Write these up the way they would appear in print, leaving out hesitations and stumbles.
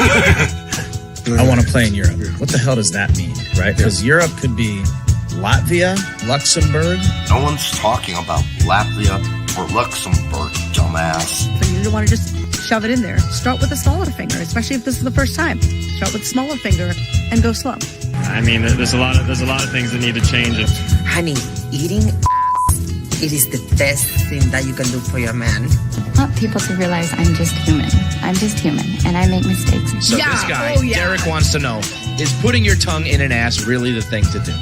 I want to play in Europe. What the hell does that mean, right? Because Europe could be Latvia, Luxembourg. No one's talking about Latvia or Luxembourg, dumbass. But you don't want to just shove it in there. Start with a smaller finger, especially if this is the first time. Start with a smaller finger and go slow. I mean, there's a lot of things that need to change. Honey, eating ass, it is the best thing that you can do for your man. I want people to realize I'm just human. I'm just human, and I make mistakes. So this guy, Derek, wants to know, is putting your tongue in an ass really the thing to do?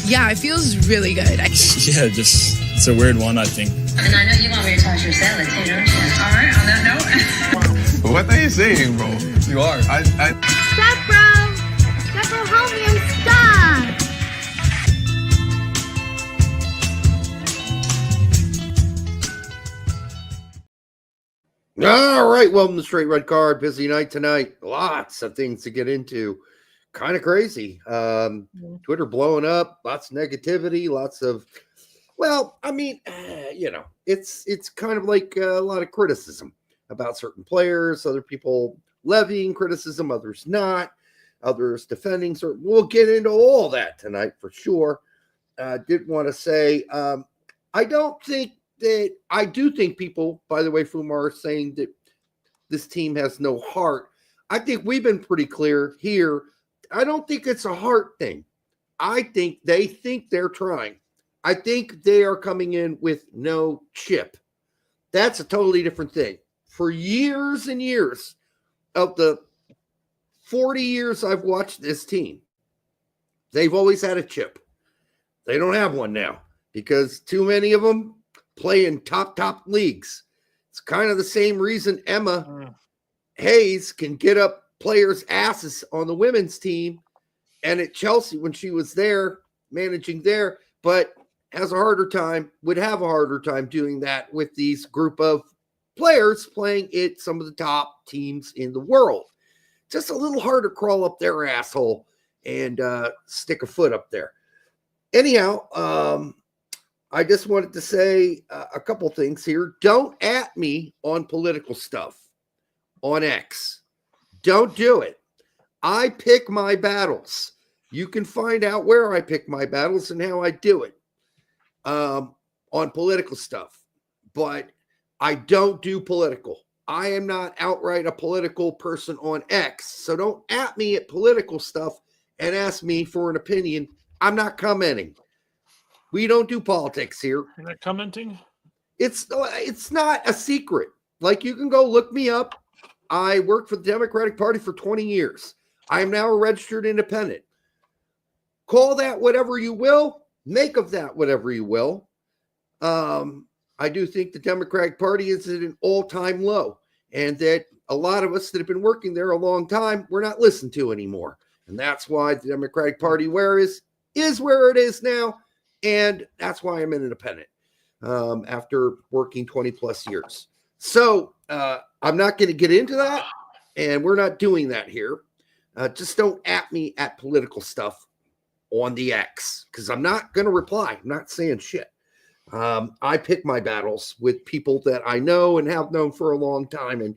Yeah, it feels really good. Yeah, just, it's a weird one, I think. And I know you want me to toss your salad too, don't you? All right, on that note. What are you saying, bro? You are. Stop, bro! Stop, bro, help me, I'm stuck! All right, welcome to Straight Red Card. Busy night tonight. Lots of things to get into. Kind of crazy. Twitter blowing up. Lots of negativity. Lots of, well, I mean, it's kind of like a lot of criticism about certain players. Other people levying criticism, others not. Others defending certain. We'll get into all that tonight for sure. Did want to say, I do think people, by the way, Fumar, are saying that this team has no heart. I think we've been pretty clear here. I don't think it's a heart thing. I think they think they're trying. I think they are coming in with no chip. That's a totally different thing. For years and years of the 40 years I've watched this team, they've always had a chip. They don't have one now because too many of them play in top leagues. It's kind of the same reason Emma Hayes can get up players' asses on the women's team and at Chelsea when she was there, managing there, but would have a harder time doing that with these group of players playing at some of the top teams in the world. Just a little harder to crawl up their asshole and stick a foot up there. Anyhow, I just wanted to say a couple things here. Don't at me on political stuff on X. Don't do it. I pick my battles. You can find out where I pick my battles and how I do it on political stuff. But I don't do political. I am not outright a political person on X. So don't at me at political stuff and ask me for an opinion. I'm not commenting. We don't do politics here. You're not commenting? It's not a secret. Like, you can go look me up. I worked for the Democratic Party for 20 years. I am now a registered independent. Call that whatever you will. Make of that whatever you will. I do think the Democratic Party is at an all-time low, and that a lot of us that have been working there a long time, we're not listened to anymore. And that's why the Democratic Party is where it is now. And that's why I'm an independent after working 20 plus years. So I'm not going to get into that. And we're not doing that here. Just don't at me at political stuff on the X, because I'm not going to reply. I'm not saying shit. I pick my battles with people that I know and have known for a long time. And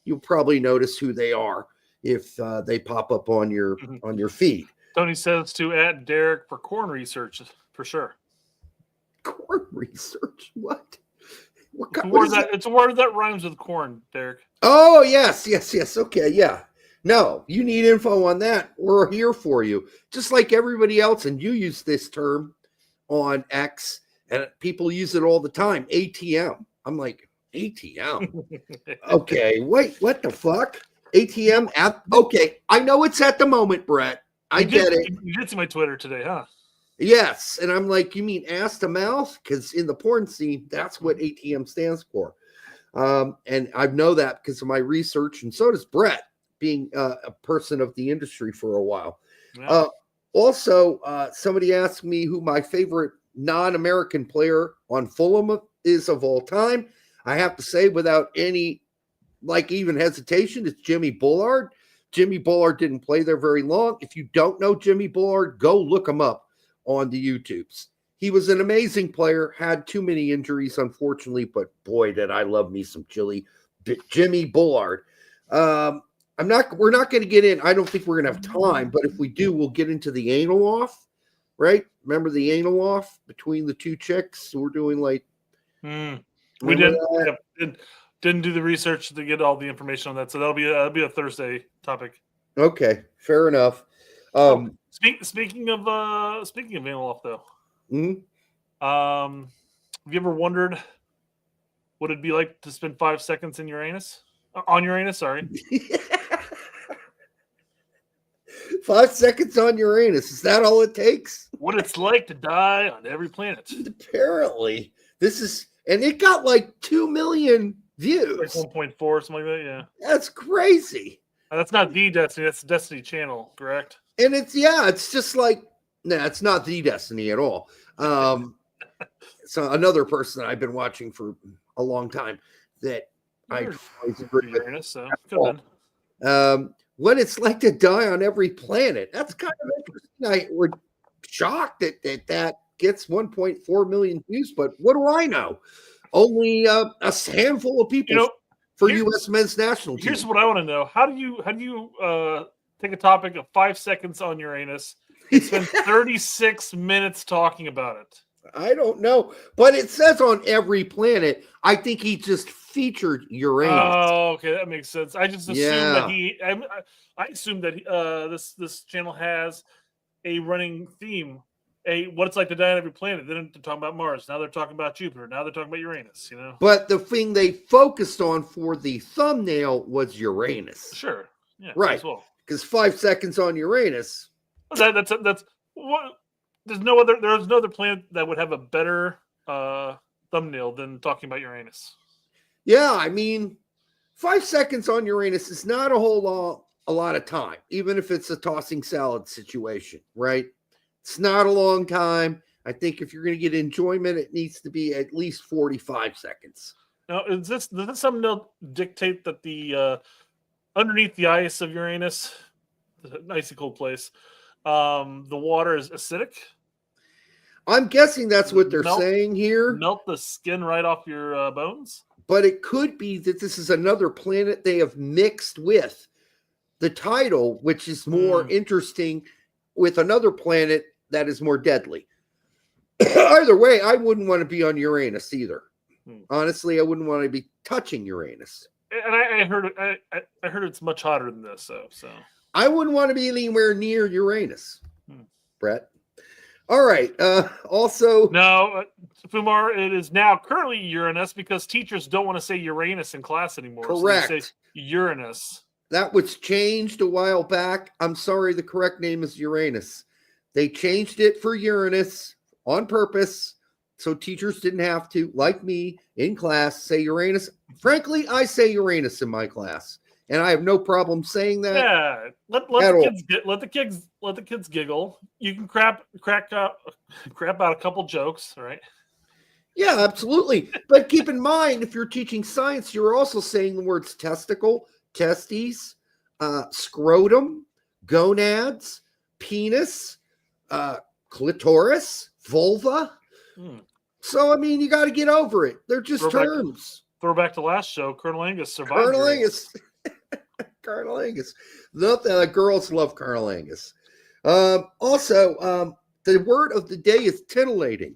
you'll probably notice who they are if they pop up on your feed. Tony says to add Derek for corn research. For sure. Corn research? What? It's a word that rhymes with corn, Derek. Oh, yes. Okay, yeah. No, you need info on that. We're here for you. Just like everybody else, and you use this term on X, and people use it all the time, ATM. I'm like, ATM? Okay, wait, what the fuck? ATM app? Okay, I know it's at the moment, Brett. I get it. You did see my Twitter today, huh? Yes, and I'm like, you mean ass to mouth? Because in the porn scene, that's what ATM stands for. And I know that because of my research, and so does Brett, being a person of the industry for a while. Yeah. Also, somebody asked me who my favorite non-American player on Fulham is of all time. I have to say, without any, even hesitation, it's Jimmy Bullard. Jimmy Bullard didn't play there very long. If you don't know Jimmy Bullard, go look him up on the YouTubes. He was an amazing player, had too many injuries, unfortunately, but boy, did I love me some Jimmy Bullard. we're not going to get in. I don't think we're going to have time, but if we do, we'll get into the anal off, right? Remember the anal off between the two chicks? We're doing like, we didn't do the research to get all the information on that. So that'll be a Thursday topic. Okay. Fair enough. Speaking of anal off though, Mm-hmm. have you ever wondered what it'd be like to spend 5 seconds in Uranus? On Uranus, sorry. 5 seconds on Uranus. Is that all it takes? What it's like to die on every planet. Apparently. And it got like 2 million views. Like 1.4, something like that, yeah. That's crazy. That's not the Destiny, that's the Destiny channel, correct? And it's just like, it's not the Destiny at all. So another person I've been watching for a long time that I agree with. Uranus, so could have been. What it's like to die on every planet. That's kind of interesting. We're shocked that gets 1.4 million views, but what do I know? Only a handful of people for U.S. men's national team. Here's what I want to know: How do you take a topic of 5 seconds on Uranus and spend 36 minutes talking about it? I don't know, but it says on every planet. I think he just featured Uranus. Oh, okay, that makes sense. I just assumed that I assumed that this channel has a running theme, what it's like to die on every planet. Then they're talking about Mars. Now they're talking about Jupiter. Now they're talking about Uranus. But the thing they focused on for the thumbnail was Uranus. Sure, yeah, right. As well, because 5 seconds on Uranus. That's what. There's no other planet that would have a better thumbnail than talking about Uranus. Yeah, I mean, 5 seconds on Uranus is not a lot of time, even if it's a tossing salad situation, right? It's not a long time. I think if you're going to get enjoyment, it needs to be at least 45 seconds. Now, does this thumbnail dictate that the underneath the ice of Uranus, an icy cold place, the water is acidic? I'm guessing that's what they're saying here. Melt the skin right off your bones? But it could be that this is another planet they have mixed with the title, which is more interesting, with another planet that is more deadly. Either way, I wouldn't want to be on Uranus either. Honestly, I wouldn't want to be touching Uranus. And I heard it's much hotter than this, so I wouldn't want to be anywhere near Uranus, Brett. All right. Also, no, Fumar, it is now currently Uranus because teachers don't want to say Uranus in class anymore. Correct. So they say Uranus. That was changed a while back. I'm sorry, the correct name is Uranus. They changed it for Uranus on purpose, so teachers didn't have to, like me, in class, say Uranus. Frankly, I say Uranus in my class, and I have no problem saying that. Yeah, let the kids giggle. You can crap out a couple jokes, all right? Yeah, absolutely. But keep in mind, if you're teaching science, you're also saying the words testicle, testes, scrotum, gonads, penis, clitoris, vulva. So, I mean, you got to get over it. They're just terms. Throw back to last show. Colonel Angus survived. Colonel Angus. Colonel Angus. The girls love Colonel Angus. Also, the word of the day is titillating.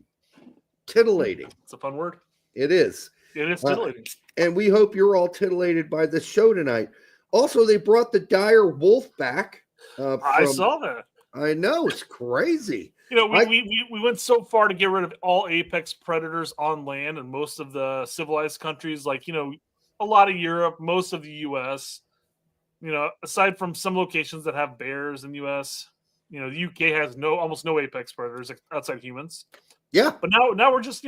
Titillating. It's a fun word. It is. It is titillating. And we hope you're all titillated by this show tonight. Also, they brought the dire wolf back. I saw that. I know. It's crazy. We went so far to get rid of all apex predators on land, and most of the civilized countries, like, a lot of Europe, most of the U.S., aside from some locations that have bears in the U.S., the UK has almost no apex predators outside humans. Yeah. But now we're just,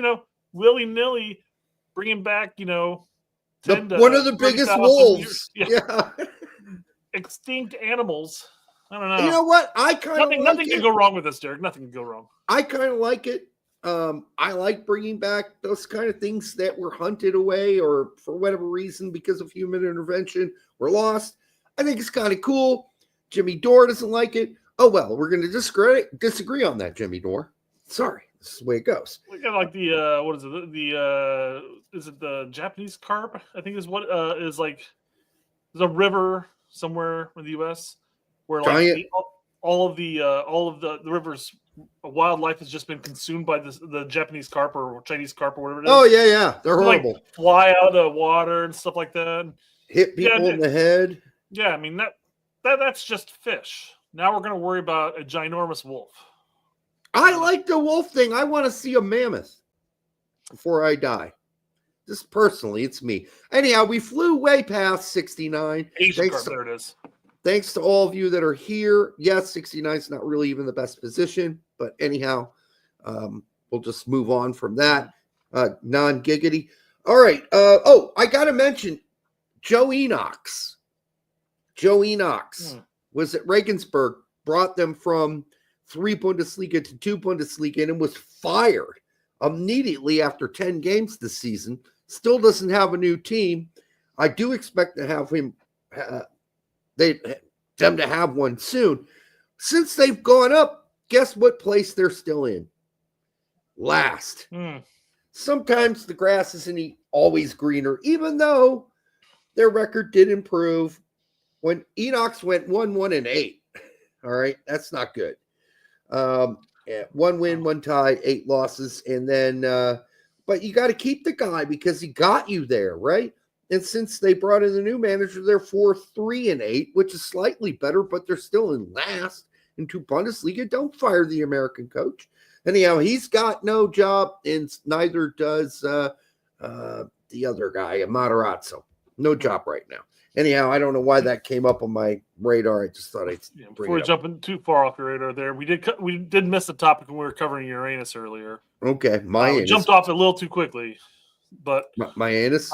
willy-nilly bringing back, one of the biggest wolves. Yeah. Extinct animals. I don't know. You know what? I kind of nothing can go wrong with this, Derek. Nothing can go wrong. I kind of like it. I like bringing back those kind of things that were hunted away or for whatever reason because of human intervention were lost. I think it's kind of cool. Jimmy Dore doesn't like it. Oh, well, we're going to disagree on that, Jimmy Dore. Sorry. This is the way it goes. We got like the, what is it? Is it the Japanese carp? I think is what is like, there's a river somewhere in the U.S. where Giant. all of the river's wildlife has just been consumed by the Japanese carp or Chinese carp or whatever it is. Oh yeah, they're horrible. Like, fly out of the water and stuff like that. Hit people in the head. Yeah, I mean that's just fish. Now we're going to worry about a ginormous wolf. I like the wolf thing. I want to see a mammoth before I die. Just personally, it's me. Anyhow, we flew way past 69. Asian carp, there it is. Thanks to all of you that are here. Yes, 69 is not really even the best position, but anyhow, we'll just move on from that. Non-giggity. All right. I got to mention Joe Enochs. Joe Enochs was at Regensburg, brought them from 3 Bundesliga to 2 Bundesliga, and was fired immediately after 10 games this season. Still doesn't have a new team. I do expect to have him, them to have one soon. Since they've gone up, guess what place they're still in? Last. Sometimes the grass isn't always greener, even though their record did improve. When Enochs went 1-1-8, all right, that's not good. 1 win, 1 tie, 8 losses, and then but you got to keep the guy because he got you there, right? And since they brought in the new manager, they're 4-3-8, which is slightly better, but they're still in last in 2 Bundesliga. Don't fire the American coach. Anyhow, he's got no job, and neither does the other guy, Matarazzo. No job right now. Anyhow, I don't know why that came up on my radar. I just thought I'd before we jump in too far off your radar there. We did miss the topic when we were covering Uranus earlier. Okay, we jumped off it a little too quickly, but my anus.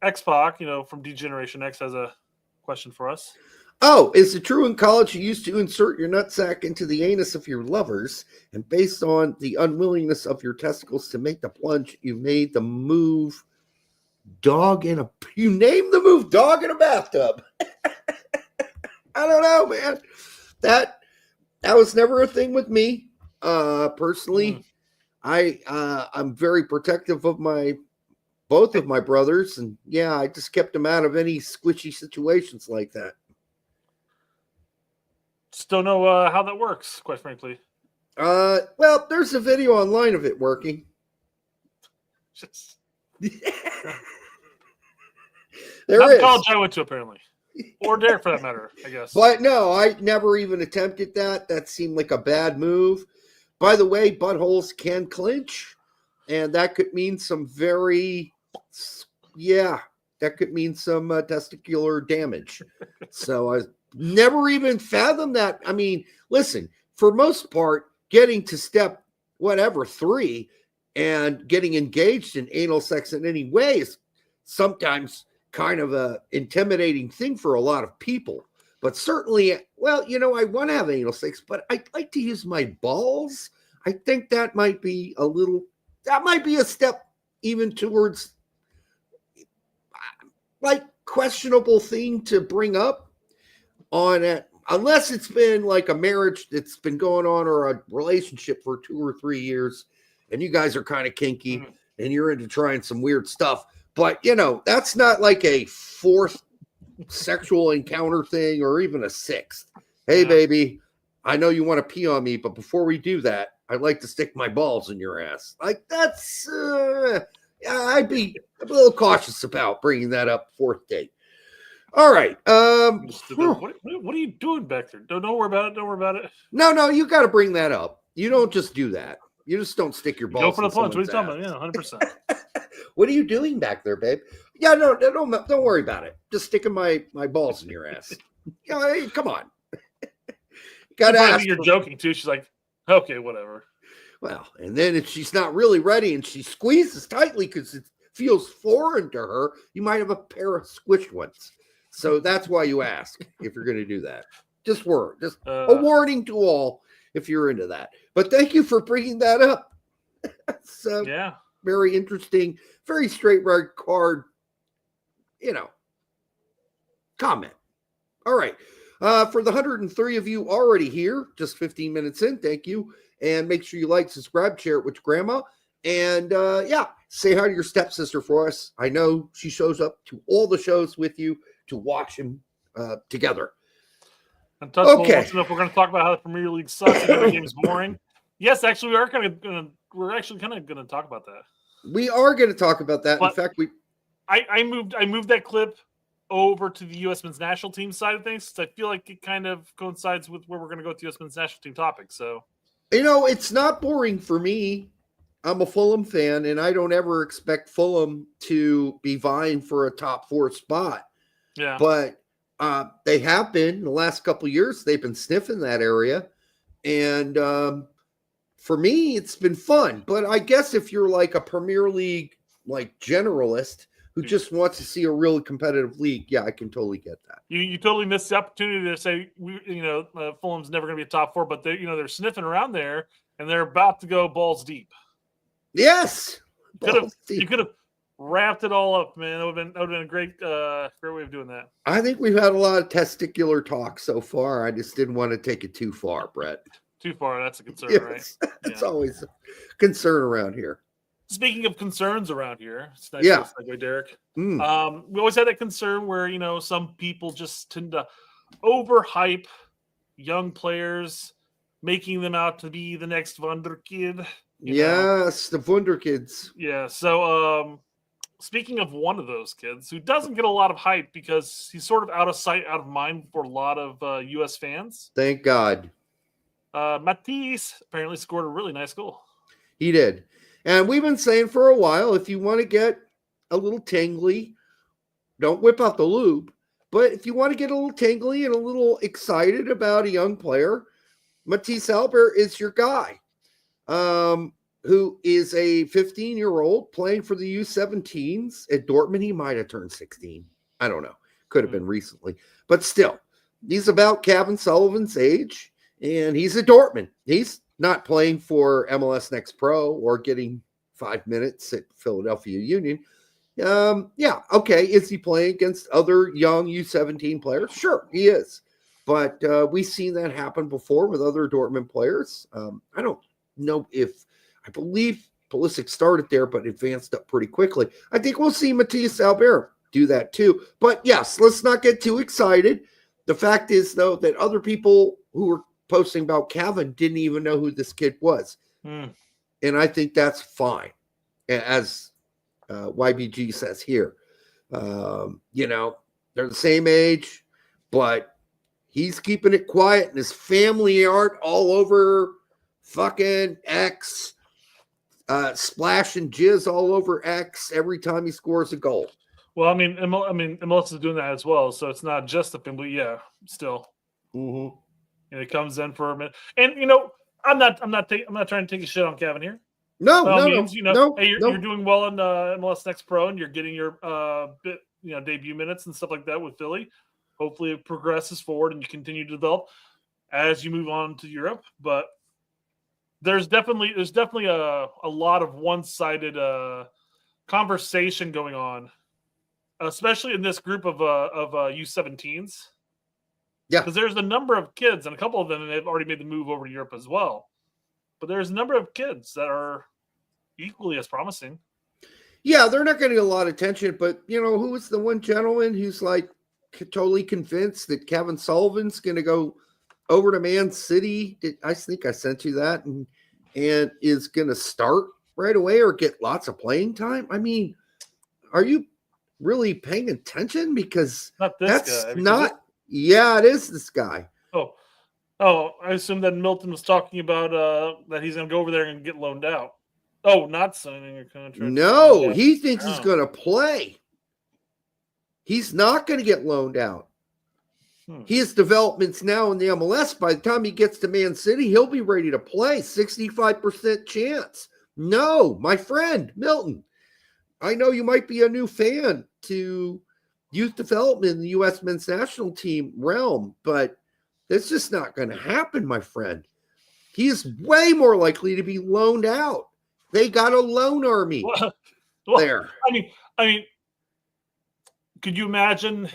X-Pac, from D-Generation X has a question for us. Oh, is it true in college you used to insert your nutsack into the anus of your lovers, and based on the unwillingness of your testicles to make the plunge, you made the move? You named the move dog in a bathtub. I don't know, man. That was never a thing with me. Personally, I'm very protective of both of my brothers, and yeah, I just kept them out of any squishy situations like that. Just don't know how that works, quite frankly. Well, there's a video online of it working. Not the college I went to, apparently. Or Derek, for that matter, I guess. But no, I never even attempted that. That seemed like a bad move. By the way, buttholes can clinch, and that could mean some testicular damage. So I never even fathomed that. I mean, listen, for most part, getting to step 3 and getting engaged in anal sex in any way is sometimes kind of a intimidating thing for a lot of people. But certainly, I want to have anal sex, but I'd like to use my balls. I think that might be a step even towards like questionable thing to bring up on it, unless it's been like a marriage that's been going on or a relationship for 2 or 3 years and you guys are kind of kinky and you're into trying some weird stuff. But, that's not like a 4th sexual encounter thing or even a 6th. Hey, baby, I know you want to pee on me, but before we do that, I'd like to stick my balls in your ass. Like, that's, I'd be a little cautious about bringing that up 4th date. All right. What are you doing back there? Don't worry about it. Don't worry about it. No, you got to bring that up. You don't just do that. You just don't stick your balls. Go for the punch. What are you talking about? Yeah, 100%. What are you doing back there, babe? Yeah, no, don't worry about it. Just sticking my balls in your ass. Hey, come on. Gotta ask. You're joking too. She's like, okay, whatever. Well, and then if she's not really ready and she squeezes tightly because it feels foreign to her, you might have a pair of squished ones. So that's why you ask if you're going to do that. Just a warning to all if you're into that. But thank you for bringing that up. So yeah, very interesting, very straight red card, comment. All right. For the 103 of you already here, just 15 minutes in, thank you. And make sure you like, subscribe, share it with your grandma. And say hi to your stepsister for us. I know she shows up to all the shows with you to watch him together. Untouchable wants to know if we're going to talk about how the Premier League sucks and every game is boring. Yes, actually, we're kind of going to talk about that. We are going to talk about that. But in fact, I moved that clip over to the U.S. men's national team side of things because I feel like it kind of coincides with where we're going to go with the U.S. men's national team topic. So, it's not boring for me. I'm a Fulham fan, and I don't ever expect Fulham to be vying for a top 4 spot. Yeah, but they have been the last couple of years. They've been sniffing that area, and for me, it's been fun. But I guess if you're like a Premier League generalist who just wants to see a really competitive league, yeah, I can totally get that. You totally missed the opportunity to say Fulham's never going to be a top 4, but they're sniffing around there and they're about to go balls deep. Yes, you could have wrapped it all up, man. That would have been a great way of doing that. I think we've had a lot of testicular talk so far. I just didn't want to take it too far, Brett. Too far, that's a concern, yes, right? It's always a concern around here. Speaking of concerns around here, it's nice to segue, Derek. We always had that concern where some people just tend to overhype young players, making them out to be the next wunderkid. Yes, the wunderkids. Yeah. So, speaking of one of those kids who doesn't get a lot of hype because he's sort of out of sight, out of mind for a lot of U.S. fans. Thank God. Matisse apparently scored a really nice goal. He did. And we've been saying for a while, if you want to get a little tingly, don't whip out the lube. But if you want to get a little tingly and a little excited about a young player, Matisse Albert is your guy, who is a 15-year-old playing for the U17s at Dortmund. He might have turned 16. I don't know. Could have been recently. But still, he's about Kevin Sullivan's age, and he's at Dortmund. He's not playing for MLS Next Pro or getting 5 minutes at Philadelphia Union. Okay. Is he playing against other young U17 players? Sure, he is. But we've seen that happen before with other Dortmund players. I don't know I believe Pulisic started there, but advanced up pretty quickly. I think we'll see Matisse Albert do that too. But yes, let's not get too excited. The fact is, though, that other people who were posting about Kevin didn't even know who this kid was. And I think that's fine, as YBG says here. They're the same age, but he's keeping it quiet, and his family aren't all over fucking X, splashing jizz all over X every time he scores a goal. Well, MLS is doing that as well, so it's not just the family, but yeah, still. Mm-hmm. And it comes in for a minute, and I'm not trying to take a shit on Kevin here. No, Hey, you're doing well in MLS Next Pro, and you're getting your debut minutes and stuff like that with Philly. Hopefully, it progresses forward and you continue to develop as you move on to Europe. But there's definitely a lot of one-sided conversation going on, especially in this group of U17s. Yeah, because there's a number of kids, and a couple of them have already made the move over to Europe as well. But there's a number of kids that are equally as promising. Yeah, they're not getting a lot of attention, but who was the one gentleman who's like totally convinced that Kevin Sullivan's going to go over to Man City? I think I sent you that, and is going to start right away or get lots of playing time. I mean, are you really paying attention? Because not this that's guy. Not. Yeah, it is this guy. Oh, I assume that Milton was talking about that he's going to go over there and get loaned out. Oh, not signing a contract. No, he thinks he's going to play. He's not going to get loaned out. His developments now in the MLS, by the time he gets to Man City, he'll be ready to play. 65% chance. No, my friend, Milton, I know you might be a new fan to youth development in the U.S. men's national team realm, but that's just not going to happen, my friend. He is way more likely to be loaned out. They got a loan army there. I mean, could you imagine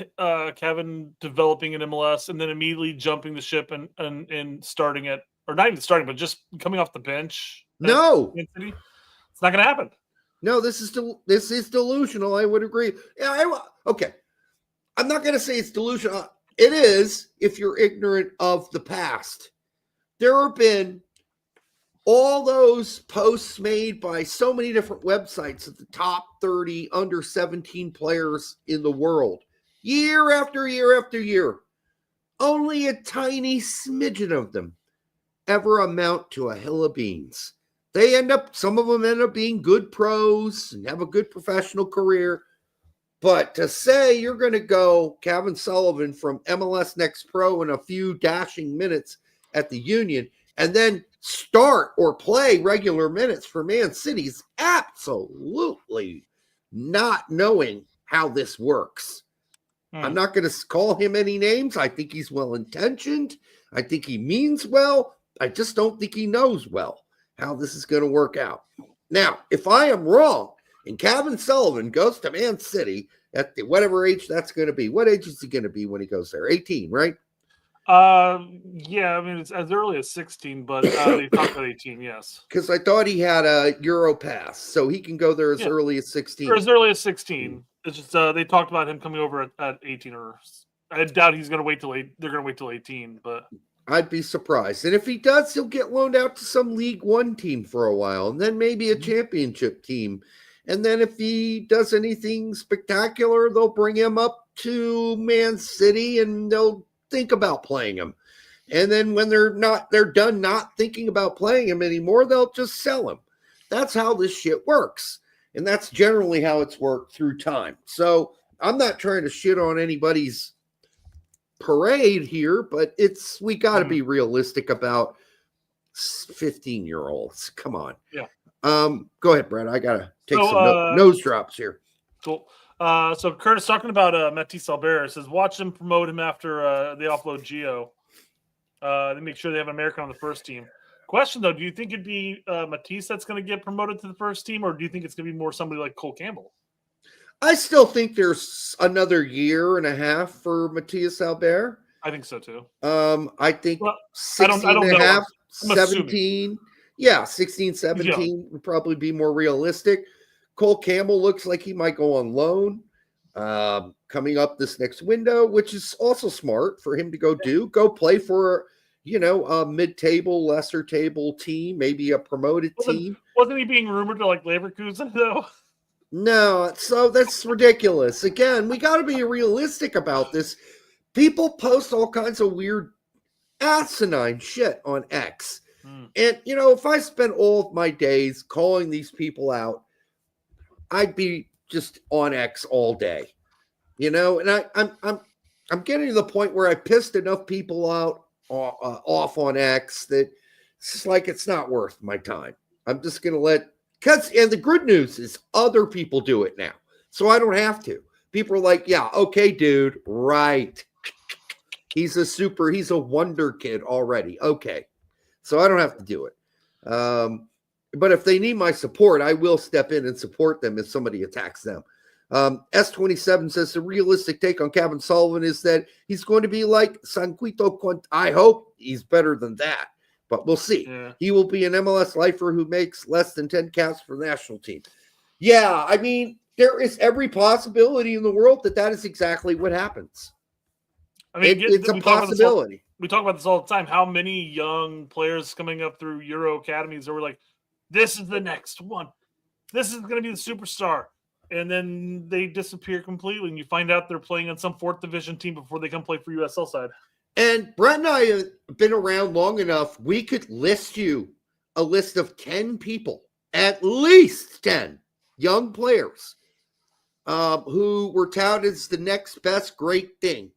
Kevin developing in MLS and then immediately jumping the ship and starting it, or not even starting, but just coming off the bench? No, it's not going to happen. No, this is delusional. I would agree. Yeah, okay. I'm not going to say it's delusional. It is if you're ignorant of the past. There have been all those posts made by so many different websites of the top 30 under 17 players in the world, year after year after year. Only a tiny smidgen of them ever amount to a hill of beans. Some of them end up being good pros and have a good professional career. But to say you're going to go Kevin Sullivan from MLS Next Pro in a few dashing minutes at the Union and then start or play regular minutes for Man City is absolutely not knowing how this works. I'm not going to call him any names. I think he's well-intentioned. I think he means well. I just don't think he knows well how this is going to work out. Now, if I am wrong and Kevin Sullivan goes to Man City at the whatever age that's going to be, what age is he going to be when he goes there? 18, right? Yeah, I mean, it's as early as 16, but they talked about 18, yes. Because I thought he had a Euro pass, so he can go there as early as 16. Or as early as 16. It's just they talked about him coming over at 18, or I doubt he's going to wait till they're going to wait till 18, but I'd be surprised. And if he does, he'll get loaned out to some League One team for a while, and then maybe a championship team. And then if he does anything spectacular, they'll bring him up to Man City and they'll think about playing him. And then when they're done not thinking about playing him anymore, they'll just sell him. That's how this shit works. And that's generally how it's worked through time. So I'm not trying to shit on anybody's parade here, but we got to be realistic about 15-year-olds. Come on. Yeah. Go ahead, Brett. I got to take some nose drops here. Cool. So Curtis talking about Matisse Albert says, watch them promote him after they offload Gio. They make sure they have an American on the first team. Question though, do you think it'd be Matisse that's going to get promoted to the first team, or do you think it's going to be more somebody like Cole Campbell? I still think there's another year and a half for Matisse Albert. I think so too. I think 16 and a half, 17. Yeah, 16, 17 would probably be more realistic. Cole Campbell looks like he might go on loan coming up this next window, which is also smart for him to go play for, a mid-table, lesser table team, maybe a promoted team. Wasn't he being rumored to like Leverkusen though? No, so that's ridiculous. Again, we got to be realistic about this. People post all kinds of weird asinine shit on X. And, if I spent all of my days calling these people out, I'd be just on X all day, and I'm getting to the point where I pissed enough people out off on X that it's just like, it's not worth my time. I'm just going to and the good news is other people do it now. So I don't have to. People are like, yeah, okay, dude. Right. He's a wonder kid already. Okay. So I don't have to do it. But if they need my support, I will step in and support them if somebody attacks them. S27 says the realistic take on Kevin Sullivan is that he's going to be like Sanquito Quint. I hope he's better than that, but we'll see. Yeah. He will be an MLS lifer who makes less than 10 caps for the national team. Yeah, I mean, there is every possibility in the world that is exactly what happens. I mean, it's a possibility. We talk about this all the time. How many young players coming up through Euro academies are like, this is the next one. This is going to be the superstar. And then they disappear completely. And you find out they're playing on some 4th division team before they come play for USL side. And Brett and I have been around long enough. We could list you a list of 10 people, at least 10 young players who were touted as the next best great thing,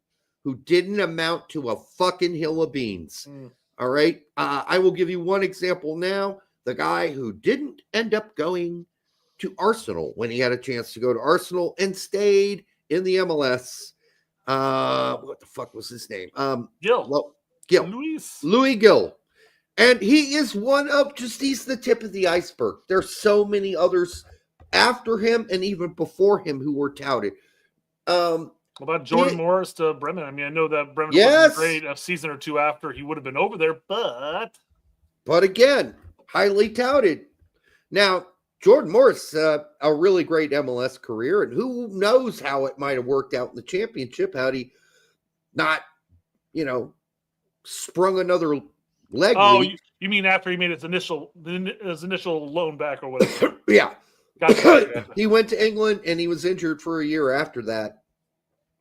who didn't amount to a fucking hill of beans. All right. I will give you one example now. The guy who didn't end up going to Arsenal when he had a chance to go to Arsenal and stayed in the MLS. What the fuck was his name? Gil. Louis Gil. And he is he's the tip of the iceberg. There's so many others after him and even before him who were touted. What about Jordan Morris to Bremen? I mean, I know that Bremen wasn't great a season or two after he would have been over there, but again, highly touted. Now, Jordan Morris, a really great MLS career, and who knows how it might have worked out in the championship had he not sprung another leg. Oh, leak. you mean after he made his initial loan back or whatever? Yeah. Gotcha. He went to England and he was injured for a year after that.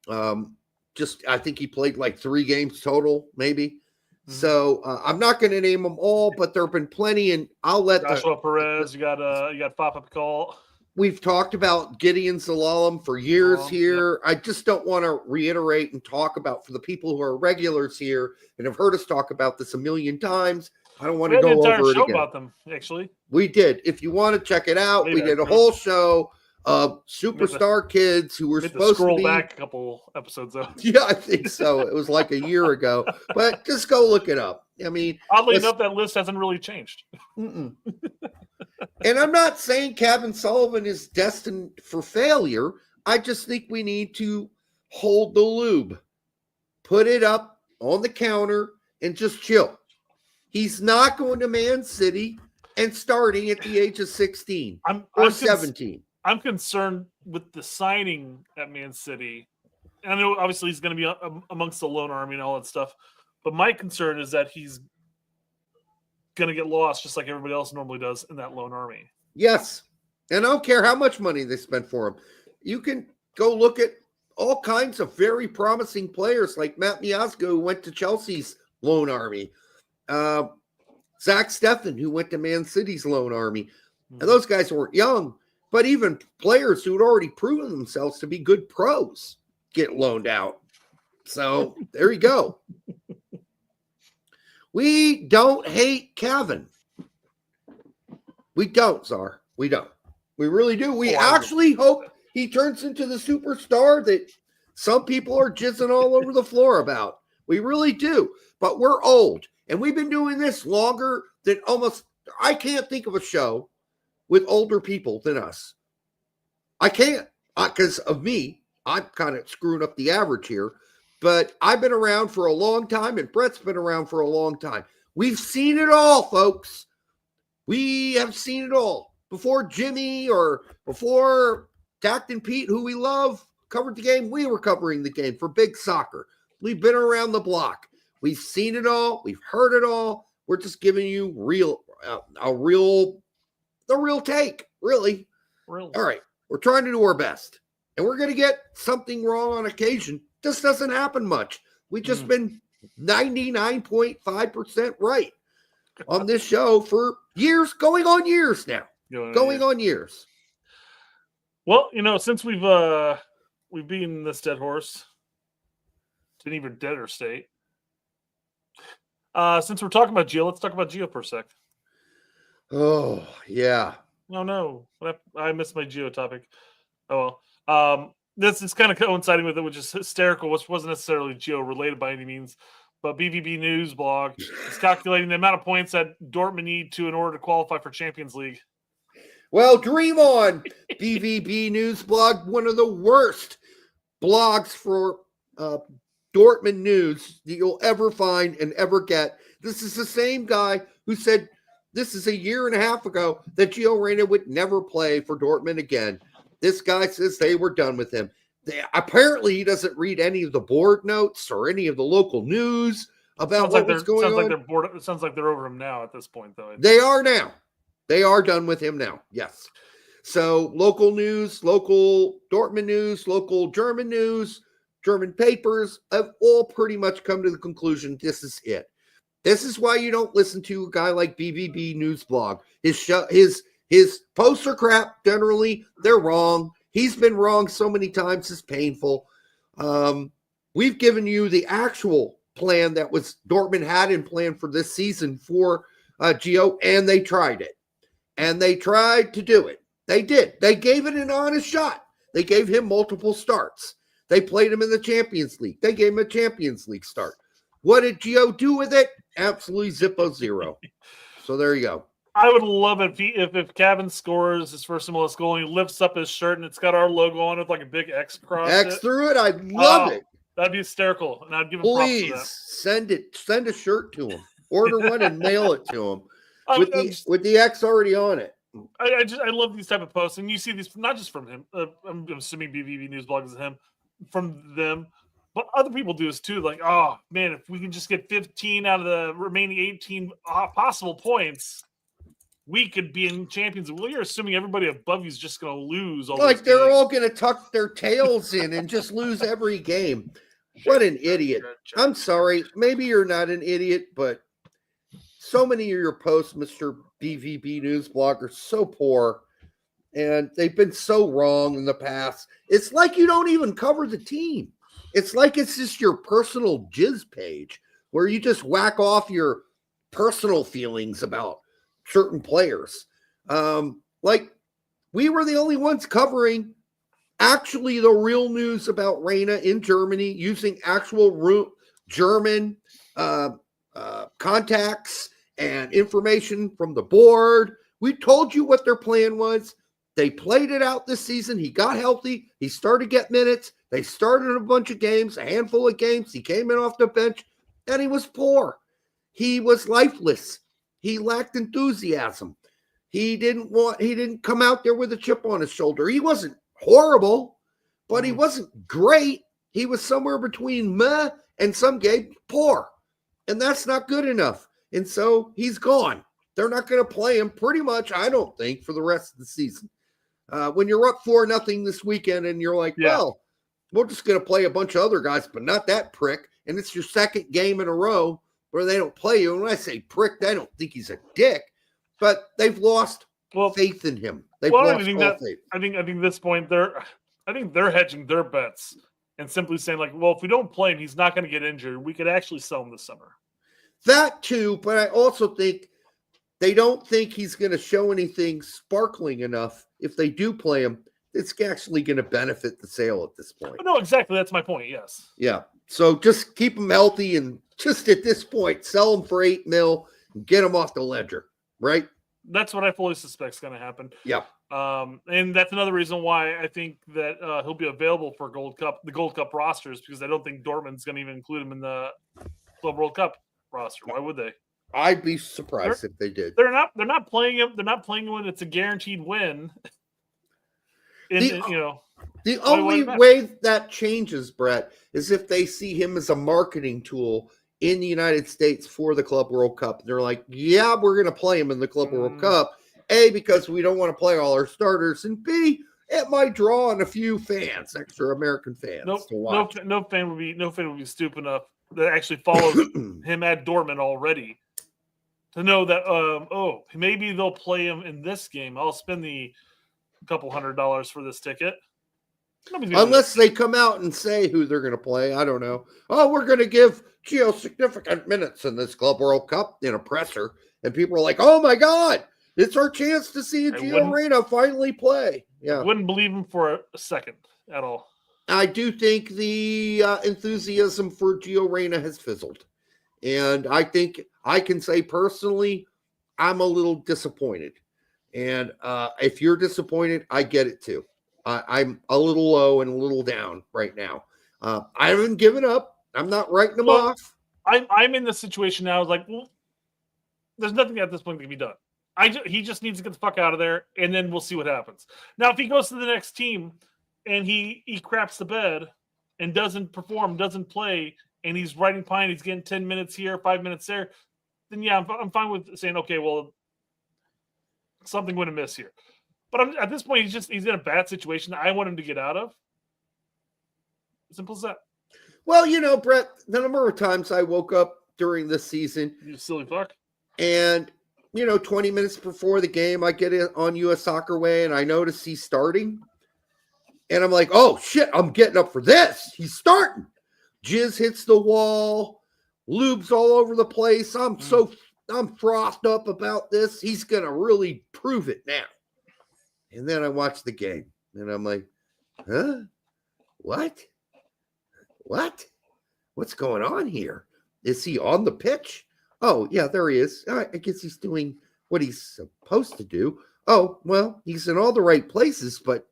I think he played like 3 games total, maybe. Mm-hmm. So I'm not going to name them all, but there have been plenty, and I'll let Joshua Perez. You got Papa Call. We've talked about Gideon Zalalem for years here. Yep. I just don't want to reiterate and talk about, for the people who are regulars here and have heard us talk about this a million times. I don't want to go over it again. About them, actually. We did. If you want to check it out, we did a whole show of superstar kids who were supposed to be. Back a couple episodes though. Yeah, I think so. It was like a year ago, but just go look it up. I mean, oddly enough, that list hasn't really changed. And I'm not saying Kevin Sullivan is destined for failure. I just think we need to hold the lube, put it up on the counter, and just chill. He's not going to Man City and starting at the age of 16 or 17. I'm concerned with the signing at Man City. I know obviously he's going to be amongst the loan army and all that stuff, but my concern is that he's going to get lost just like everybody else normally does in that loan army. Yes. And I don't care how much money they spend for him. You can go look at all kinds of very promising players like Matt Miazga, who went to Chelsea's loan army. Zach Steffen, who went to Man City's loan army. And those guys weren't young, but even players who had already proven themselves to be good pros get loaned out. So there you go. We don't hate Kevin. We don't, Czar. We don't. We really do. We actually hope he turns into the superstar that some people are jizzing all over the floor about. We really do. But we're old. And we've been doing this longer than I can't think of a show with older people than us. I can't, because of me. I'm kind of screwing up the average here. But I've been around for a long time, and Brett's been around for a long time. We've seen it all, folks. We have seen it all. Before Jimmy or before Tacton Pete, who we love, covered the game, we were covering the game for Big Soccer. We've been around the block. We've seen it all. We've heard it all. We're just giving you the real take, really. All right. We're trying to do our best. And we're going to get something wrong on occasion. This doesn't happen much. We've just been 99.5% right on this show for years, going on years now. Going on years. Well, since we've beaten this dead horse to an even deader state, since we're talking about Gio, let's talk about Gio for a sec. Oh, yeah. No. I missed my Gio topic. Oh, well. This is kind of coinciding with it, which is hysterical, which wasn't necessarily Gio related by any means, but BVB News blog is calculating the amount of points that Dortmund need in order to qualify for Champions League. Well, dream on, BVB News blog, one of the worst blogs for Dortmund news that you'll ever find and ever get. This is the same guy who said this is a year and a half ago that Gio Reyna would never play for Dortmund again. This guy says they were done with him. Apparently, he doesn't read any of the board notes or any of the local news about what's going on. They're bored. It sounds like they're over him now at this point, though. They are now. They are done with him now. Yes. So local news, local Dortmund news, local German news, German papers have all pretty much come to the conclusion this is it. This is why you don't listen to a guy like BVB News blog. His posts are crap. Generally, they're wrong. He's been wrong so many times, it's painful. We've given you the actual plan that was Dortmund had in plan for this season for Gio, and they tried it. And they tried to do it. They did. They gave it an honest shot. They gave him multiple starts. They played him in the Champions League. They gave him a Champions League start. What did Gio do with it? Absolutely zippo zero. So there you go. I would love it if Kevin scores his first MLS goal and he lifts up his shirt and it's got our logo on it with like a big X across X through it. I'd love it. That'd be hysterical, and I'd give him props for that. Send it. Send a shirt to him. Order one and mail it to him with the X already on it. I love these type of posts, and you see these not just from him. I'm assuming BVB News blog is him, from them. But other people do this too. Like, oh man, if we can just get 15 out of the remaining 18 possible points, we could be in champions. Well, you're assuming everybody above you is just going to lose. Like they're all going to tuck their tails in and just lose every game. What an idiot. I'm sorry. Maybe you're not an idiot, but so many of your posts, Mr. BVB News Blog, are so poor. And they've been so wrong in the past. It's like you don't even cover the team. It's like it's just your personal jizz page where you just whack off your personal feelings about certain players. Like we were the only ones covering actually the real news about Reina in Germany using actual German contacts and information from the board. We told you what their plan was. They played it out this season. He got healthy. He started to get minutes. They started a bunch of games, a handful of games. He came in off the bench, and he was poor. He was lifeless. He lacked enthusiasm. He didn't come out there with a chip on his shoulder. He wasn't horrible, but he wasn't great. He was somewhere between meh and some game poor. And that's not good enough. And so he's gone. They're not going to play him pretty much, I don't think, for the rest of the season. When you're up 4-0 this weekend and you're like, well, we're just going to play a bunch of other guys, but not that prick. And it's your second game in a row where they don't play you. And when I say prick, I don't think he's a dick, but they've lost faith in him. They've lost all faith. I think at this point they're hedging their bets and simply saying like, well, if we don't play him, he's not going to get injured. We could actually sell him this summer. That too, but I also think they don't think he's going to show anything sparkling enough. If they do play him, it's actually going to benefit the sale at this point. No, exactly. That's my point. Yes. Yeah. So just keep him healthy and just at this point, sell him for $8 million and get him off the ledger. Right. That's what I fully suspect is going to happen. Yeah. And that's another reason why I think that he'll be available for the Gold Cup rosters, because I don't think Dortmund's going to even include him in the Club World Cup roster. Why would they? I'd be surprised if they did. They're not playing him. They're not playing him when it's a guaranteed win. The only way that changes, Brett, is if they see him as a marketing tool in the United States for the Club World Cup. They're like, yeah, we're going to play him in the Club World Cup. A, because we don't want to play all our starters, and B, it might draw on a few fans, extra American fans to watch. No fan would be stupid enough to actually follow him at Dortmund already to know that maybe they'll play him in this game. I'll spend the couple $100 for this ticket. Unless they come out and say who they're going to play. I don't know. Oh, we're going to give Gio significant minutes in this Club World Cup in a presser. And people are like, oh my God, it's our chance to see Gio Reyna finally play. Yeah. I wouldn't believe him for a second at all. I do think the enthusiasm for Gio Reyna has fizzled. And I think I can say personally, I'm a little disappointed. And if you're disappointed, I get it too. I'm a little low and a little down right now. I haven't given up. I'm not writing them off. I'm in the situation now. Like, well, there's nothing at this point that can be done. He just needs to get the fuck out of there, and then we'll see what happens. Now, if he goes to the next team and he craps the bed and doesn't perform, doesn't play, and he's riding pine, he's getting 10 minutes here, 5 minutes there, then yeah, I'm fine with saying, okay, well, something went amiss here. But at this point, he's in a bad situation that I want him to get out of. Simple as that. Well, Brett, the number of times I woke up during this season. You silly fuck. And, 20 minutes before the game, I get it on US Soccer Way, and I notice he's starting. And I'm like, oh, shit, I'm getting up for this. He's starting. Jizz hits the wall. Lube's all over the place. I'm frothed up about this. He's going to really prove it now. And then I watch the game, and I'm like, huh? What? What's going on here? Is he on the pitch? Oh, yeah, there he is. I guess he's doing what he's supposed to do. Oh, well, he's in all the right places, but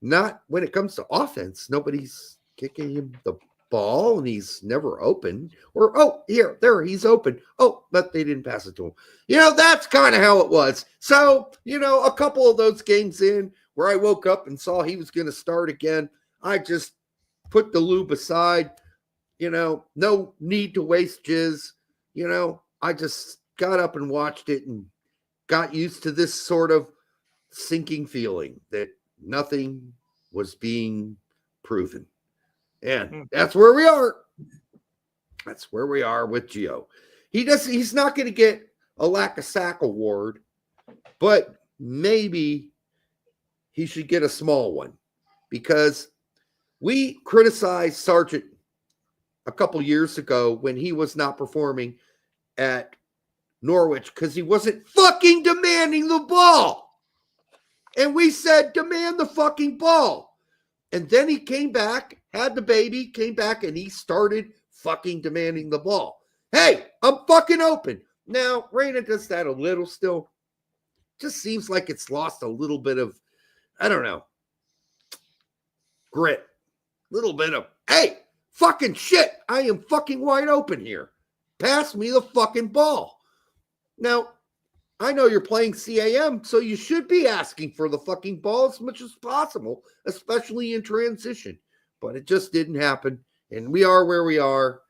not when it comes to offense. Nobody's kicking him the ball, and he's never open. Or, there, he's open. Oh, but they didn't pass it to him. That's kind of how it was. So, a couple of those games in where I woke up and saw he was going to start again, I just put the Lube aside. no need to waste jizz. I just got up and watched it and got used to this sort of sinking feeling that nothing was being proven. And that's where we are. That's where we are with Gio. He's not going to get a lack of sack award, but maybe he should get a small one, because we criticized Sargent a couple years ago when he was not performing at Norwich because he wasn't fucking demanding the ball. And we said, demand the fucking ball. And then he came back, had the baby, came back, and he started fucking demanding the ball. Hey, I'm fucking open. Now, Reyna does that a little still. Just seems like it's lost a little bit of, I don't know, grit. Little bit of, hey, fucking shit, I am fucking wide open here. Pass me the fucking ball. Now, I know you're playing CAM, so you should be asking for the fucking ball as much as possible, especially in transition. But it just didn't happen, and we are where we are.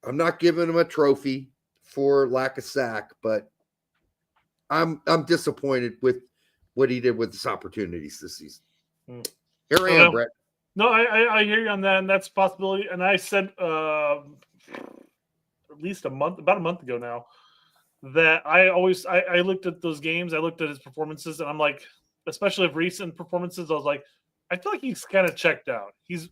I'm not giving him a trophy for lack of sack, but I'm disappointed with what he did with his opportunities this season. Here I am, Brett. No, I hear you on that, and that's a possibility. And I said at least about a month ago now, that I looked at those games, I looked at his performances, and I'm like, especially of recent performances, I was like, I feel like he's kind of checked out. He's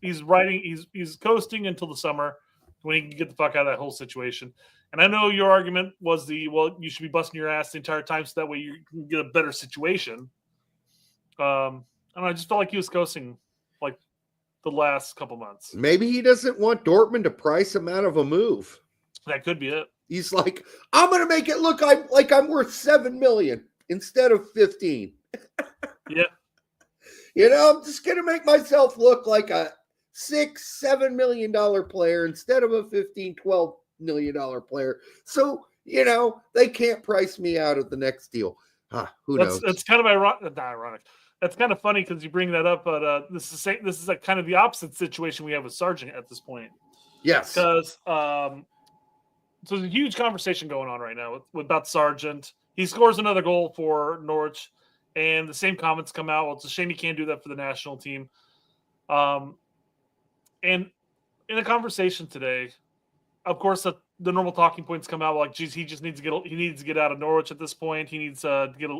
coasting until the summer when he can get the fuck out of that whole situation. And I know your argument was you should be busting your ass the entire time so that way you can get a better situation. I don't know, I just felt like he was coasting like the last couple months. Maybe he doesn't want Dortmund to price him out of a move. That could be it. He's like, I'm going to make it look like I'm worth $7 million instead of 15. Yeah. I'm just going to make myself look like a $6-7 million player instead of a $15-12 million player. So, they can't price me out of the next deal. Who knows? It's kind of ironic. That's kind of funny because you bring that up, but this is like kind of the opposite situation we have with Sargent at this point. Yes. Because so there's a huge conversation going on right now about Sargent. He scores another goal for Norwich, and the same comments come out. Well, it's a shame he can't do that for the national team. And in a conversation today, of course, the normal talking points come out like, geez, he needs to get out of Norwich at this point. He needs to get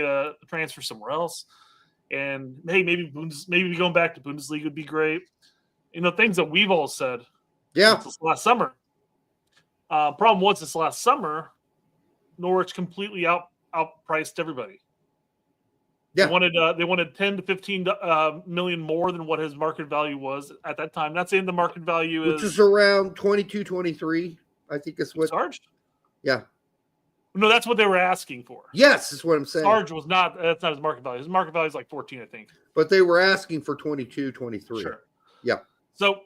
a transfer somewhere else. And hey, maybe going back to Bundesliga would be great. Things that we've all said. Yeah. Since last summer. Problem was this last summer, Norwich completely outpriced everybody. Yeah. They wanted 10 to 15 million more than what his market value was at that time. Not saying the market value which is around 22, 23. I think is what Sarge. Yeah. No, that's what they were asking for. Yes, is what I'm saying. Sarge was not. That's not his market value. His market value is like 14, I think. But they were asking for 22, 23. Sure. Yeah. So.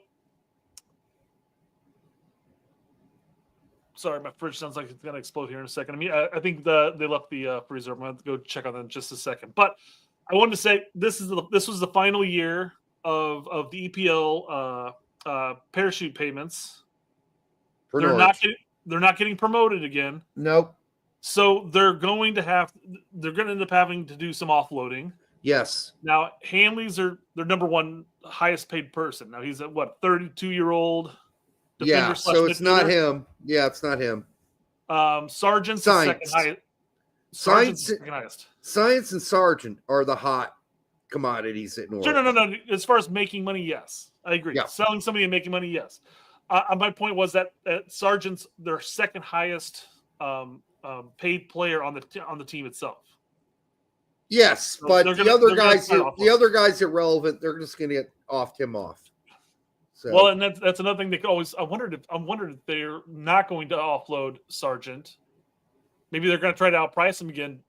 Sorry, my fridge sounds like it's going to explode here in a second. I mean, I think they left the freezer. I'm going to go check on that in just a second. But I wanted to say this was the final year of the EPL parachute payments. They're not getting promoted again. Nope. So they're going to end up having to do some offloading. Yes. Now Hanley's their number one highest paid person. Now he's at 32-year-old. Yeah, so it's not him. Yeah, it's not him. Sargent's the second highest. Science and Sargent are the hot commodities at Norwich. No. As far as making money, yes, I agree. Yeah. Selling somebody and making money, yes. My point was that Sargent's their second highest paid player on the team itself. Yes, so but the other guys irrelevant. They're just going to get him off. So. Well, and that's another thing they could always. I wondered if they're not going to offload Sargent. Maybe they're going to try to outprice him again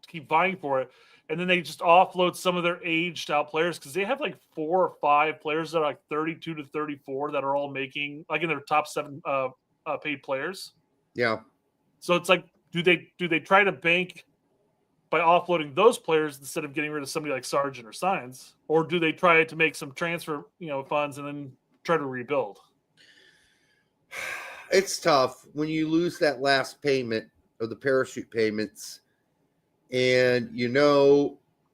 to keep vying for it, and then they just offload some of their aged out players because they have like 4 or 5 players that are like 32 to 34 that are all making like in their top 7 paid players. Yeah. So it's like, do they try to bank by offloading those players instead of getting rid of somebody like Sargent or Science, or do they try to make some transfer funds and then try to rebuild? It's tough when you lose that last payment of the parachute payments, and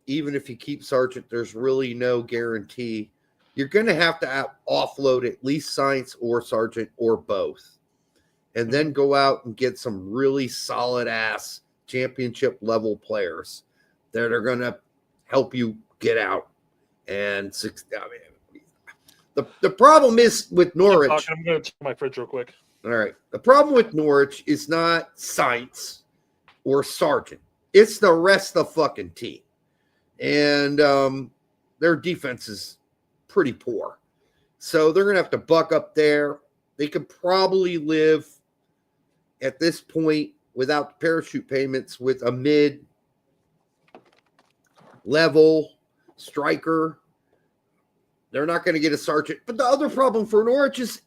even if you keep Sargent, there's really no guarantee. You're going to have to offload at least Science or Sargent or both, and then go out and get some really solid ass championship level players that are going to help you get out. And the problem is with Norwich. I'm going to check my fridge real quick. All right. The problem with Norwich is not Science or Sargent. It's the rest of the fucking team. And their defense is pretty poor. So they're going to have to buck up there. They could probably live at this point without the parachute payments with a mid-level striker. They're not going to get a Sargent. But the other problem for Norwich is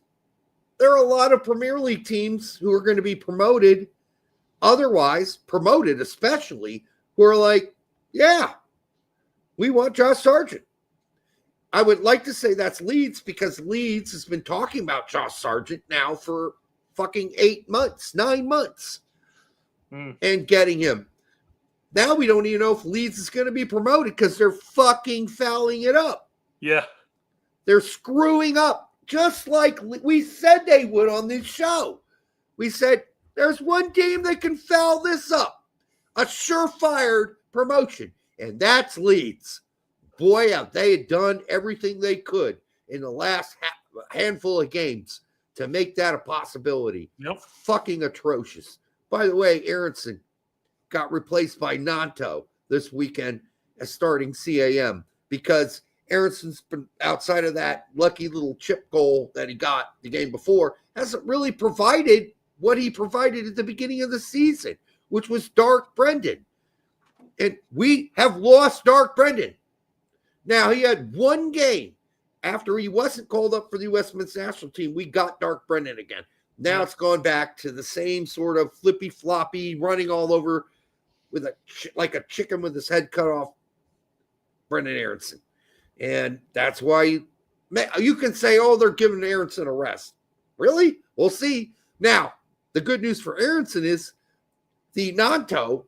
there are a lot of Premier League teams who are going to be promoted, especially, who are like, yeah, we want Josh Sargent. I would like to say that's Leeds because Leeds has been talking about Josh Sargent now for fucking 9 months and getting him. Now we don't even know if Leeds is going to be promoted because they're fucking fouling it up. Yeah. They're screwing up. Just like we said they would on this show. We said, there's one team that can foul this up. A surefire promotion. And that's Leeds. Boy, have they done everything they could in the last handful of games to make that a possibility. Yep. Fucking atrocious. By the way, Aronson got replaced by Nanto this weekend as starting CAM because Aronson's been outside of that lucky little chip goal that he got the game before, hasn't really provided what he provided at the beginning of the season, which was Dark Brendan. And we have lost Dark Brendan. Now, he had one game after he wasn't called up for the USMNT national team. We got Dark Brendan again. Now it's gone back to the same sort of flippy floppy, running all over with like a chicken with his head cut off, Brendan Aronson. And that's why you can say, oh, they're giving Aronson a rest. Really? We'll see. Now, the good news for Aronson is the Nanto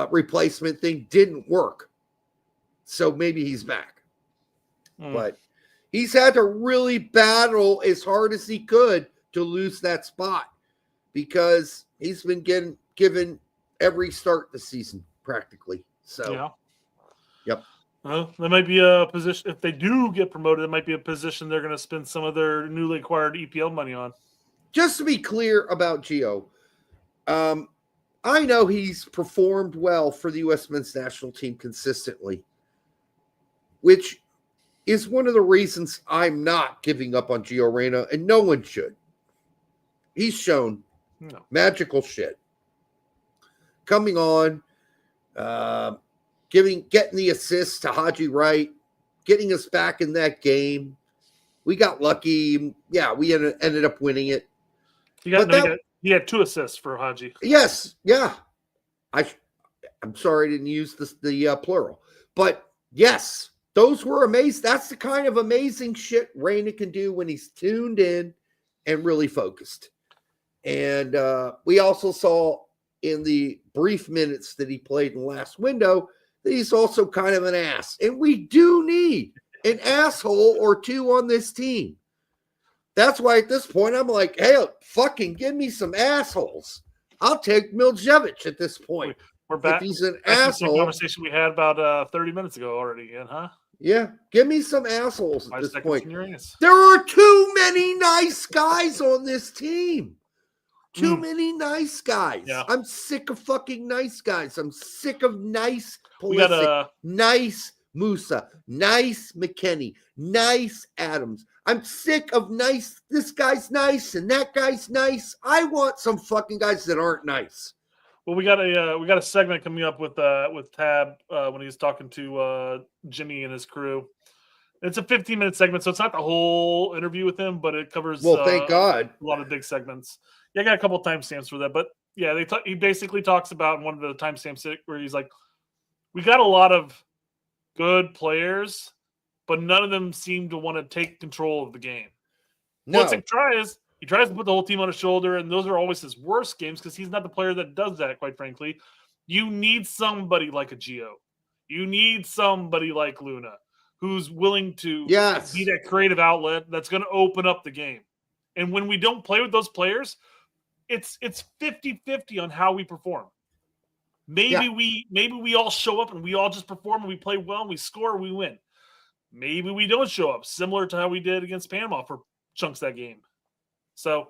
replacement thing didn't work. So maybe he's back. But he's had to really battle as hard as he could to lose that spot because he's been given every start this season practically. So, yeah. Yep. Well, that might be a position. If they do get promoted, it might be a position they're going to spend some of their newly acquired EPL money on. Just to be clear about Gio, I know he's performed well for the U.S. men's national team consistently, which is one of the reasons I'm not giving up on Gio Reyna, and no one should. He's shown magical shit. Coming on, getting the assist to Haji Wright, getting us back in that game. We got lucky. Yeah, we ended up winning it. He had 2 assists for Haji. Yes, yeah. I'm sorry I didn't use the plural. But yes, those were amazing. That's the kind of amazing shit Reyna can do when he's tuned in and really focused. And we also saw in the brief minutes that he played in the last window that he's also kind of an ass. And we do need an asshole or two on this team. That's why at this point I'm like, hey, fucking give me some assholes. I'll take Miljevic at this point. We're back. If he's an That's the asshole. conversation we had about 30 minutes ago already again, huh? Yeah, give me some assholes at 5 this seconds point. in your anus. There are too many nice guys on this team. Too many nice guys. Yeah. I'm sick of fucking nice guys. I'm sick of nice We got Pulisic, nice Musa, nice McKennie, nice Adams. I'm sick of nice. This guy's nice and that guy's nice. I want some fucking guys that aren't nice. Well, we got a segment coming up with Tab when he's talking to Jimmy and his crew. It's a 15-minute segment, so it's not the whole interview with him, but it covers Thank God. a lot of big segments. Yeah, I got a couple timestamps for that, but yeah, he basically talks about in one of the timestamps where he's like, we got a lot of good players, but none of them seem to want to take control of the game. No. What's it try is He tries to put the whole team on his shoulder, and those are always his worst games because he's not the player that does that, quite frankly. You need somebody like a Gio. You need somebody like Luna who's willing to be that creative outlet that's going to open up the game. And when we don't play with those players, it's 50-50 on how we perform. Maybe we all show up and we all just perform and we play well and we score and we win. Maybe we don't show up, similar to how we did against Panama for chunks of that game. So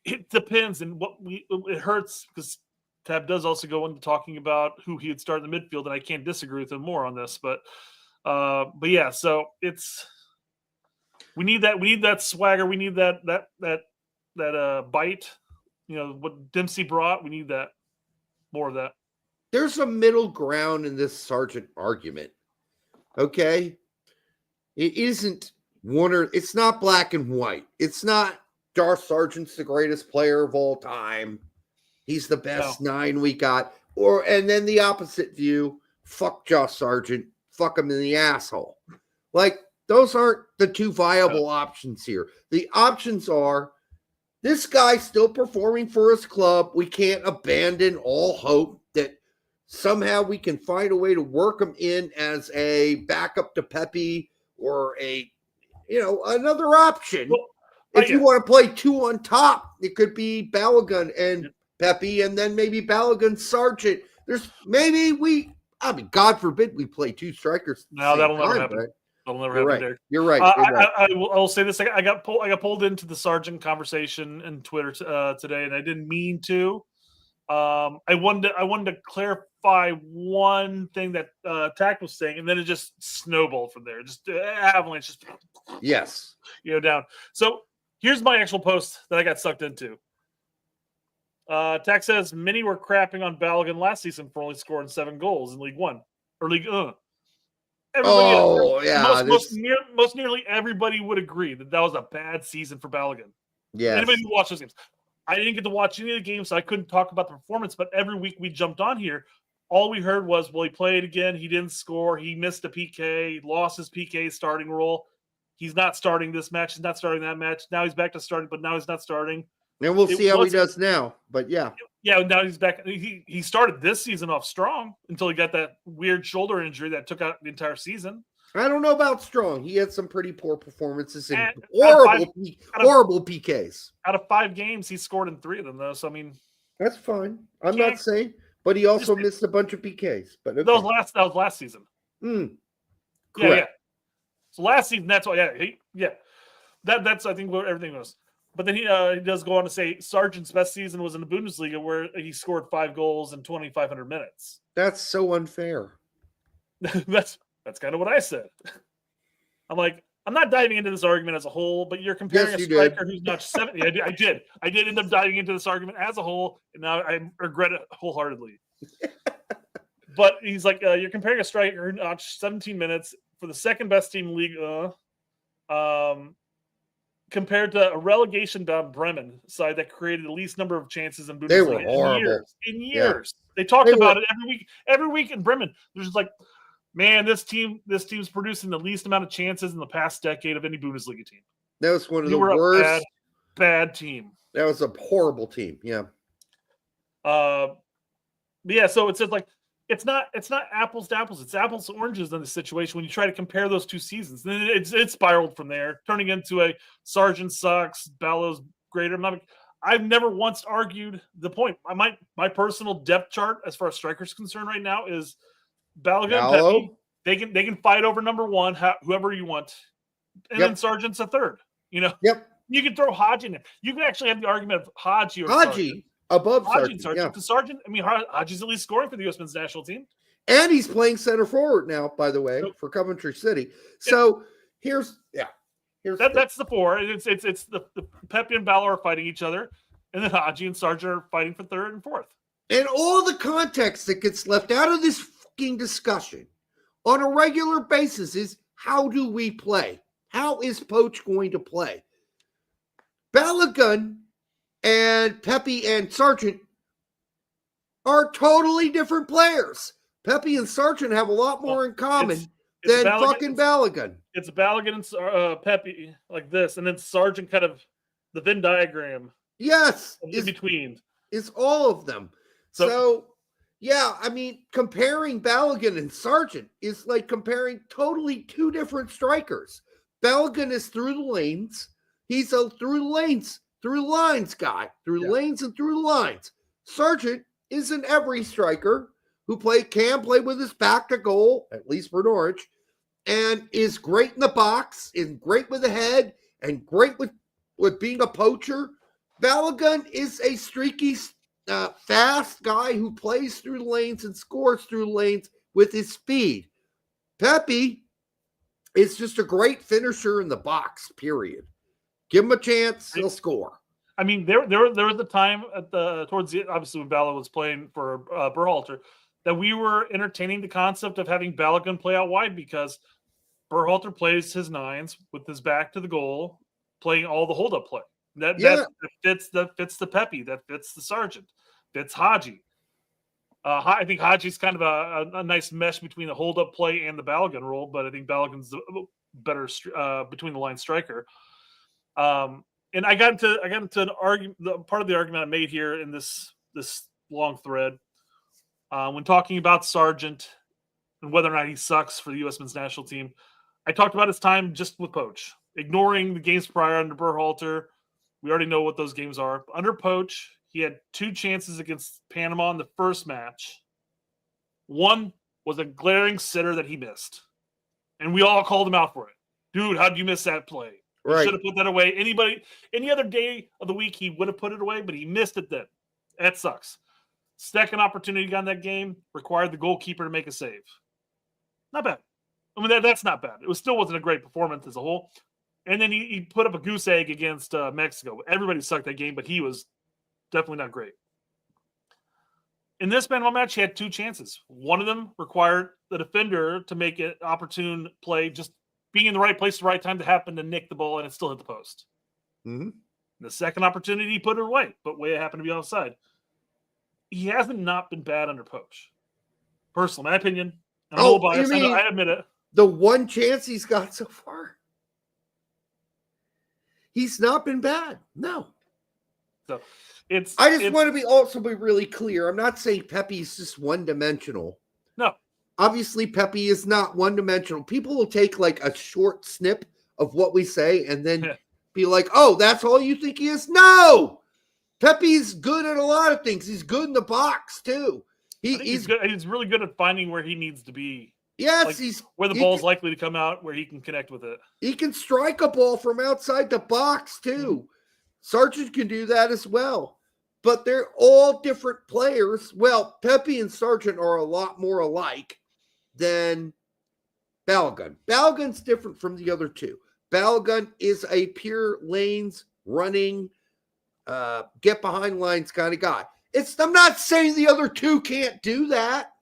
it depends, and it hurts because Tab does also go into talking about who he would start in the midfield, and I can't disagree with him more on this. But yeah, so we need that swagger, we need that bite. You know what Dempsey brought. We need that more of that. There's a middle ground in this Sargent argument. Okay, it isn't it's not black and white. It's not Josh Sargent's the greatest player of all time. He's the best 9 we got. And then the opposite view, fuck Josh Sargent, fuck him in the asshole. Like, those aren't the two viable options here. The options are, this guy's still performing for his club. We can't abandon all hope that somehow we can find a way to work him in as a backup to Pepe or another option. Well, if you want to play two on top, it could be Balogun and Pepe, and then maybe Balogun, Sargent. God forbid we play two strikers. No, that'll never happen. Right? That'll never happen. There. You're right. I will say this: I got pulled into the Sargent conversation in Twitter today, and I didn't mean to. I wanted to clarify one thing that Tack was saying, and then it just snowballed from there. Just avalanche, just down. So here's my actual post that I got sucked into. Tack says many were crapping on Balogun last season for only scoring 7 goals in League One or League. Most nearly everybody would agree that was a bad season for Balogun. Yeah. Anybody who watched those games. I didn't get to watch any of the games, so I couldn't talk about the performance. But every week we jumped on here, all we heard was, well, he played again. He didn't score. He missed a PK, lost his PK starting role. He's not starting this match. He's not starting that match. Now he's back to starting, but now he's not starting. And we'll see how he does now. But yeah. Yeah, now he's back. He started this season off strong until he got that weird shoulder injury that took out the entire season. I don't know about strong. He had some pretty poor performances and horrible PKs. Out of 5 games, he scored in 3 of them, though. So, I mean, that's fine. I'm not saying, but he also missed a bunch of PKs. But okay. that was last season. Yeah. So last season, that's why. That's I think where everything was. But then he does go on to say Sargent's best season was in the Bundesliga, where he scored 5 goals in 2,500 minutes. That's so unfair. That's kind of what I said. I'm like, I'm not diving into this argument as a whole, but you're comparing a striker who's not 70. I did end up diving into this argument as a whole, and now I regret it wholeheartedly. But he's like, you're comparing a striker who notched 17 minutes for the second best team in League, compared to a relegation-bound Bremen side that created the least number of chances in Bundesliga. They were horrible. In years. Yeah. They talked about it every week in Bremen. There's just like, man, this team's producing the least amount of chances in the past decade of any Bundesliga team. That was one of the worst. Bad team. That was a horrible team. Yeah. But yeah, so it's just like it's not apples to apples. It's apples to oranges in the situation when you try to compare those 2 seasons. Then it spiraled from there, turning into a Sargent sucks, Ballow's greater. I've never once argued the point. My personal depth chart as far as strikers concerned right now is Balogun and Pepe. They can fight over number 1, whoever you want, and then Sargent's a third. You can throw Haji in there. You can actually have the argument of Haji above Sargent. Yeah. Sargent, I mean, Haji's at least scoring for the U.S. men's national team. And he's playing center forward now, by the way, for Coventry City. So that's the 4. It's the Pepe and Ballor are fighting each other, and then Haji and Sargent are fighting for 3rd and 4th. And all the context that gets left out of this fucking discussion on a regular basis is, how do we play? How is Poach going to play? Balogun and Pepe and Sargent are totally different players. Pepe and Sargent have a lot more in common than fucking Balogun. It's Balogun and Pepe like this, and then Sargent kind of the Venn diagram. Yes, in between is all of them. So yeah, I mean, comparing Balogun and Sargent is like comparing totally two different strikers. Balogun is through the lanes. He's a through lines guy, through lanes and through lines. Sargent is an every striker who can play with his back to goal, at least for Norwich, and is great in the box, and great with the head, and great with being a poacher. Balogun is a streaky, fast guy who plays through lanes and scores through lanes with his speed. Pepe is just a great finisher in the box, period. Give him a chance, he'll score. I mean, there was the time towards the obviously when Balogun was playing for Berhalter that we were entertaining the concept of having Balogun play out wide because Berhalter plays his nines with his back to the goal, playing all the hold up play. That fits the Pepe, that fits the Sargent, fits Haji. I think Haji's kind of a nice mesh between the hold up play and the Balogun role, but I think Balogun's the better between the line striker. And I got into an argument. Part of the argument I made here in this long thread when talking about Sargent and whether or not he sucks for the U.S. men's national team. I talked about his time just with Poach, ignoring the games prior under Berhalter. We already know what those games are. Under Poach, he had 2 chances against Panama in the first match. One was a glaring sitter that he missed, and we all called him out for it. Dude, how did you miss that play? Right. He should have put that away. Any other day of the week, he would have put it away, but he missed it then. That sucks. Second opportunity he got in that game required the goalkeeper to make a save. Not bad. I mean, that's not bad. It still wasn't a great performance as a whole. And then he put up a goose egg against Mexico. Everybody sucked that game, but he was definitely not great. In this Panama match, he had 2 chances. One of them required the defender to make an opportune play, just being in the right place at the right time to happen to nick the ball, and it still hit the post. Mm-hmm. The second opportunity, he put it away, but way it happened to be offside. He hasn't not been bad under Poach. Personally, my opinion. I'm a little biased. I admit it. The one chance he's got so far, he's not been bad. No. So I just want to be really clear. I'm not saying Pepe's just one-dimensional. No. Obviously, Pepe is not one-dimensional. People will take like a short snip of what we say and then be like, oh, that's all you think he is? No! Pepe's good at a lot of things. He's good in the box, too. He's good. He's really good at finding where he needs to be. Yes, where the ball's likely to come out, where he can connect with it. He can strike a ball from outside the box, too. Mm-hmm. Sargent can do that as well. But they're all different players. Well, Pepe and Sargent are a lot more alike than Balogun. Balogun's different from the other two. Balogun is a pure lanes, running, get behind lines kind of guy. I'm not saying the other two can't do that.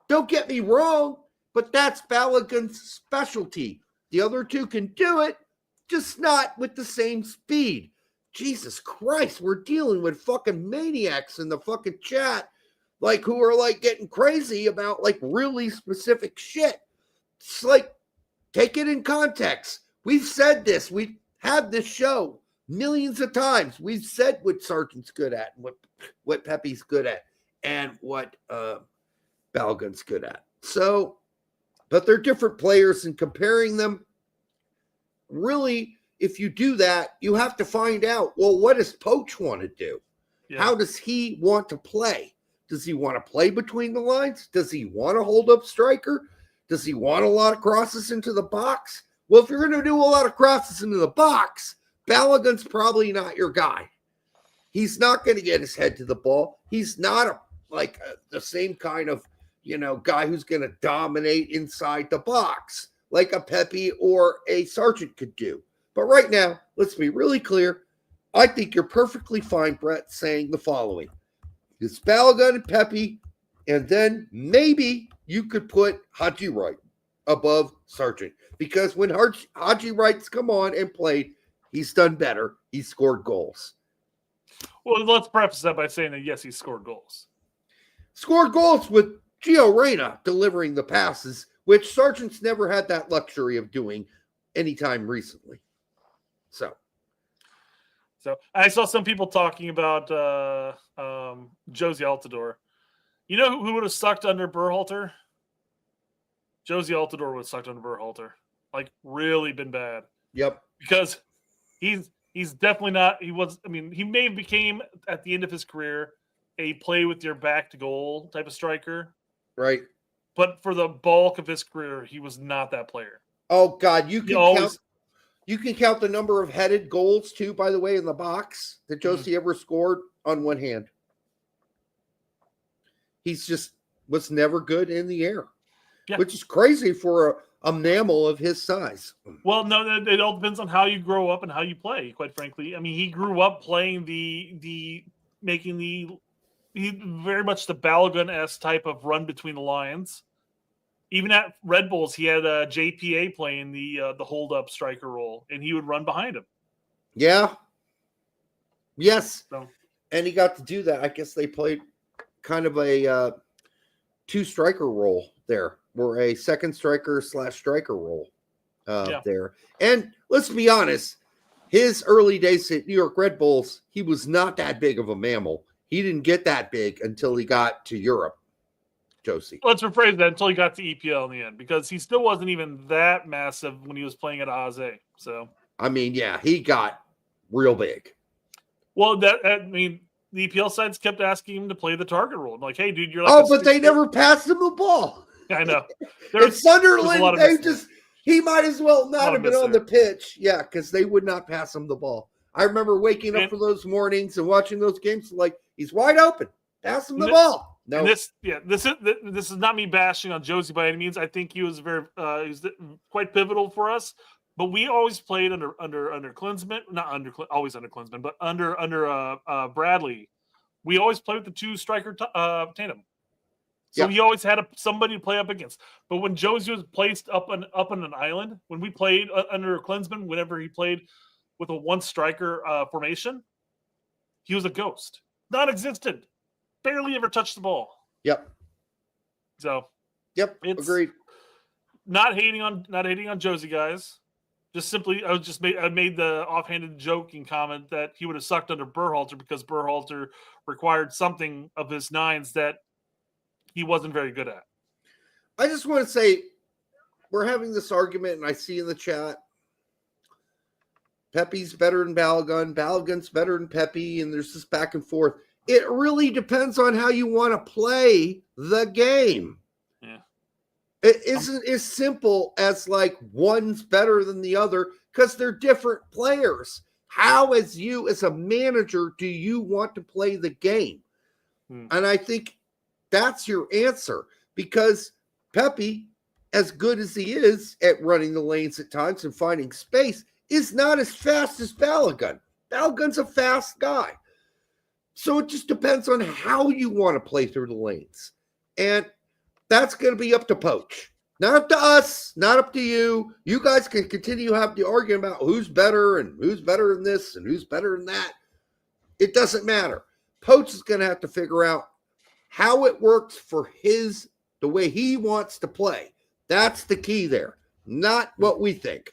Don't get me wrong, but that's Balogun's specialty. The other two can do it, just not with the same speed. Jesus Christ, we're dealing with fucking maniacs in the fucking chat, like who are like getting crazy about like really specific shit. It's like, take it in context. We've said this. We've had this show millions of times. We've said what Sargent's good at, and what Pepe's good at, and what Balogun's good at. So, but they're different players, and comparing them, really, if you do that, you have to find out, well, what does Poach want to do? Yeah. How does he want to play? Does he want to play between the lines? Does he want to hold up striker? Does he want a lot of crosses into the box? Well, if you're going to do a lot of crosses into the box, Balogun's probably not your guy. He's not going to get his head to the ball. He's not the same kind of, guy who's going to dominate inside the box like a Pepe or a Sargent could do. But right now, let's be really clear. I think you're perfectly fine, Brett, saying the following. It's Balogun and Pepe, and then maybe you could put Haji Wright above Sargent. Because when Haji Wright's come on and played, he's done better. He scored goals. Well, let's preface that by saying that, yes, he scored goals. Scored goals with Gio Reyna delivering the passes, which Sargent's never had that luxury of doing anytime recently. So, So I saw some people talking about Josie Altidore. You know who would have sucked under Berhalter? Josie Altidore would have sucked under Berhalter. Like, really been bad. Yep. Because he's definitely not. He was. I mean, he may have became at the end of his career a play with your back to goal type of striker. Right. But for the bulk of his career, he was not that player. Oh God, you can count the number of headed goals too. By the way, in the box that Josie ever scored on one hand. He's just was never good in the air, which is crazy for a mammal of his size. Well, no, it all depends on how you grow up and how you play. Quite frankly, I mean, he grew up playing he very much the Balogun-esque type of run between the lines. Even at Red Bulls, he had JPA playing the hold up striker role, and he would run behind him. Yeah. Yes. So. And he got to do that. I guess they played kind of a two striker role there, or a second striker / striker role there. And let's be honest, his early days at New York Red Bulls, he was not that big of a mammal. He didn't get that big until he got to Europe, Josie. Let's rephrase that, until he got to EPL in the end, because he still wasn't even that massive when he was playing at AZ. So, I mean, yeah, he got real big. Well, the EPL sides kept asking him to play the target role. I'm like, hey, dude, you're like, but they never passed him the ball. I know. In Sunderland, he might as well not have been on the pitch. Yeah, because they would not pass him the ball. I remember waking up for those mornings and watching those games like, he's wide open. Pass him the ball. No. This is not me bashing on Josie by any means. I think he was quite pivotal for us. But we always played under Klinsmann, always under Klinsmann, but under Bradley. We always played with the two striker tandem. So he always had somebody to play up against. But when Josie was placed up on an island, when we played under Klinsmann, whenever he played with a one striker formation, he was a ghost, non-existent, barely ever touched the ball. Yep. So. Yep. Agreed. Not hating on Josie, guys. Just simply, I made the offhanded joking comment that he would have sucked under Berhalter because Berhalter required something of his nines that he wasn't very good at. I just want to say, we're having this argument, and I see in the chat, Pepe's better than Balogun, Balogun's better than Pepe, and there's this back and forth. It really depends on how you want to play the game. Yeah. It isn't as simple as like one's better than the other because they're different players. How, as a manager, do you want to play the game? And I think that's your answer, because Pepe, as good as he is at running the lanes at times and finding space, is not as fast as Balogun. Balogun's a fast guy. So it just depends on how you want to play through the lanes. And that's going to be up to Poach. Not up to us, not up to you. You guys can continue to have the argument about who's better and who's better than this and who's better than that. It doesn't matter. Poach is going to have to figure out how it works for the way he wants to play. That's the key there, not what we think.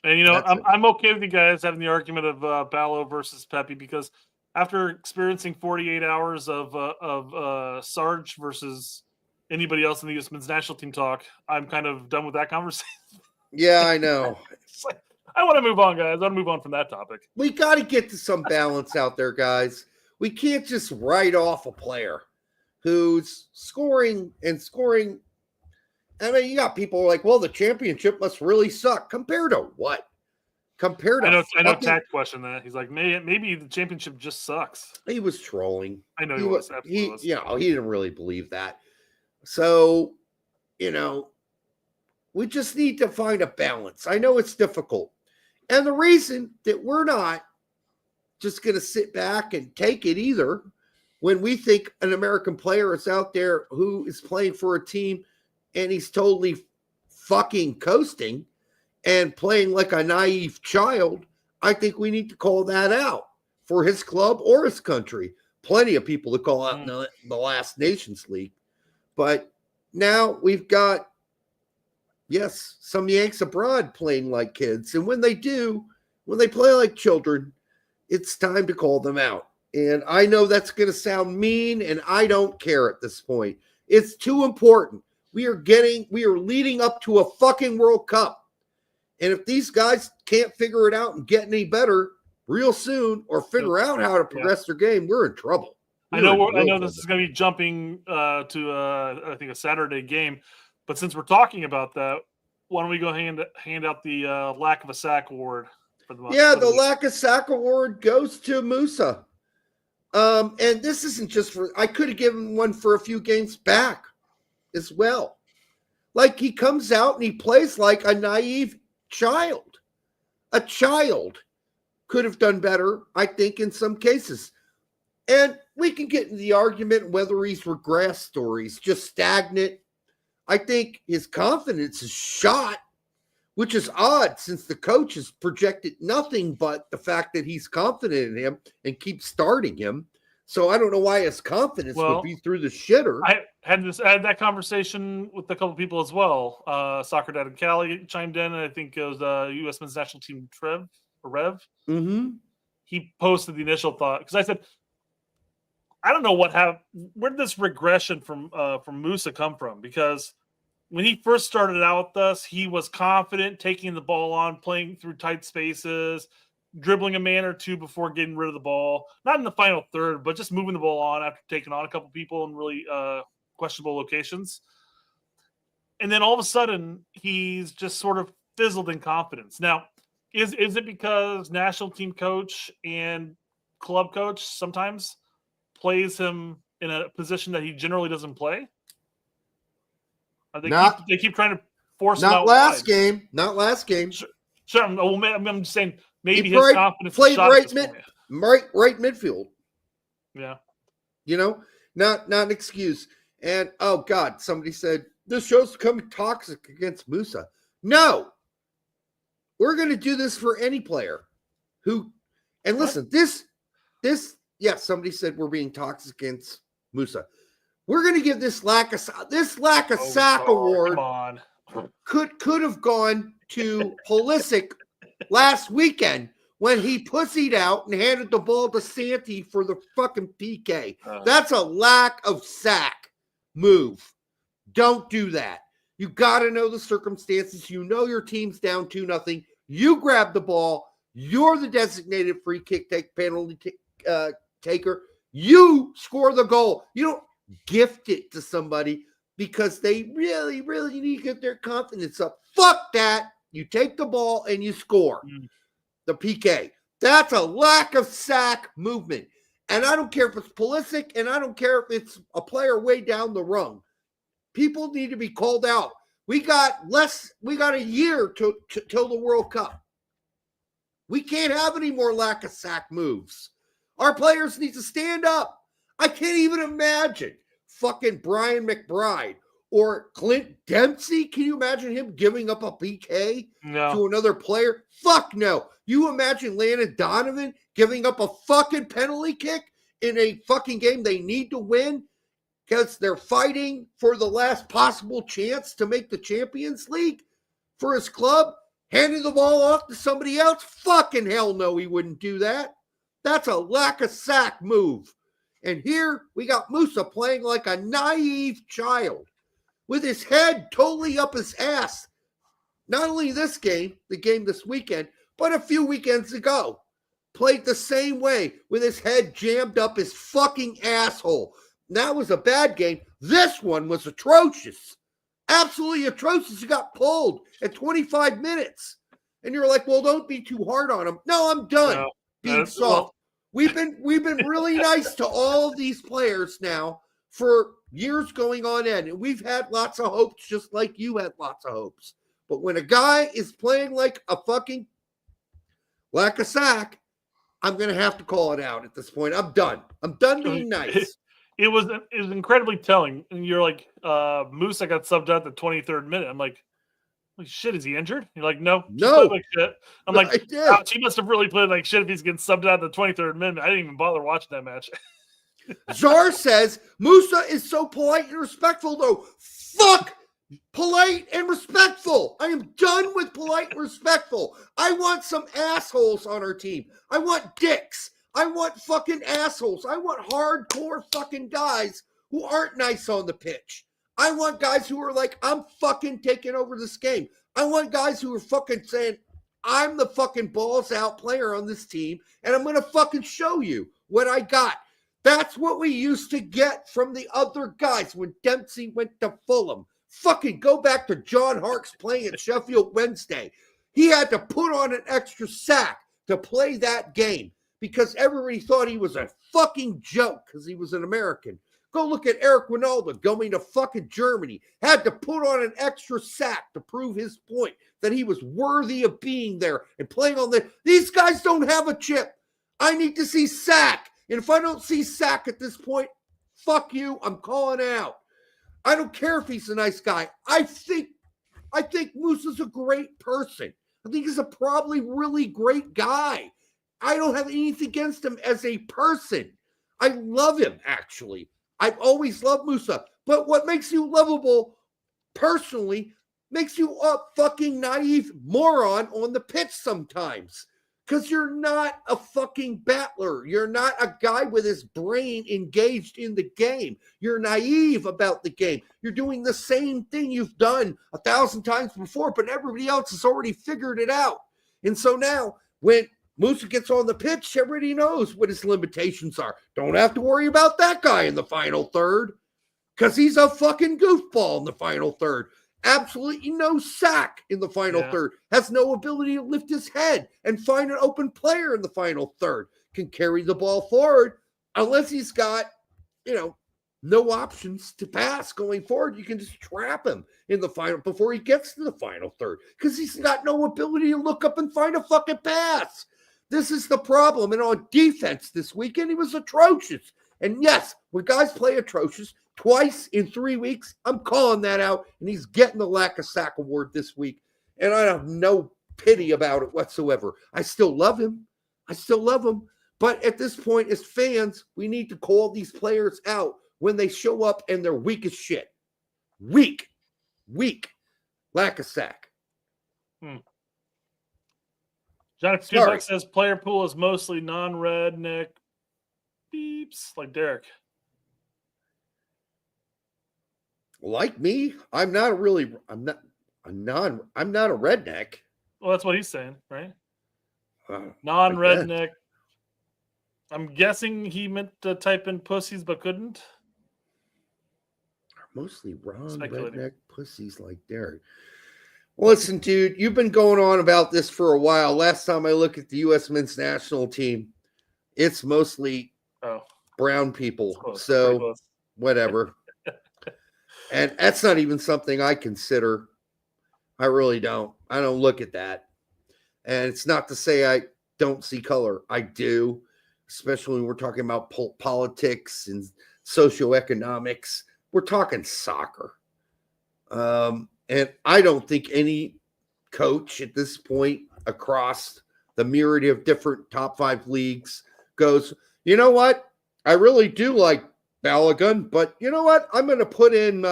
And, I'm okay with you guys having the argument of Ballo versus Pepe, because after experiencing 48 hours of Sarge versus anybody else in the U.S. men's national team talk, I'm kind of done with that conversation. Yeah, I know. I want to move on, guys. I want to move on from that topic. We got to get to some balance out there, guys. We can't just write off a player who's scoring. I mean, you got people like, well, the championship must really suck. Compared to what? Compared to I know Tack questioned that. He's like, maybe the championship just sucks. He was trolling. I know he was. Absolutely. He didn't really believe that. So, we just need to find a balance. I know it's difficult. And the reason that we're not just going to sit back and take it either, when we think an American player is out there who is playing for a team and he's totally fucking coasting and playing like a naive child, I think we need to call that out for his club or his country. Plenty of people to call out in the last Nations League. But now we've got, some Yanks abroad playing like kids. And when they play like children, it's time to call them out. And I know that's going to sound mean, and I don't care at this point. It's too important. We are leading up to a fucking World Cup. And if these guys can't figure it out and get any better real soon or figure out how to progress their game, we're in trouble. I know this is going to be jumping to I think a Saturday game, but since we're talking about that, why don't we go hand out the lack of a sack award for the month? Yeah, the lack of sack award goes to Musa. And this isn't just for, I could have given one for a few games back as well. Like, he comes out and he plays like a naive child. A child could have done better, I think, in some cases. And we can get into the argument whether he's regressed or he's just stagnant. I think his confidence is shot, which is odd since the coach has projected nothing but the fact that he's confident in him and keeps starting him. So I don't know why his confidence would be through the shitter. I had that conversation with a couple of people as well. Soccer Dad and Callie chimed in, and I think it was U.S. men's national team Rev. Mm-hmm. He posted the initial thought because I said, I don't know what happened. Where did this regression from Musa come from? Because when he first started out with us, he was confident, taking the ball on, playing through tight spaces, dribbling a man or two before getting rid of the ball. Not in the final third, but just moving the ball on after taking on a couple people in really questionable locations. And then all of a sudden, he's just sort of fizzled in confidence. Now, is it because national team coach and club coach sometimes plays him in a position that he generally doesn't play? They keep trying to force him out. Not last game. Sure. I'm just saying maybe he his confidence played is shot right midfield. Yeah. You know, not an excuse. And oh God, somebody said this show's becoming toxic against Musa. No, we're going to do this for any player who. And listen, this. Yeah, somebody said we're being toxic against Musa. We're going to give this lack of sack award. Could have gone to Pulisic last weekend when he pussied out and handed the ball to Santi for the fucking PK. That's a lack of sack move. Don't do that. You got to know the circumstances. You know your team's down 2-0. You grab the ball. You're the designated free kick penalty taker. You score the goal. You don't gift it to somebody because they really, really need to get their confidence up. Fuck that. You take the ball and you score the PK. That's a lack of sack movement. And I don't care if it's Pulisic, and I don't care if it's a player way down the rung. People need to be called out. We got a year till the World Cup. We can't have any more lack of sack moves. Our players need to stand up. I can't even imagine fucking Brian McBride or Clint Dempsey. Can you imagine him giving up a PK to another player? Fuck no. You imagine Landon Donovan giving up a fucking penalty kick in a fucking game they need to win because they're fighting for the last possible chance to make the Champions League for his club? Handing the ball off to somebody else? Fucking hell no, he wouldn't do that. That's a lack of sack move. And here we got Musa playing like a naive child with his head totally up his ass. Not only this game, the game this weekend, but a few weekends ago. Played the same way with his head jammed up his fucking asshole. That was a bad game. This one was atrocious. Absolutely atrocious. He got pulled at 25 minutes. And you're like, well, don't be too hard on him. No, I'm done being soft. We've been really nice to all of these players now for years going on end. And we've had lots of hopes, just like you had lots of hopes. But when a guy is playing like a fucking lack of sack, I'm going to have to call it out at this point. I'm done. I'm done being nice. It was incredibly telling. And you're like, Musa got subbed out the 23rd minute. I'm like, shit, is he injured? You're like, no. Like shit. I'm like, he must have really played like shit if he's getting subbed out the 23rd minute. I didn't even bother watching that match. Czar says Musa is so polite and respectful, though. Fuck polite and respectful. I am done with polite and respectful. I want some assholes on our team. I want dicks. I want fucking assholes. I want hardcore fucking guys who aren't nice on the pitch. I want guys who are like, I'm fucking taking over this game. I want guys who are fucking saying, I'm the fucking balls out player on this team, and I'm going to fucking show you what I got. That's what we used to get from the other guys when Dempsey went to Fulham. Fucking go back to John Harkes playing at Sheffield Wednesday. He had to put on an extra sack to play that game because everybody thought he was a fucking joke because he was an American. Go look at Eric Ronaldo going to fucking Germany. Had to put on an extra sack to prove his point that he was worthy of being there and playing on the... These guys don't have a chip. I need to see sack. And if I don't see sack at this point, fuck you. I'm calling out. I don't care if he's a nice guy. I think Musa's a great person. I think he's a probably really great guy. I don't have anything against him as a person. I love him, actually. I've always loved Musa. But what makes you lovable personally makes you a fucking naive moron on the pitch sometimes. Because you're not a fucking battler. You're not a guy with his brain engaged in the game. You're naive about the game. You're doing the same thing you've done 1,000 times before, but everybody else has already figured it out. And so now, when Musa gets on the pitch, everybody knows what his limitations are. Don't have to worry about that guy in the final third because he's a fucking goofball in the final third. Absolutely no sack in the final third. Has no ability to lift his head and find an open player in the final third. Can carry the ball forward unless he's got, no options to pass going forward. You can just trap him in the final before he gets to the final third because he's got no ability to look up and find a fucking pass. This is the problem. And on defense this weekend, he was atrocious. And yes, when guys play atrocious, twice in 3 weeks, I'm calling that out, and he's getting the lack of sack award this week, and I have no pity about it whatsoever. I still love him. But at this point, as fans, we need to call these players out when they show up and they're weak as shit. Weak. Lack of sack. Jonathan Tubuck says player pool is mostly non-redneck beeps, like Derek. Like me, I'm not a redneck. Well, that's what he's saying, right? Non-redneck. I'm guessing he meant to type in pussies but couldn't. Mostly wrong redneck pussies like Derek. Listen, dude, you've been going on about this for a while. Last time I looked at the U.S. men's national team, it's mostly brown people. So whatever. And that's not even something I consider. I really don't. I don't look at that. And it's not to say I don't see color. I do, especially when we're talking about politics and socioeconomics. We're talking soccer. And I don't think any coach at this point across the myriad of different top 5 leagues goes, you know what? I really do like Balogun, but you know what? I'm going to put in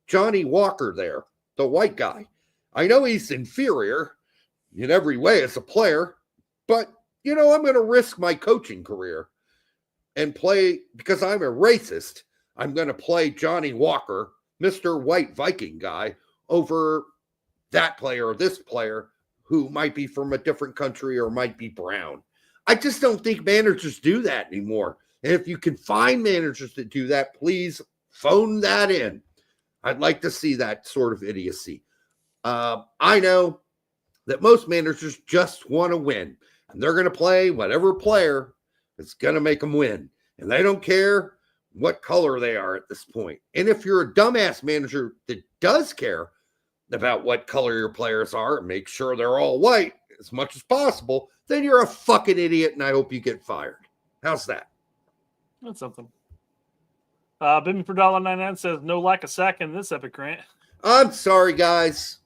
Johnny Walker there, the white guy. I know he's inferior in every way as a player, but, I'm going to risk my coaching career and play, because I'm a racist, I'm going to play Johnny Walker, Mr. White Viking guy, over that player or this player who might be from a different country or might be brown. I just don't think managers do that anymore. And if you can find managers that do that, please phone that in. I'd like to see that sort of idiocy. I know that most managers just want to win, and they're going to play whatever player is going to make them win. And they don't care what color they are at this point. And if you're a dumbass manager that does care about what color your players are and make sure they're all white as much as possible, then you're a fucking idiot, and I hope you get fired. How's that? That's something. Bimmy for $1.99 says no lack of sack in this epic rant. I'm sorry, guys.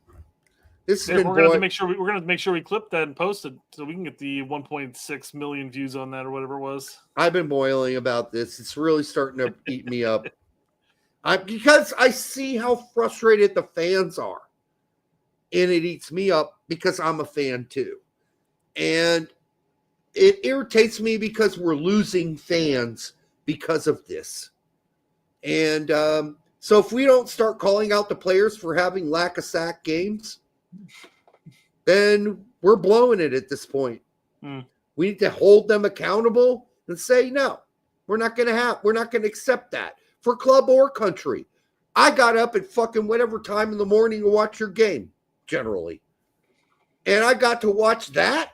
This has been we're gonna make sure we clip that and post it so we can get the 1.6 million views on that or whatever it was. I've been boiling about this. It's really starting to eat me up. Because I see how frustrated the fans are. And it eats me up because I'm a fan too. And it irritates me because we're losing fans because of this. And so if we don't start calling out the players for having lack of sack games, then we're blowing it at this point. We need to hold them accountable and say, no, we're not going to accept that for club or country. I got up at fucking whatever time in the morning to watch your game, generally. And I got to watch that.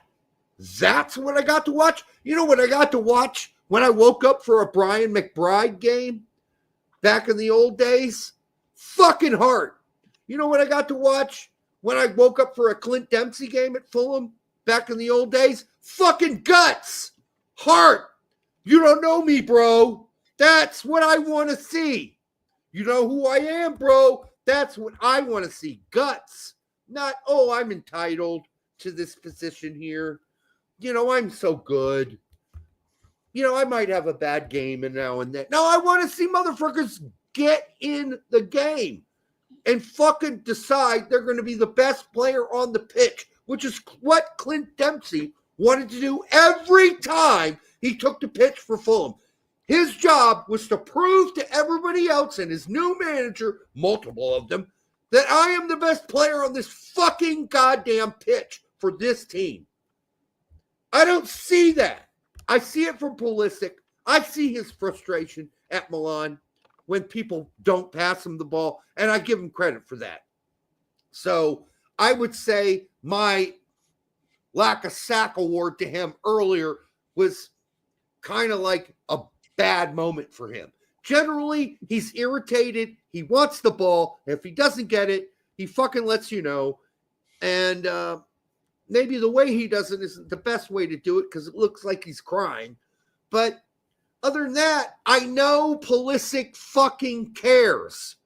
That's what I got to watch. You know what I got to watch when I woke up for a Brian McBride game back in the old days? Fucking heart. You know what I got to watch when I woke up for a Clint Dempsey game at Fulham back in the old days? Fucking guts. Heart. You don't know me, bro. That's what I want to see. You know who I am, bro. That's what I want to see. Guts. Not, oh, I'm entitled to this position here. You know, I'm so good. You know, I might have a bad game and now and then. No, I want to see motherfuckers get in the game and fucking decide they're going to be the best player on the pitch, which is what Clint Dempsey wanted to do every time he took the pitch for Fulham. His job was to prove to everybody else and his new manager, multiple of them, that I am the best player on this fucking goddamn pitch for this team. I don't see that. I see it from Pulisic. I see his frustration at Milan when people don't pass him the ball, and I give him credit for that. So I would say my lack of sack award to him earlier was kind of like a bad moment for him. Generally, he's irritated. He wants the ball. If he doesn't get it, he fucking lets you know. And maybe the way he does it isn't the best way to do it because it looks like he's crying. But other than that, I know Pulisic fucking cares.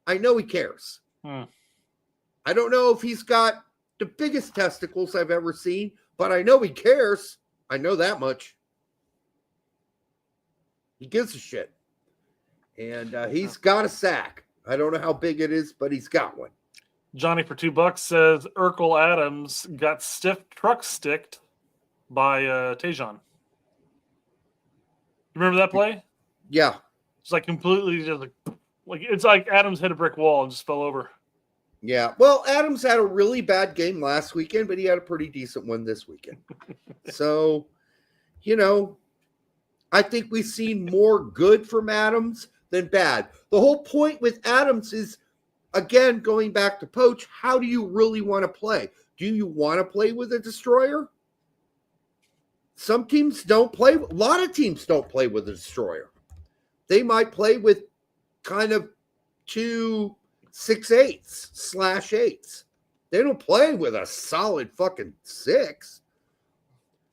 I know he cares. I don't know if he's got the biggest testicles I've ever seen, but I know he cares. I know that much. He gives a shit. And he's got a sack. I don't know how big it is, but he's got one. Johnny for $2 says Urkel Adams got stiff truck sticked by Tejan. Remember that play? Yeah. It's like completely just like it's like Adams hit a brick wall and just fell over. Yeah. Well, Adams had a really bad game last weekend, but he had a pretty decent one this weekend. So, you know, I think we've seen more good from Adams than bad. The whole point with Adams is, again, going back to Poach, how do you really want to play? Do you want to play with a destroyer? Some teams don't play. A lot of teams don't play with a destroyer. They might play with kind of 2 6/8s. They don't play with a solid fucking 6.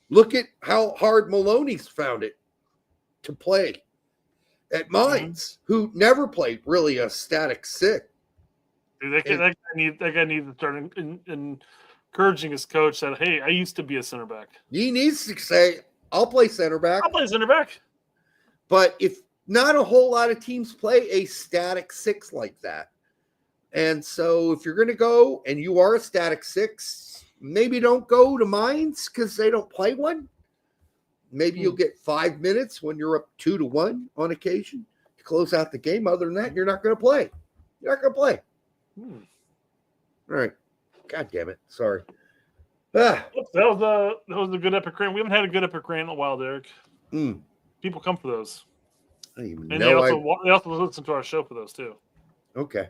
Look at how hard Maloney's found it to play at Mainz, who never played really a static 6. Dude, that guy needs to start encouraging his coach that, hey, I used to be a center back. He needs to say, I'll play center back. I'll play center back. But if not a whole lot of teams play a static 6 like that. And so if you're going to go and you are a static 6, maybe don't go to Mainz because they don't play one. Maybe you'll get 5 minutes when you're up 2-1 on occasion to close out the game. Other than that, you're not going to play. You're not going to play. All right. God damn it. Sorry. That was a good epic rant. We haven't had a good epic rant in a while, Derek. People come for those. I didn't even and know they also listen to our show for those too. Okay.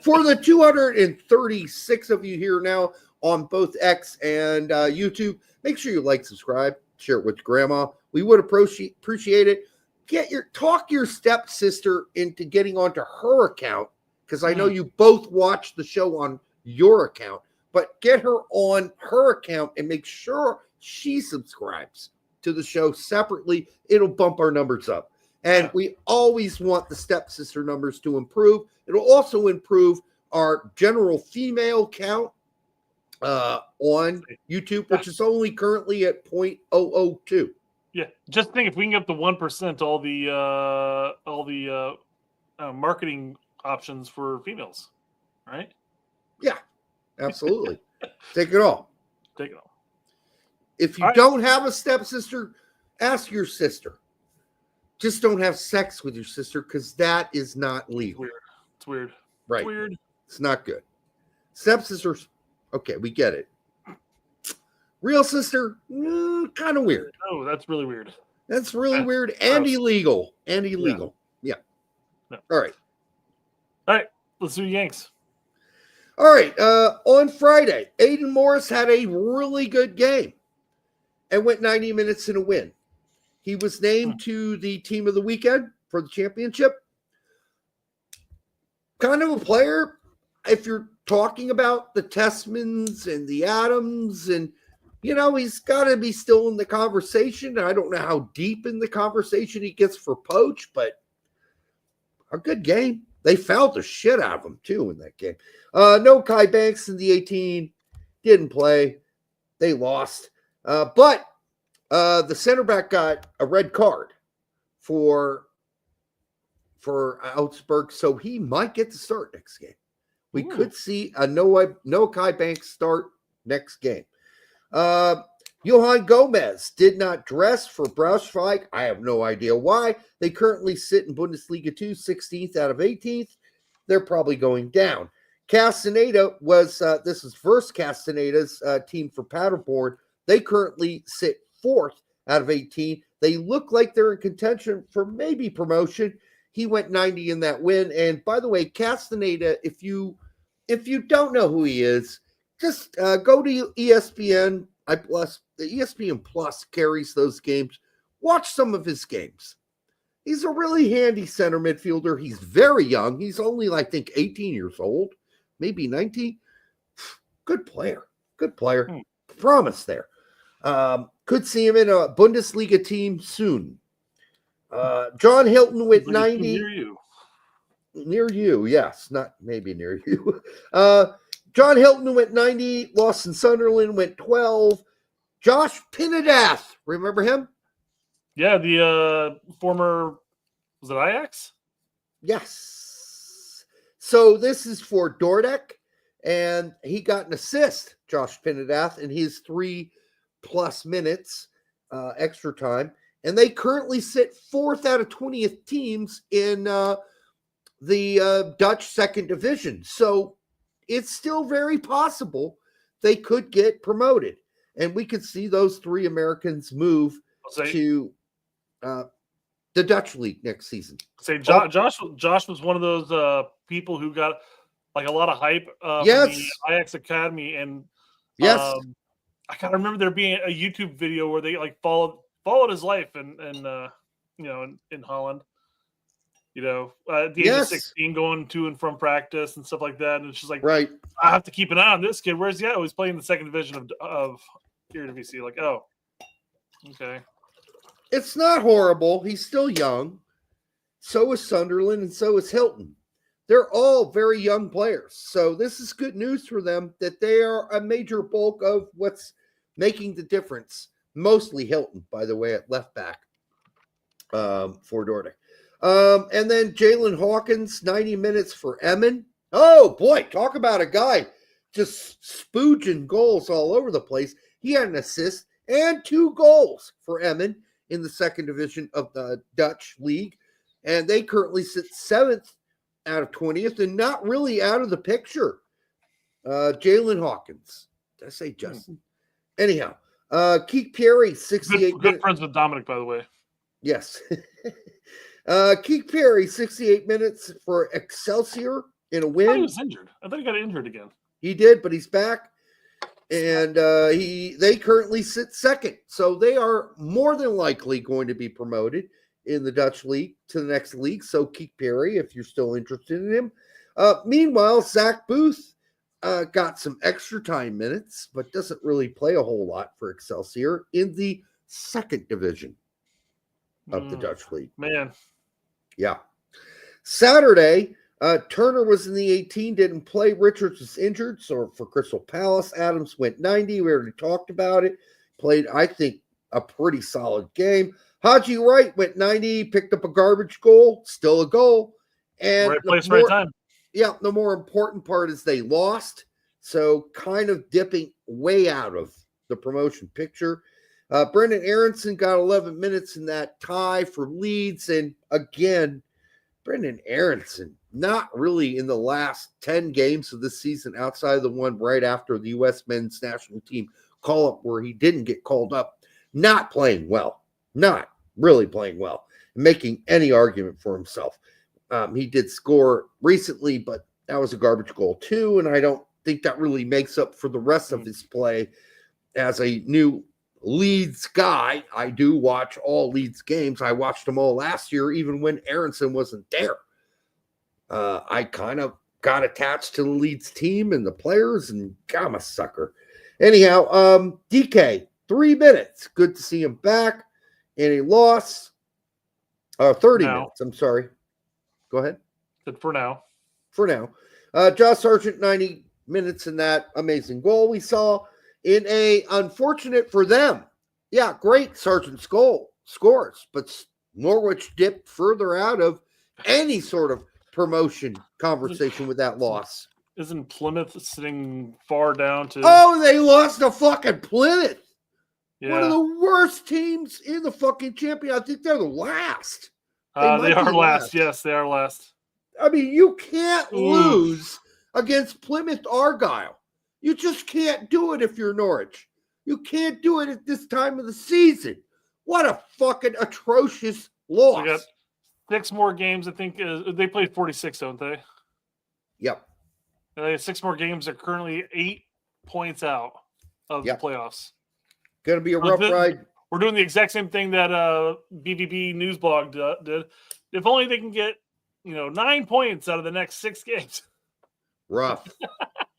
For the 236 of you here now on both X and YouTube, make sure you like, subscribe, share it with grandma. We would appreciate it. Talk your stepsister into getting onto her account, because I know you both watch the show on your account, but get her on her account and make sure she subscribes to the show separately. It'll bump our numbers up. And we always want the stepsister numbers to improve. It'll also improve our general female count on YouTube, which is only currently at 0.002. Yeah, just think if we can get up to 1%, all the marketing options for females, right? Yeah, absolutely. Take it all. Take it all. If you don't have a stepsister, ask your sister. Just don't have sex with your sister because that is not legal. It's weird. Right. It's weird. It's not good. Stepsisters, okay, we get it. Real sister, kind of weird. Oh, that's really weird. That's really weird and gross. illegal. And illegal. Yeah. No. All right. Let's do Yanks. All right. On Friday, Aiden Morris had a really good game and went 90 minutes in a win. He was named to the team of the weekend for the championship. Kind of a player, if you're talking about the Tessmans and the Adams, and, he's got to be still in the conversation. I don't know how deep in the conversation he gets for Poach, but a good game. They fouled the shit out of him, too, in that game. No Kai Banks in the 18. Didn't play. They lost. But the center back got a red card for Augsburg, so he might get to start next game. We could see a no Kai Banks start next game. Johan Gomez did not dress for Braunschweig. I have no idea why. They currently sit in Bundesliga 2, 16th out of 18th. They're probably going down. Castaneda was, this is first Castaneda's team for Paderborn. They currently sit 4th out of 18. They look like they're in contention for maybe promotion. He went 90 in that win. And by the way, Castaneda, if you don't know who he is, just go to ESPN. The ESPN Plus carries those games. Watch some of his games. He's a really handy center midfielder. He's very young. He's only, I think, 18 years old, maybe 19. Good player. Promise there. Could see him in a Bundesliga team soon. John Hilton with 90. Near you, yes. Not maybe near you. John Hilton went 90. Lawson Sunderland went 12. Josh Pinnedath. Remember him? Yeah, the former, was it Ajax? Yes. So this is for Dordrecht, and he got an assist, Josh Pinnedath, in his 3+ minutes extra time. And they currently sit 4th out of 20th teams in the Dutch second division. So it's still very possible they could get promoted. And we could see those 3 Americans move to the Dutch league next season. Josh was one of those people who got like a lot of hype from the Ajax Academy. And yes, I kind of remember there being a YouTube video where they like followed his life and in Holland, at the age of 16, going to and from practice and stuff like that. And it's just like, right, I have to keep an eye on this kid. Where's he at? Oh, he's playing the second division of Eredivisie. Like, oh, okay. It's not horrible. He's still young. So is Sunderland and so is Hilton. They're all very young players. So this is good news for them that they are a major bulk of what's making the difference. Mostly Hilton, by the way, at left back for Dordrecht. And then Jalen Hawkins, 90 minutes for Emmen. Oh, boy, talk about a guy just spooging goals all over the place. He had an assist and 2 goals for Emmen in the second division of the Dutch league. And they currently sit 7th out of 20th and not really out of the picture. Jalen Hawkins. Did I say Justin? Anyhow, Keith Perry, 68 good friends with Dominic, by the way. Yes. Keith Perry, 68 minutes for Excelsior in a win. I thought he was injured. I thought he got injured again. He did, but he's back. And they currently sit 2nd. So they are more than likely going to be promoted in the Dutch league to the next league. So Keith Perry, if you're still interested in him. Meanwhile, Zach Booth got some extra time minutes, but doesn't really play a whole lot for Excelsior in the second division of the Dutch league. Man. Yeah. Saturday, Turner was in the 18, didn't play. Richards was injured. So for Crystal Palace, Adams went 90. We already talked about it. Played, I think, a pretty solid game. Haji Wright went 90, picked up a garbage goal, still a goal. And right place, right time. Yeah, the more important part is they lost. So kind of dipping way out of the promotion picture. Brendan Aronson got 11 minutes in that tie for Leeds. And again, Brendan Aronson, not really in the last 10 games of the season outside of the one right after the U.S. men's national team call-up where he didn't get called up, not playing well, not really playing well, making any argument for himself. He did score recently, but that was a garbage goal too, and I don't think that really makes up for the rest of his play as a new Leeds guy. I do watch all Leeds games. I watched them all last year, even when Aronson wasn't there. I kind of got attached to the Leeds team and the players, and I'm a sucker. Anyhow, DK, 3 minutes. Good to see him back in a loss. 30 minutes. I'm sorry. Go ahead. Good for now. For now. Josh Sargent, 90 minutes in that amazing goal we saw. In a unfortunate for them, yeah, great Sargent's goal scores, but Norwich dipped further out of any sort of promotion conversation with that loss. Isn't Plymouth sitting far down to? Oh, they lost to fucking Plymouth. Yeah. One of the worst teams in the fucking champion. I think they're the last. They are last. Yes, they are last. I mean, you can't lose against Plymouth Argyle. You just can't do it if you're Norwich. You can't do it at this time of the season. What a fucking atrocious loss. They got 6 more games, I think. They played 46, don't they? Yep. And they have 6 more games. They're currently 8 points out of the playoffs. Going to be a rough ride. We're doing the exact same thing that BBB News Blog did. If only they can get 9 points out of the next 6 games. Rough.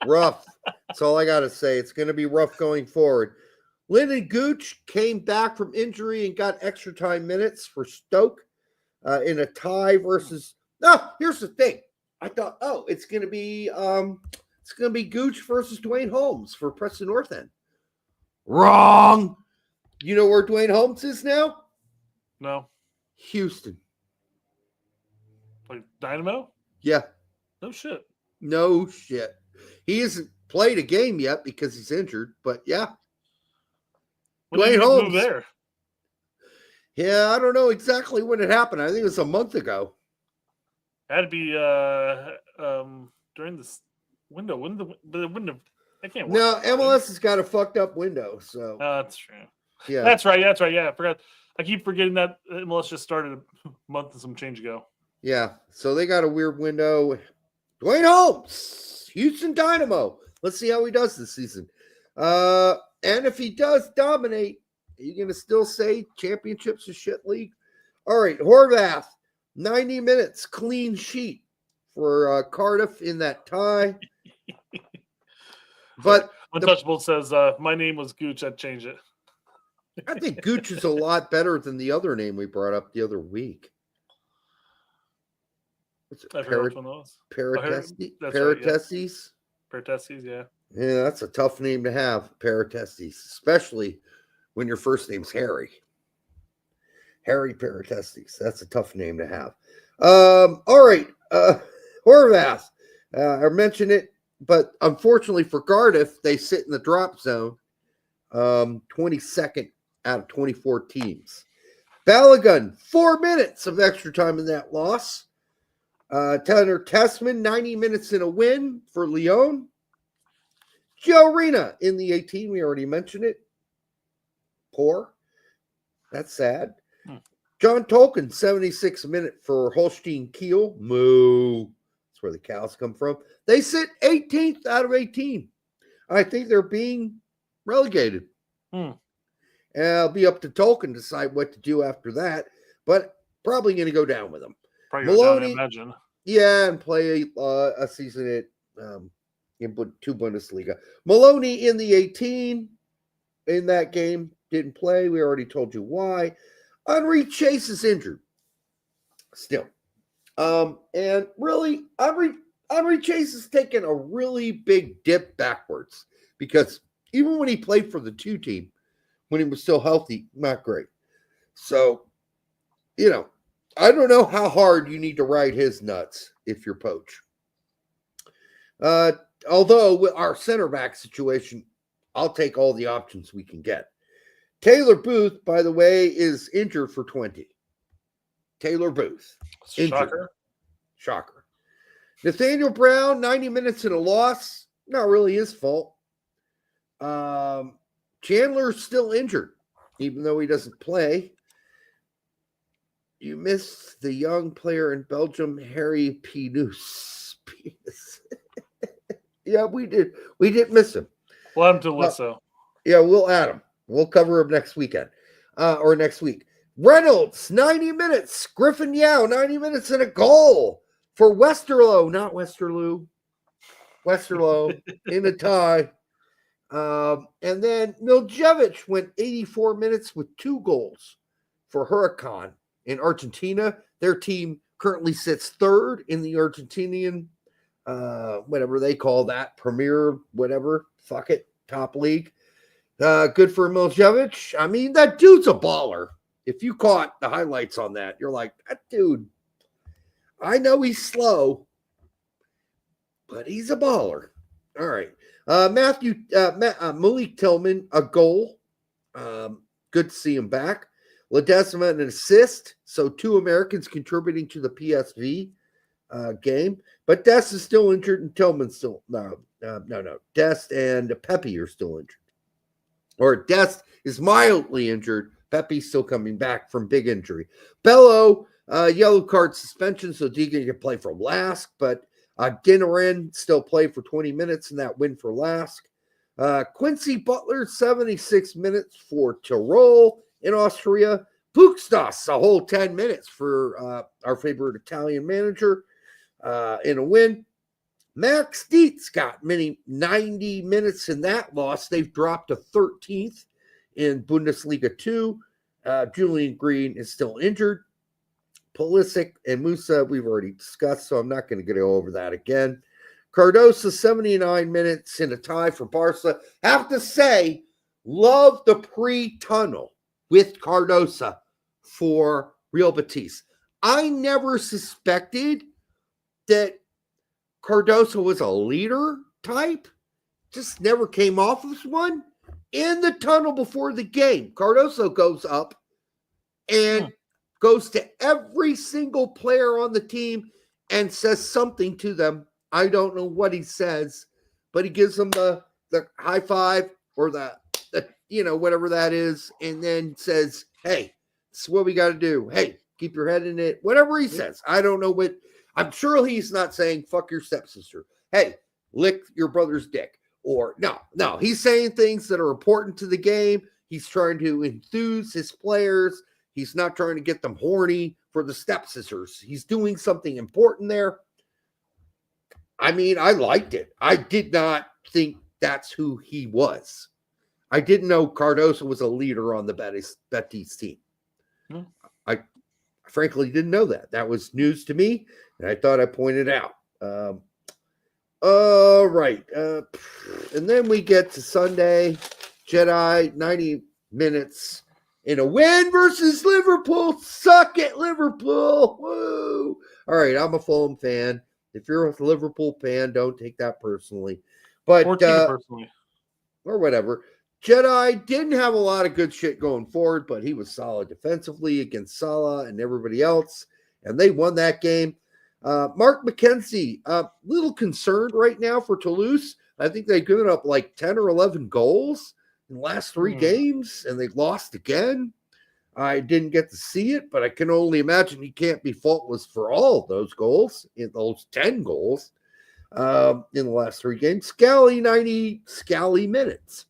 Rough. That's all I got to say. It's going to be rough going forward. Lyndon Gooch came back from injury and got extra time minutes for Stoke in a tie versus. No, here's the thing. I thought, it's going to be Gooch versus Dwayne Holmes for Preston North End. Wrong. You know where Dwayne Holmes is now? No. Houston. Like Dynamo? Yeah. No shit. No shit. He hasn't played a game yet because he's injured, but yeah. When Dwayne Holmes move there. Yeah, I don't know exactly when it happened. I think it was a month ago. Had to be during this window. The window. I can't. No, MLS has got a fucked up window. So that's true. Yeah, that's right. That's right. Yeah, I forgot. I keep forgetting that MLS just started a month and some change ago. Yeah, so they got a weird window. Dwayne Holmes, Houston Dynamo. Let's see how he does this season. And if he does dominate, are you going to still say championships a shit league? All right, Horvath, 90 minutes, clean sheet for Cardiff in that tie. But Untouchable says, my name was Gooch, I'd change it. I think Gooch is a lot better than the other name we brought up the other week. I forgot which one that was. Paratestes? Paratestes, yeah. Yeah, that's a tough name to have, Paratestes, especially when your first name's Harry. Harry Paratestes. That's a tough name to have. All right. Horvath. I mentioned it, but unfortunately for Cardiff, they sit in the drop zone. 22nd out of 24 teams. Balogun, 4 minutes of extra time in that loss. Tanner Tessman, 90 minutes in a win for Lyon. Joe Rena in the 18. We already mentioned it. Poor. That's sad. John Tolkien, 76 minute for Holstein Kiel. Moo. That's where the cows come from. They sit 18th out of 18. I think they're being relegated. And it'll be up to Tolkien to decide what to do after that, but probably going to go down with them. Probably Maloney, down, I imagine. Yeah, and play a season at in 2 Bundesliga. Maloney in the 18 in that game didn't play. We already told you why. Henri Chase is injured still. And really, Henri Chase has taken a really big dip backwards because even when he played for the 2 team, when he was still healthy, not great. So, I don't know how hard you need to ride his nuts if you're Poach. Although with our center back situation, I'll take all the options we can get. Taylor Booth, by the way, is injured for 20. Taylor Booth. Injured. Shocker. Nathaniel Brown, 90 minutes in a loss. Not really his fault. Chandler's still injured, even though he doesn't play. You missed the young player in Belgium, Harry Pinus. Yeah, we did. We did miss him. We'll add him to Lisso. Yeah, we'll add him. We'll cover him next weekend or next week. Reynolds, 90 minutes. Griffin Yao, 90 minutes and a goal for Westerlo, not Westerlo. Westerlo in a tie. And then Miljevic went 84 minutes with 2 goals for Huracan in Argentina. Their team currently sits 3rd in the Argentinian, whatever they call that, Premier, whatever, fuck it, top league. Good for Miljevic. I mean, that dude's a baller. If you caught the highlights on that, you're like, that dude, I know he's slow, but he's a baller. All right. Malik Tillman, a goal. Good to see him back. Ledesma, an assist. So 2 Americans contributing to the PSV game. But Dest is still injured and Tillman's still no. Dest and Pepe are still injured. Or Dest is mildly injured. Pepe's still coming back from big injury. Bello, yellow card suspension, so Deegan can play for Lask, but Ginnerin still played for 20 minutes in that win for Lask. Quincy Butler, 76 minutes for Tirol in Austria. Pukstas, a whole 10 minutes for our favorite Italian manager in a win. Max Dietz got 90 minutes in that loss. They've dropped to 13th in Bundesliga 2. Julian Green is still injured. Pulisic and Musa, we've already discussed, so I'm not going to go over that again. Cardoso, 79 minutes in a tie for Barca. Have to say, love the pre-tunnel with Cardoso for Real Betis. I never suspected that Cardoso was a leader type. Just never came off as one. In the tunnel before the game, Cardoso goes up and goes to every single player on the team and says something to them. I don't know what he says, but he gives them the high five or the whatever that is, and then says, hey, this is what we got to do. Hey, keep your head in it. Whatever he says. I don't know what. I'm sure he's not saying fuck your stepsister. Hey, lick your brother's dick. Or no, he's saying things that are important to the game. He's trying to enthuse his players. He's not trying to get them horny for the stepsisters. He's doing something important there. I mean, I liked it. I did not think that's who he was. I didn't know Cardoso was a leader on the Betis team. I frankly didn't know that. That was news to me, and I thought I'd point it out. All right. And then we get to Sunday. Jedi, 90 minutes in a win versus Liverpool. Suck it, Liverpool. Woo. All right, I'm a Fulham fan. If you're a Liverpool fan, don't take that personally. But personally. Or whatever. Jedi didn't have a lot of good shit going forward, but he was solid defensively against Salah and everybody else, and they won that game. Mark McKenzie, a little concerned right now for Toulouse. I think they've given up like 10 or 11 goals in the last 3 games, and they've lost again. I didn't get to see it, but I can only imagine he can't be faultless for all of those goals, in those 10 goals in the last 3 games. Scally, 90 Scally minutes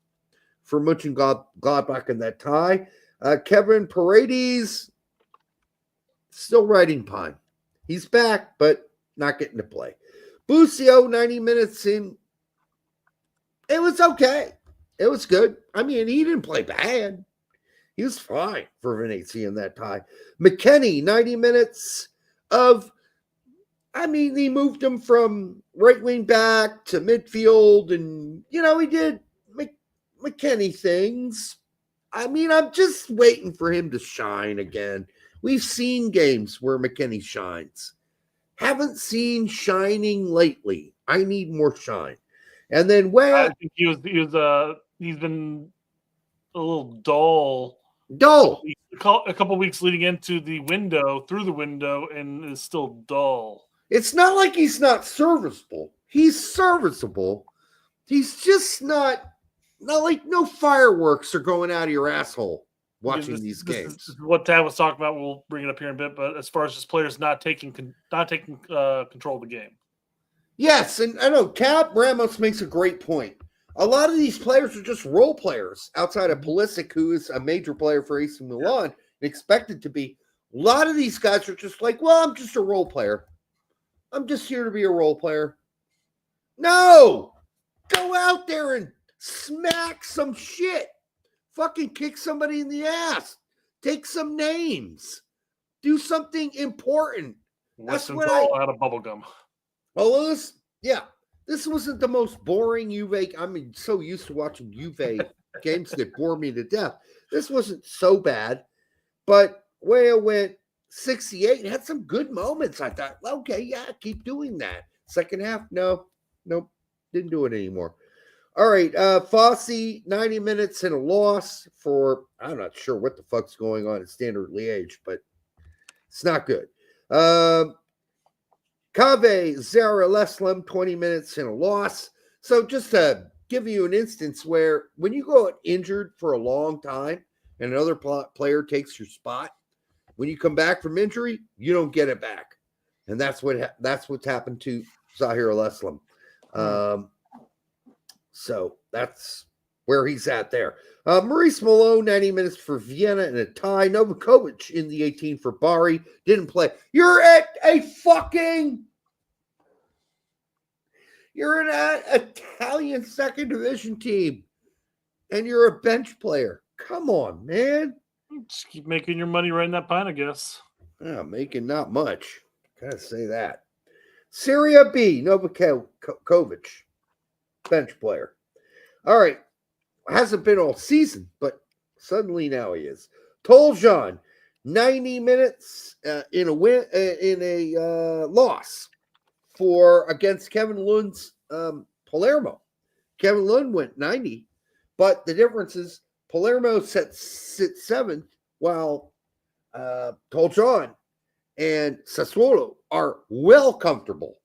for Mönchengladbach in that tie. Kevin Paredes, still riding pine. He's back, but not getting to play. Busio, 90 minutes in. It was okay. It was good. I mean, he didn't play bad. He was fine for Venezia in that tie. McKennie, 90 minutes of, he moved him from right wing back to midfield, and, he did McKennie things. I mean, I'm just waiting for him to shine again. We've seen games where McKinney shines. Haven't seen shining lately. I need more shine. And then I think he's been a little dull. Dull. A couple weeks leading into the window, through the window, and is still dull. It's not like he's not serviceable. He's serviceable. He's just not like no fireworks are going out of your asshole watching these games. This is what Tad was talking about. We'll bring it up here in a bit. But as far as just players not taking control of the game. Yes, and I know Cap Ramos makes a great point. A lot of these players are just role players outside of Pulisic, who is a major player for AC Milan and expected to be. A lot of these guys are just like, well, I'm just a role player. I'm just here to be a role player. No! Go out there and smack some shit. Fucking kick somebody in the ass. Take some names. Do something important. That's what all out of bubblegum. Oh, this wasn't the most boring Juve. I mean, so used to watching Juve games that bore me to death. This wasn't so bad, but where it went 68, had some good moments. I thought, okay, yeah, keep doing that. Second half, nope, didn't do it anymore. All right, Fossey, 90 minutes and a loss for, I'm not sure what the fuck's going on at Standard Liège, but it's not good. Kave Zara Leslam, 20 minutes and a loss. So just to give you an instance where when you go injured for a long time and another player takes your spot, when you come back from injury, you don't get it back. And that's what's happened to Zahir Leslam. So that's where he's at there. Maurice Malone, 90 minutes for Vienna and a tie. Novakovic in the 18 for Bari. Didn't play. You're an Italian second division team, and you're a bench player. Come on, man. Just keep making your money riding that pine, I guess. Yeah, making not much. Gotta say that. Serie B, Novakovic, bench player. All right. Hasn't been all season, but suddenly now he is. Toljan, 90 minutes in a loss against Kevin Lund's Palermo. Kevin Lund went 90, but the difference is Palermo sits seventh, while Toljan and Sassuolo are well comfortable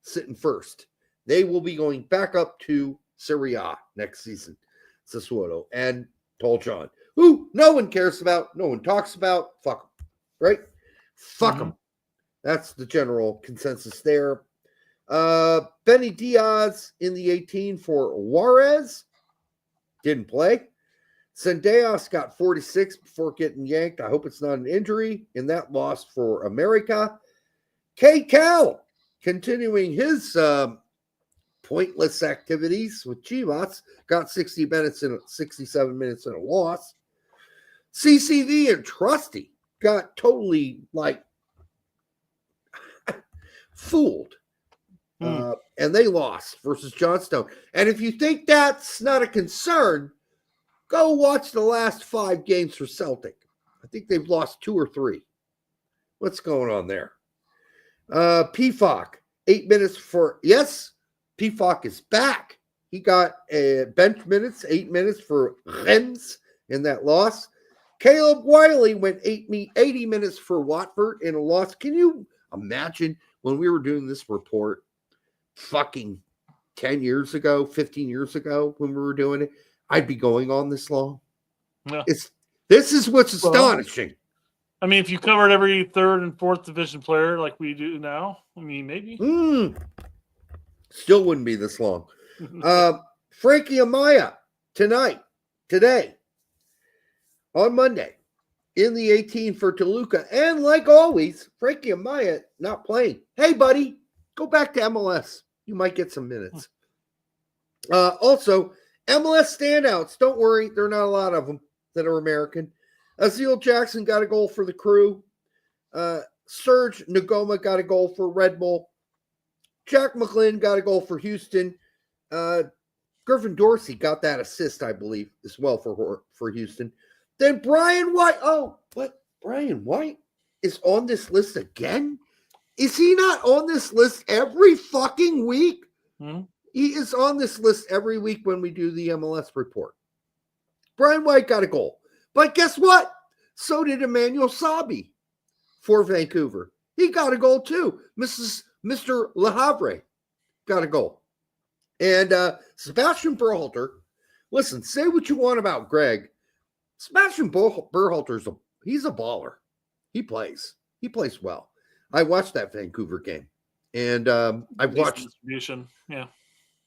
sitting first. They will be going back up to Serie A next season. Sassuolo and Toljan, who no one cares about, no one talks about. Fuck them, right? Fuck them. That's the general consensus there. Benny Diaz in the 18 for Juarez. Didn't play. Sendejas got 46 before getting yanked. I hope it's not an injury in that loss for America. K. Cal continuing his pointless activities with Chivas, got 67 minutes in a loss. CCV and Trusty got totally fooled. And they lost versus Johnstone. And if you think that's not a concern, go watch the last 5 games for Celtic. I think they've lost 2 or 3. What's going on there? PFOC, 8 minutes for, yes, PFOC is back. He got bench minutes, 8 minutes for Rennes in that loss. Caleb Wiley went 80 minutes for Watford in a loss. Can you imagine when we were doing this report fucking 10 years ago, 15 years ago when we were doing it? I'd be going on this long. Yeah. This is what's astonishing. I mean, if you covered every 3rd and 4th division player like we do now, I mean, maybe. Still wouldn't be this long. Frankie Amaya today, on Monday, in the 18 for Toluca. And like always, Frankie Amaya not playing. Hey, buddy, go back to MLS. You might get some minutes. Also, MLS standouts. Don't worry, there are not a lot of them that are American. Azeel Jackson got a goal for the Crew. Serge Ngoma got a goal for Red Bull. Jack McGlynn got a goal for Houston. Griffin Dorsey got that assist, I believe, as well for Houston. Then Brian White. Oh, what? Brian White is on this list again? Is he not on this list every fucking week? He is on this list every week when we do the MLS report. Brian White got a goal. But guess what? So did Emmanuel Sabi for Vancouver. He got a goal too. Mr. Le Havre got a goal. And Sebastian Berhalter, listen, say what you want about Greg. Sebastian Berhalter's he's a baller. He plays well. I watched that Vancouver game. And I've watched distribution. Yeah.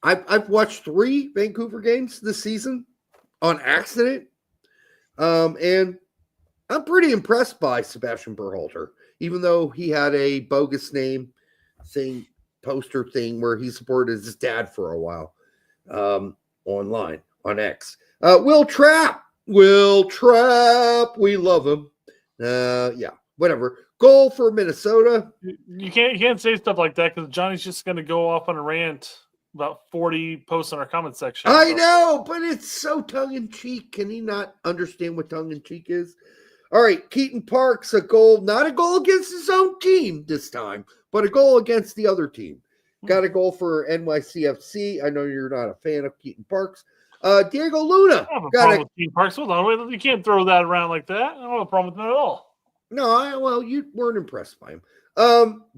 I've watched 3 Vancouver games this season on accident. And I'm pretty impressed by Sebastian Berhalter, even though he had a bogus name poster thing where he supported his dad for a while online on X. Will Trapp, we love him. Yeah, whatever. Goal for Minnesota. You can't say stuff like that because Johnny's just going to go off on a rant about 40 posts in our comment section. I know, but it's so tongue-in-cheek. Can he not understand what tongue-in-cheek is? All right, Keaton Parks, a goal, not a goal against his own team this time, but a goal against the other team. Got a goal for NYCFC. I know you're not a fan of Keaton Parks. Diego Luna. I have a problem with Keaton Parks. Hold on. You can't throw that around like that. I don't have a problem with him at all. No, you weren't impressed by him.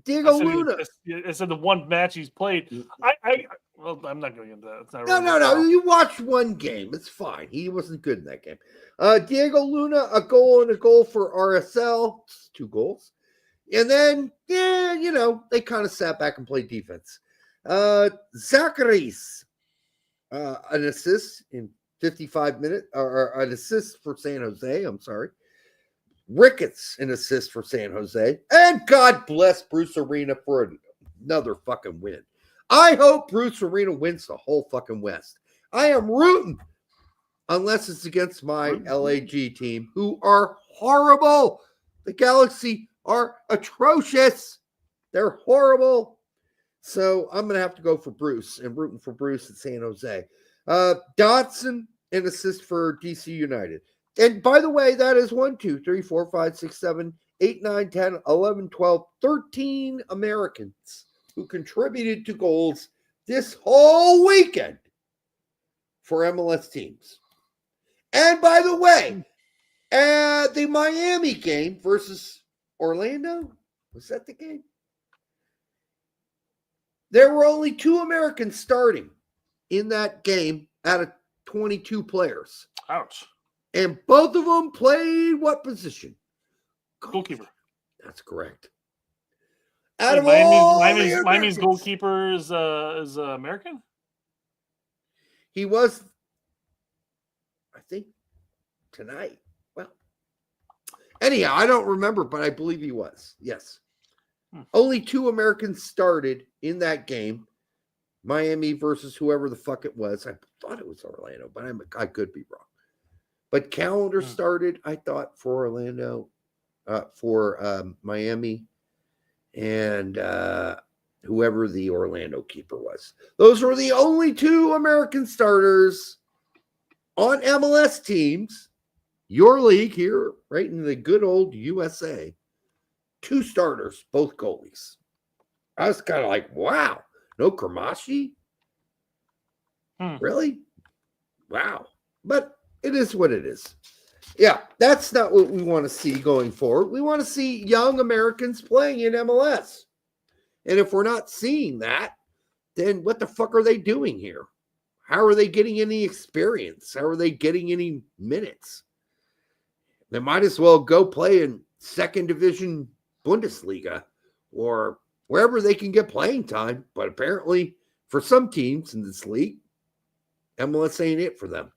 Diego Luna. I said the one match he's played. Well, I'm not going into that. It's not no. You watched one game. It's fine. He wasn't good in that game. Diego Luna, a goal and a goal for RSL. 2 goals. And then, they kind of sat back and played defense. Zachary's, an assist in 55 minutes, or an assist for San Jose. I'm sorry. Ricketts, an assist for San Jose. And God bless Bruce Arena for another fucking win. I hope Bruce Arena wins the whole fucking West. I am rooting, unless it's against my LAG team, who are horrible. The Galaxy are atrocious. They're horrible. So I'm going to have to go for Bruce and rooting for Bruce at San Jose. Dotson, an assist for DC United. And by the way, that is 1, 2, 3, 4, 5, 6, 7, 8, 9, 10, 11, 12, 13 Americans who contributed to goals this whole weekend for MLS teams. And by the way, the Miami game versus Orlando, was that the game? There were only 2 Americans starting in that game out of 22 players. Ouch. And both of them played what position? Goalkeeper. That's correct. Miami's goalkeeper is American? He was, I think, tonight. Well, anyhow, I don't remember, but I believe he was. Yes. Only 2 Americans started in that game. Miami versus whoever the fuck it was. I thought it was Orlando, but I could be wrong. But Calendar started, I thought, for Orlando, for Miami, and whoever the Orlando keeper was. Those were the only 2 American starters on MLS teams. Your league here, right in the good old USA. 2 starters, both goalies. I was kind of like, wow, no Kramashi? Really? Wow. But it is what it is. Yeah, that's not what we want to see going forward. We want to see young Americans playing in MLS. And if we're not seeing that, then what the fuck are they doing here? How are they getting any experience? How are they getting any minutes? They might as well go play in 2nd Division Bundesliga or wherever they can get playing time. But apparently, for some teams in this league, MLS ain't it for them.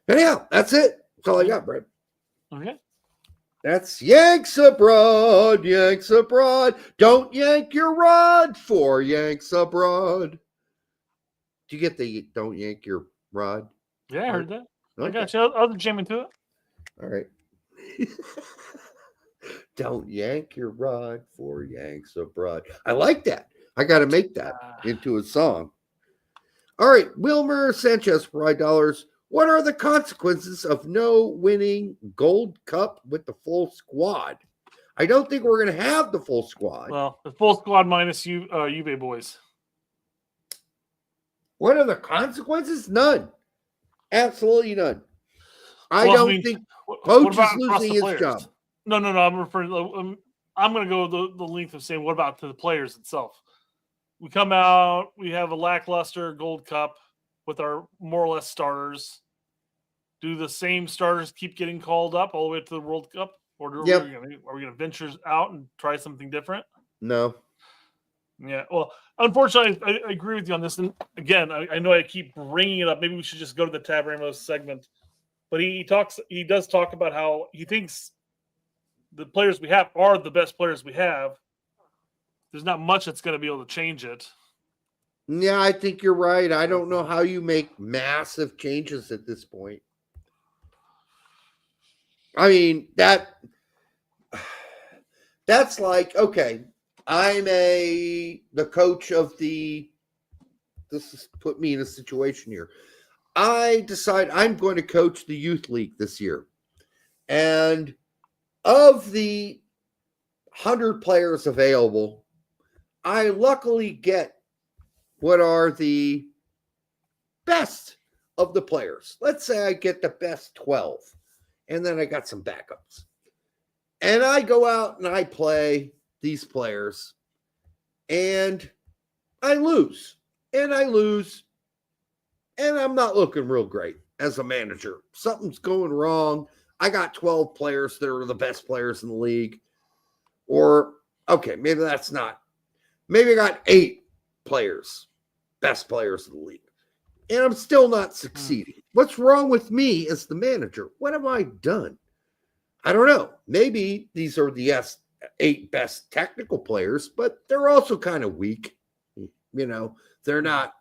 Anyhow, that's it. That's all I got, Brad. Okay. That's Yanks Abroad, Yanks Abroad. Don't yank your rod for Yanks Abroad. Do you get the don't yank your rod? Yeah, I heard that. Okay. I got you. I'll jam into it. All right. Don't yank your rod for Yanks Abroad. I like that. I got to make that into a song. All right. Wilmer Sanchez for $5. What are the consequences of no winning Gold Cup with the full squad? I don't think we're going to have the full squad. Well, the full squad minus you, Juve boys. What are the consequences? None. Absolutely none. I don't think Coach is losing his job. No. I'm referring. I'm going to go the length of saying, what about to the players itself? We come out, we have a lackluster Gold Cup with our more or less starters. Do the same starters keep getting called up all the way to the World Cup? Or are we going to venture out and try something different? No. Yeah, well, unfortunately, I agree with you on this. And again, I know I keep bringing it up. Maybe we should just go to the Tab Ramos segment. But he does talk about how he thinks the players we have are the best players we have. There's not much that's going to be able to change it. Yeah, I think you're right. I don't know how you make massive changes at this point. I mean, that's like, okay, I'm the coach of this has put me in a situation here. I decide I'm going to coach the youth league this year. And of the 100 players available, I luckily get what are the best of the players. Let's say I get the best 12, and then I got some backups. And I go out and I play these players, and I lose. And I'm not looking real great as a manager. Something's going wrong. I got 12 players that are the best players in the league. Or, okay, maybe that's not. Maybe I got 8 players, best players in the league. And I'm still not succeeding. What's wrong with me as the manager? What have I done? I don't know. Maybe these are the 8 best technical players, but they're also kind of weak. You know, they're not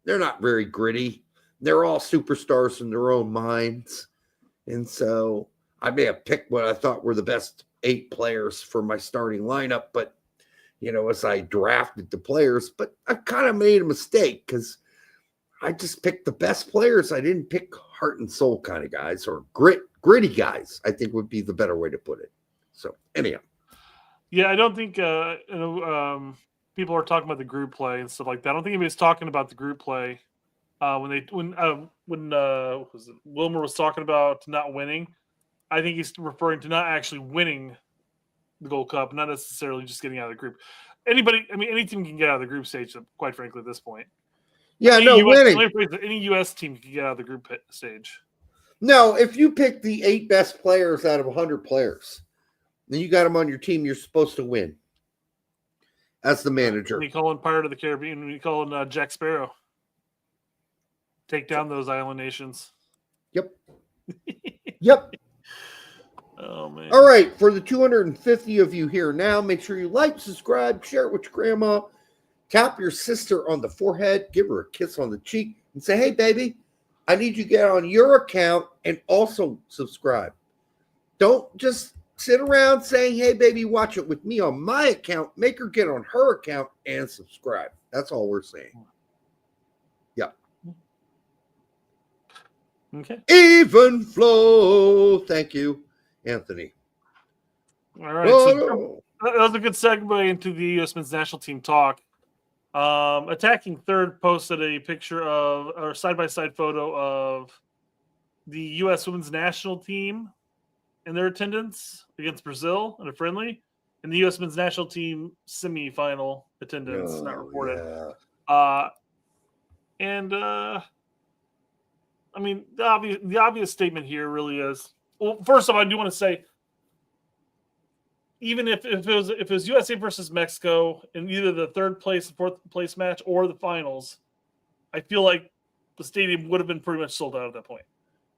very gritty. They're all superstars in their own minds. And so I may have picked what I thought were the best 8 players for my starting lineup, but, you know, as I drafted the players, but I kind of made a mistake because I just picked the best players. I didn't pick heart and soul kind of guys or gritty guys, I think would be the better way to put it. So anyhow. Yeah, I don't think, people are talking about the group play and stuff like that. I don't think anybody's talking about the group play. When Wilmer was talking about not winning, I think he's referring to not actually winning the Gold Cup, not necessarily just getting out of the group. Any team can get out of the group stage, quite frankly, at this point. Yeah, winning. Any U.S. team can get out of the group stage. No, if you pick the 8 best players out of 100 players, then you got them on your team, you're supposed to win. As the manager. When you call in Pirate of the Caribbean, when you call in Jack Sparrow. Take down those island nations. Yep. Yep. Oh, man. All right. For the 250 of you here now, make sure you like, subscribe, share it with your grandma. Tap your sister on the forehead. Give her a kiss on the cheek. And say, hey, baby, I need you to get on your account and also subscribe. Don't just sit around saying, hey, baby, watch it with me on my account. Make her get on her account and subscribe. That's all we're saying. Yep. Okay. Even flow. Thank you, Anthony. All right. So that was a good segue into the U.S. men's national team talk. Attacking Third posted a picture of, or side-by-side photo of the U.S. women's national team in their attendance against Brazil in a friendly, and the U.S. men's national team semi-final attendance not reported. Yeah. I mean, the obvious statement here really is, well, first of all, I do want to say, even if it was USA versus Mexico in either the third place, fourth place match, or the finals, I feel like the stadium would have been pretty much sold out at that point.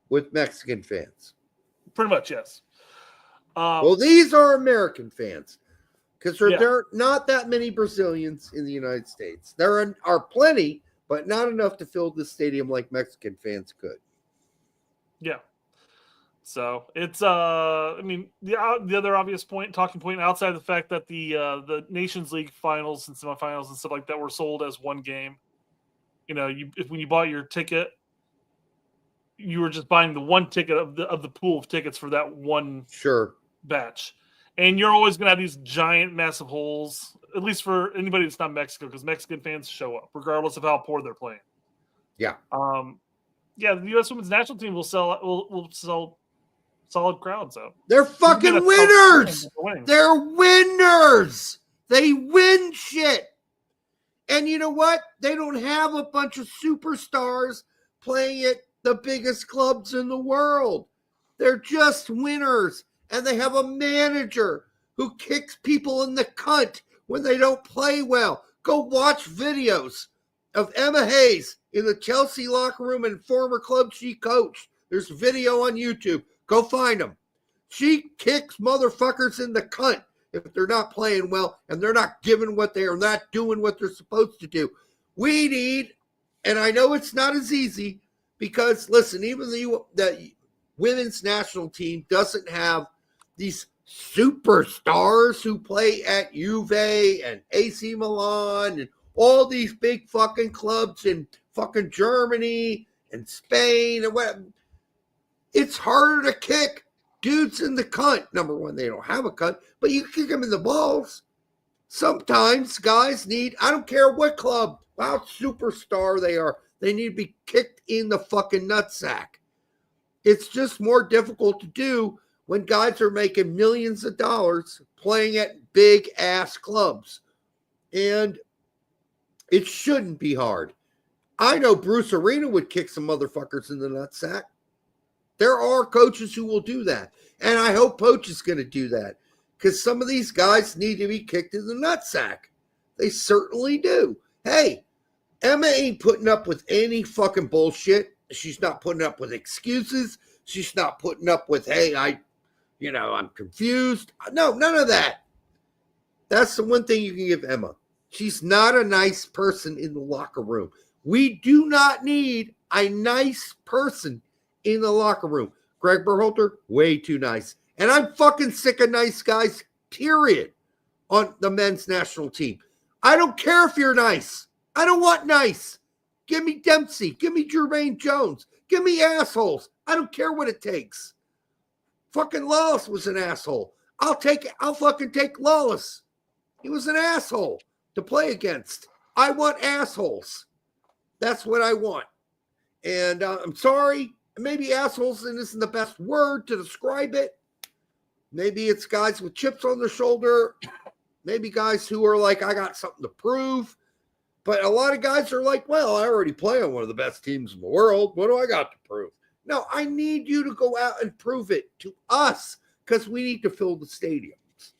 With Mexican fans. Pretty much, yes. Well, these are American fans because there are not that many Brazilians in the United States. There are plenty, but not enough to fill the stadium like Mexican fans could. Yeah. So it's I mean, the other obvious talking point outside of the fact that the Nations League finals and semifinals and stuff like that were sold as one game. You know, when you bought your ticket, you were just buying the one ticket of the pool of tickets for that one batch. And you're always going to have these giant, massive holes, at least for anybody that's not Mexico, because Mexican fans show up, regardless of how poor they're playing. Yeah. The U.S. women's national team will sell solid crowds out. They're fucking winners. They're winners. They win shit. And you know what? They don't have a bunch of superstars playing at the biggest clubs in the world. They're just winners. And they have a manager who kicks people in the cunt when they don't play well. Go watch videos of Emma Hayes in the Chelsea locker room and former club she coached. There's video on YouTube. Go find them. She kicks motherfuckers in the cunt if they're not playing well and they're not giving what they are not doing what they're supposed to do. We need, and I know it's not as easy because, listen, even the women's national team doesn't have these superstars who play at Juve and AC Milan and all these big fucking clubs in fucking Germany and Spain and what. It's harder to kick dudes in the cunt. Number one, they don't have a cunt, but you kick them in the balls. Sometimes guys need, I don't care what club, how superstar they are, they need to be kicked in the fucking nutsack. It's just more difficult to do when guys are making millions of dollars playing at big ass clubs. And it shouldn't be hard. I know Bruce Arena would kick some motherfuckers in the nutsack. There are coaches who will do that. And I hope Poach is going to do that. Because some of these guys need to be kicked in the nutsack. They certainly do. Hey, Emma ain't putting up with any fucking bullshit. She's not putting up with excuses. She's not putting up with, hey, I'm confused. No, none of that. That's the one thing you can give Emma. She's not a nice person in the locker room. We do not need a nice person in the locker room. Greg Berhalter, way too nice. And I'm fucking sick of nice guys, period, on the men's national team. I don't care if you're nice. I don't want nice. Give me Dempsey. Give me Jermaine Jones. Give me assholes. I don't care what it takes. Fucking Lawless was an asshole. I'll fucking take Lawless. He was an asshole to play against. I want assholes. That's what I want. And I'm sorry. Maybe assholes isn't the best word to describe it. Maybe it's guys with chips on their shoulder. Maybe guys who are like, I got something to prove. But a lot of guys are like, well, I already play on one of the best teams in the world. What do I got to prove? No, I need you to go out and prove it to us because we need to fill the stadiums.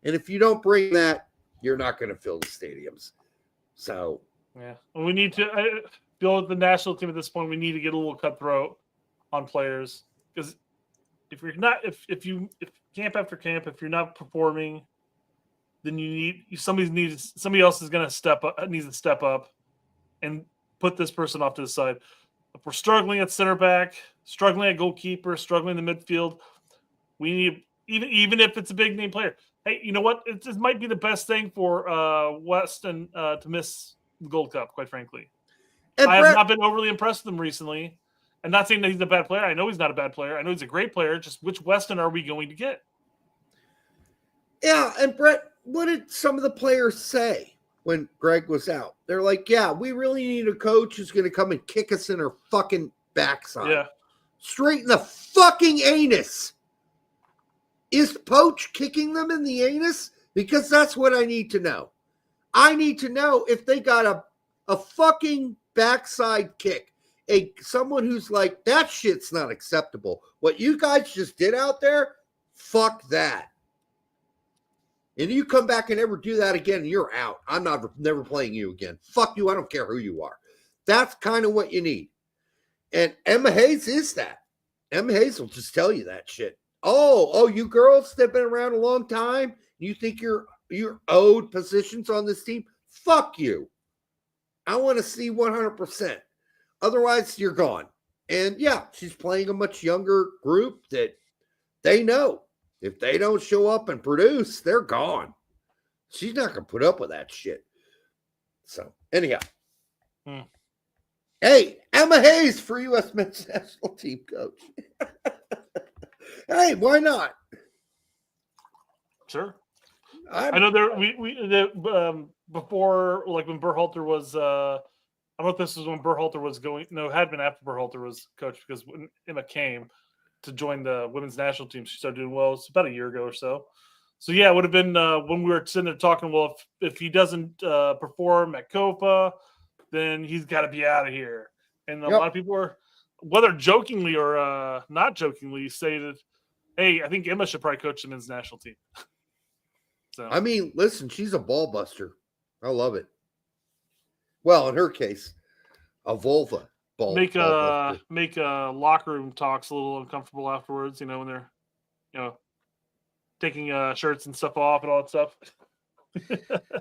And if you don't bring that, you're not going to fill the stadiums. So, yeah, we need to build the national team at this point. We need to get a little cutthroat on players because if you're not, if camp after camp, if you're not performing, then somebody else is going to needs to step up and put this person off to the side. If we're struggling at center back, struggling at goalkeeper, struggling in the midfield, we need even if it's a big name player. Hey, you know what? It might be the best thing for Weston to miss the Gold Cup, quite frankly. I have not been overly impressed with him recently. I'm not saying that he's a bad player. I know he's not a bad player. I know he's a great player. Just which Weston are we going to get? Yeah, and Brett, what did some of the players say when Greg was out? They're like, yeah, we really need a coach who's going to come and kick us in our fucking backside. Yeah. Straight in the fucking anus. Is Poach kicking them in the anus? Because that's what I need to know. I need to know if they got a fucking backside kick. Someone who's like, that shit's not acceptable. What you guys just did out there, fuck that. And you come back and ever do that again, you're out. I'm never playing you again. Fuck you. I don't care who you are. That's kind of what you need. And Emma Hayes is that. Emma Hayes will just tell you that shit. Oh, you girls that have been around a long time, you think you're owed positions on this team? Fuck you. I want to see 100%. Otherwise, you're gone. And yeah, she's playing a much younger group that they know. If they don't show up and produce, they're gone. She's not going to put up with that shit. So, anyhow. Hey, Emma Hayes for U.S. men's national team coach. Hey, why not? Sure. I know before, like when Berhalter was, I don't know if this was when Berhalter was going. No, it had been after Berhalter was coach, because when Emma came to join the women's national team, she started doing well. It's about a year ago or so. So yeah, it would have been when we were sitting there talking. Well, if he doesn't perform at Copa, then he's got to be out of here. And a lot of people are, whether jokingly or not jokingly, say that, hey, I think Emma should probably coach the men's national team. So I mean, listen, she's a ball buster. I love it. Well, in her case, a vulva ball. Make locker room talks a little uncomfortable afterwards. When they're, taking shirts and stuff off and all that stuff.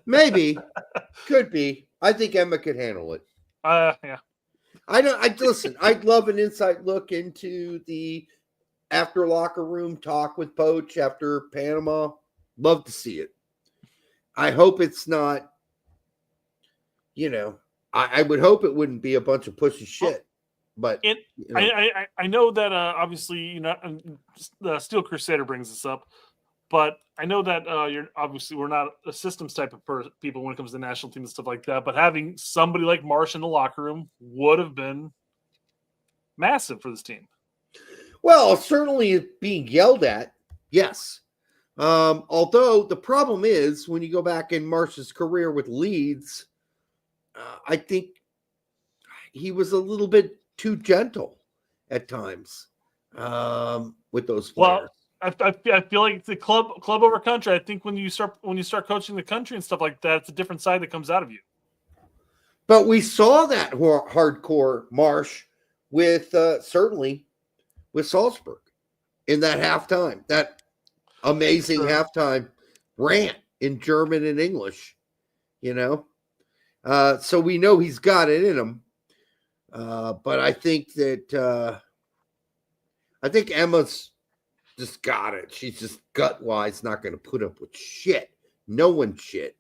Maybe, could be. I think Emma could handle it. Yeah. Listen. I'd love an inside look into the after locker room talk with Poach after Panama. Love to see it. I hope it's not. I would hope it wouldn't be a bunch of pussy shit. But I know that obviously the Steel Crusader brings this up, but I know that we're not a systems type of people when it comes to national team and stuff like that. But having somebody like Marsh in the locker room would have been massive for this team. Well, certainly being yelled at, yes. Although the problem is when you go back in Marsh's career with Leeds, I think he was a little bit too gentle at times with those players. Well, I feel like it's a club over country. I think when you start coaching the country and stuff like that, it's a different side that comes out of you. But we saw that hardcore Marsh with certainly with Salzburg in that halftime, that amazing halftime rant in German and English, so we know he's got it in him. But I think that I think Emma's just got it. She's just gut-wise not going to put up with shit. No one's shit.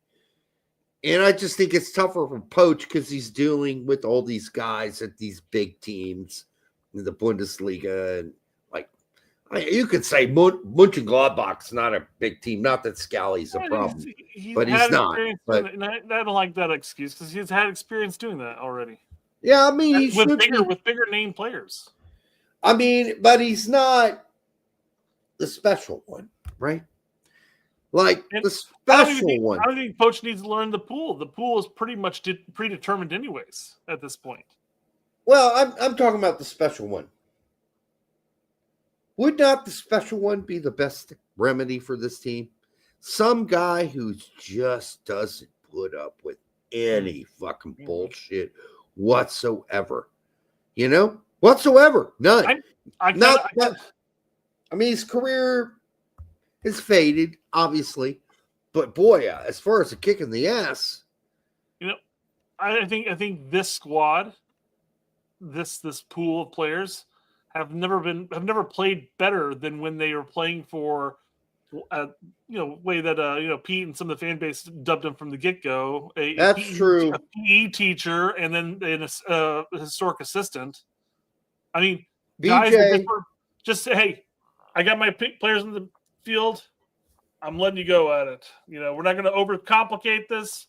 And I just think it's tougher for Poach because he's dealing with all these guys at these big teams in the Bundesliga. And you could say Mönchengladbach's not a big team. Not that Scally's a problem, but he's not. But I don't like that excuse because he's had experience doing that already. Yeah, I mean, with bigger name players. I mean, but he's not the special one, right? The special one. I don't think Poach needs to learn the pool. The pool is pretty much predetermined anyways at this point. Well, I'm talking about the special one. Would not the special one be the best remedy for this team? Some guy who just doesn't put up with any fucking bullshit whatsoever. Whatsoever. None. I mean, his career has faded, obviously. But boy, as far as a kick in the ass. I think this squad, this pool of players have never played better than when they were playing for way that Pete and some of the fan base dubbed him from the get-go. That's true. A PE teacher and then a historic assistant. I mean, guys just say, hey, I got my players in the field. I'm letting you go at it. We're not going to overcomplicate this.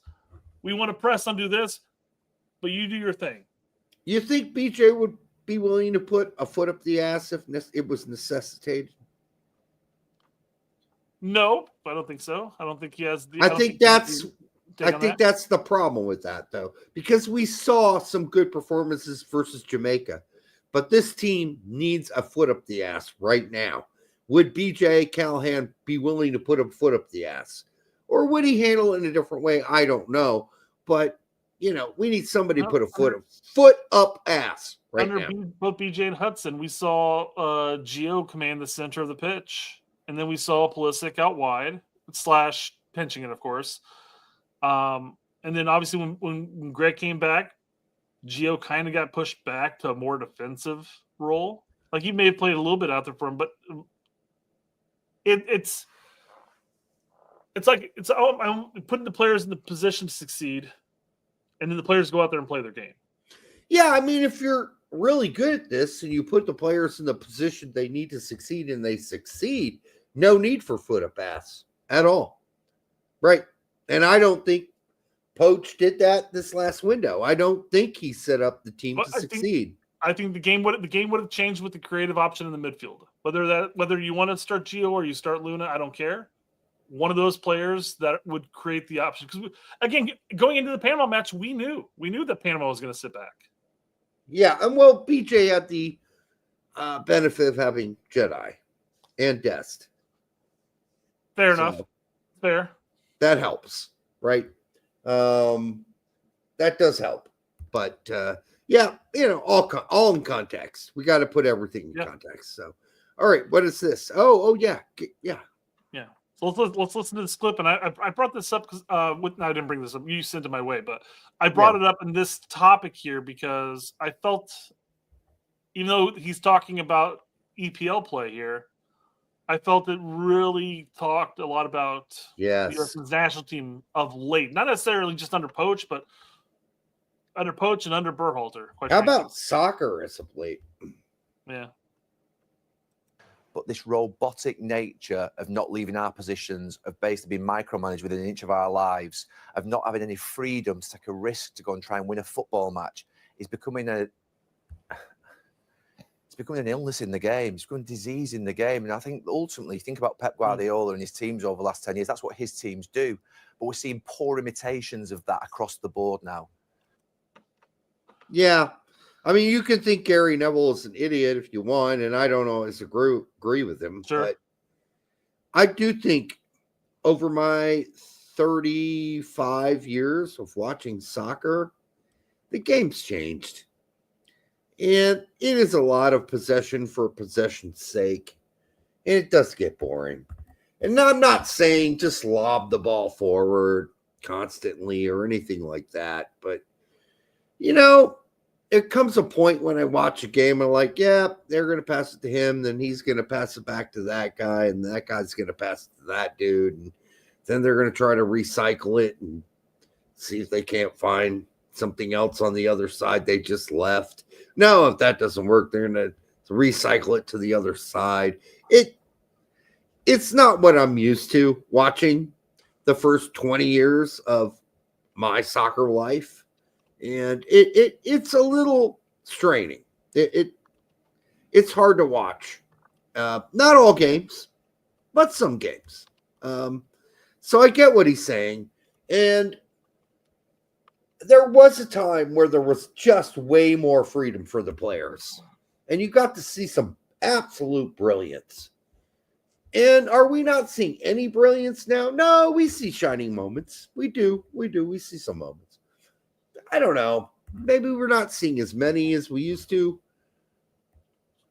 We want to press on do this, but you do your thing. You think BJ would be willing to put a foot up the ass if it was necessitated? No, I don't think so. I don't think he has the. I think that's the problem with that, though, because we saw some good performances versus Jamaica, but this team needs a foot up the ass right now. Would BJ Callahan be willing to put a foot up the ass, or would he handle it in a different way? I don't know, but we need somebody to put a foot up ass right now. Both BJ and Hudson, we saw Gio command the center of the pitch. And then we saw Pulisic out wide / pinching it, of course. And then obviously when Greg came back, Gio kind of got pushed back to a more defensive role. Like he may have played a little bit out there for him, but it's I'm putting the players in the position to succeed, and then the players go out there and play their game. Yeah, I mean, if you're really good at this and you put the players in the position they need to succeed and they succeed, no need for foot of pass at all. Right. And I don't think Poach did that this last window. I don't think he set up the team to succeed. I think the game would have changed with the creative option in the midfield. Whether you want to start Gio or you start Luna, I don't care. One of those players that would create the option. Because again, going into the Panama match, we knew that Panama was going to sit back. Yeah, and well, BJ had the benefit of having Jedi and Dest. Fair enough. Fair. That helps, right? That does help. But yeah, all in context. We got to put everything in context. So, all right, what is this? Oh, yeah. So let's listen to this clip. And I brought this up because I didn't bring this up. You sent it my way, but I brought it up in this topic here because I felt, even though he's talking about EPL play here, I felt it really talked a lot about the U.S. national team of late. Not necessarily just under Poach, but under Poach and under Berhalter. How about soccer as of late? Yeah. But this robotic nature of not leaving our positions, of basically being micromanaged within an inch of our lives, of not having any freedom to take a risk to go and try and win a football match, is becoming an illness in the game. It's becoming disease in the game. And I think ultimately, think about Pep Guardiola and his teams over the last 10 years. That's what his teams do. But we're seeing poor imitations of that across the board now. Yeah. I mean, you could think Gary Neville is an idiot if you want, and I don't always agree with him. Sure. But I do think over my 35 years of watching soccer, the game's changed. And it is a lot of possession for possession's sake. And it does get boring. And I'm not saying just lob the ball forward constantly or anything like that. But, it comes a point when I watch a game and I'm like, yeah, they're going to pass it to him. Then he's going to pass it back to that guy. And that guy's going to pass it to that dude. And then they're going to try to recycle it and see if they can't find something else on the other side they just left. No, if that doesn't work, they're going to recycle it to the other side. It's not what I'm used to watching the first 20 years of my soccer life. And it's a little straining. It's hard to watch. Not all games, but some games. So I get what he's saying. And there was a time where there was just way more freedom for the players. And you got to see some absolute brilliance. And are we not seeing any brilliance now? No, we see shining moments. We do. We see some moments. I don't know. Maybe we're not seeing as many as we used to.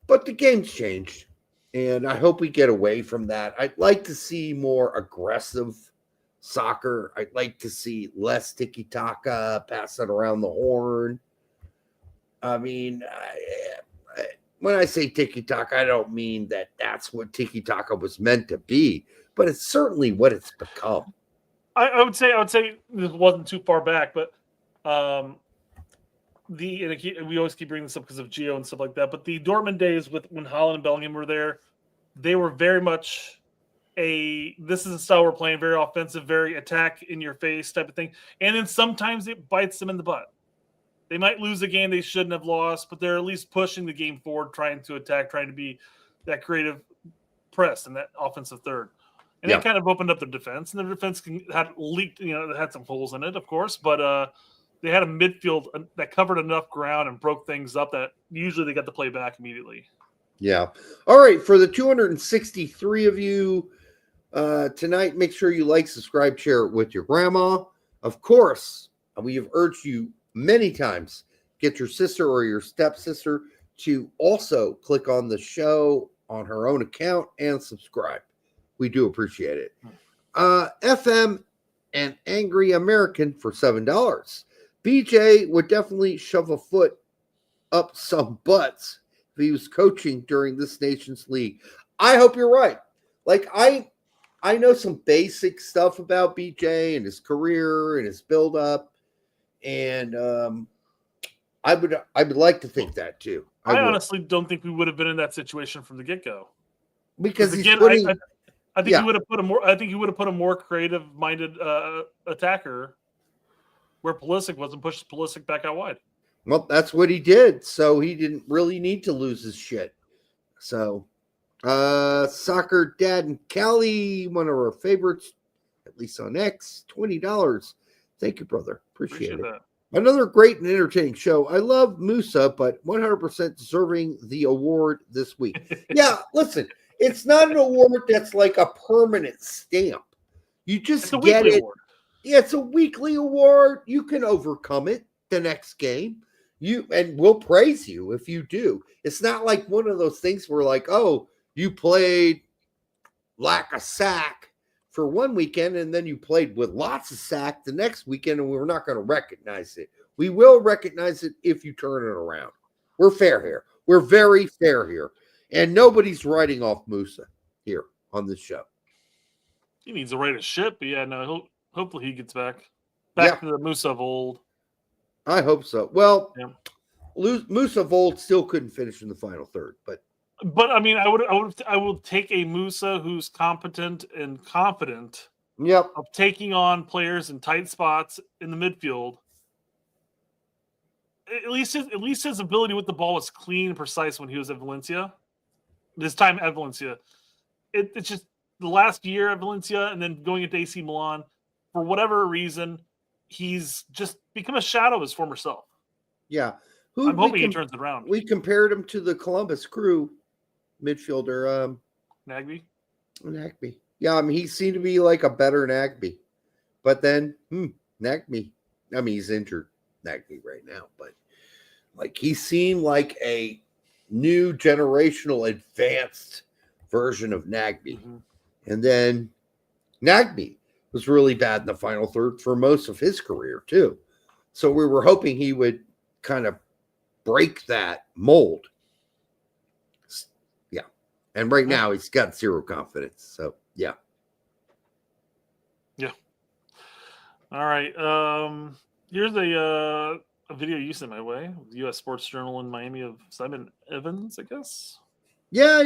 But the game's changed. And I hope we get away from that. I'd like to see more aggressive soccer. I'd like to see less tiki-taka, pass it around the horn. I mean, when I say tiki-taka, I don't mean that that's what tiki-taka was meant to be. But it's certainly what it's become. I would say this wasn't too far back, but we always keep bringing this up because of Gio and stuff like that. But the Dortmund days when Haaland and Bellingham were there, they were very much this is the style we're playing, very offensive, very attack in your face type of thing. And then sometimes it bites them in the butt. They might lose a game they shouldn't have lost, but they're at least pushing the game forward, trying to attack, trying to be that creative press and that offensive third. And that kind of opened up their defense, and their defense had leaked, they had some holes in it, of course, but they had a midfield that covered enough ground and broke things up that usually they got to play back immediately. Yeah. All right. For the 263 of you tonight, make sure you like, subscribe, share it with your grandma. Of course, we have urged you many times, get your sister or your stepsister to also click on the show on her own account and subscribe. We do appreciate it. FM and Angry American for $7. BJ would definitely shove a foot up some butts if he was coaching during this nation's league. I hope you're right. Like I know some basic stuff about BJ and his career and his build-up, and I would like to think that too. I honestly don't think we would have been in that situation from the get-go. Because again, I think he would have put a more. I think he would have put a more creative-minded attacker where Pulisic was and pushed Pulisic back out wide. Well, that's what he did. So he didn't really need to lose his shit. So, Soccer Dad and Callie, one of our favorites, at least on X, $20. Thank you, brother. Appreciate it. That. Another great and entertaining show. I love Musa, but 100% deserving the award this week. Yeah, listen, it's not an award that's like a permanent stamp. You just get it. Award. Yeah, it's a weekly award. You can overcome it the next game. And we'll praise you if you do. It's not like one of those things where like, oh, you played lack a sack for one weekend and then you played with lots of sack the next weekend and we're not going to recognize it. We will recognize it if you turn it around. We're fair here. We're very fair here. And nobody's writing off Musa here on this show. He needs to write a ship, but yeah, no, hopefully he gets back to the Musa of old. I hope so. Well, Musa of old still couldn't finish in the final third, but I mean, I would take a Musa who's competent and confident. Yep. Of taking on players in tight spots in the midfield. At least his ability with the ball was clean and precise when he was at Valencia. This time at Valencia, it's just the last year at Valencia and then going into AC Milan. For whatever reason, he's just become a shadow of his former self. Yeah. I'm hoping he turns it around. We compared him to the Columbus Crew midfielder. Nagby? Yeah, I mean, he seemed to be like a better Nagby. But then, Nagby, I mean, he's injured, Nagby, right now. But, like, he seemed like a new generational advanced version of Nagby. Mm-hmm. And then Nagby was really bad in the final third for most of his career, too. So we were hoping he would kind of break that mold. Yeah. And right now he's got zero confidence. So, yeah. Yeah. All right. Here's a video you sent my way. U.S. Sports Journal in Miami of Simon Evans, I guess. Yeah.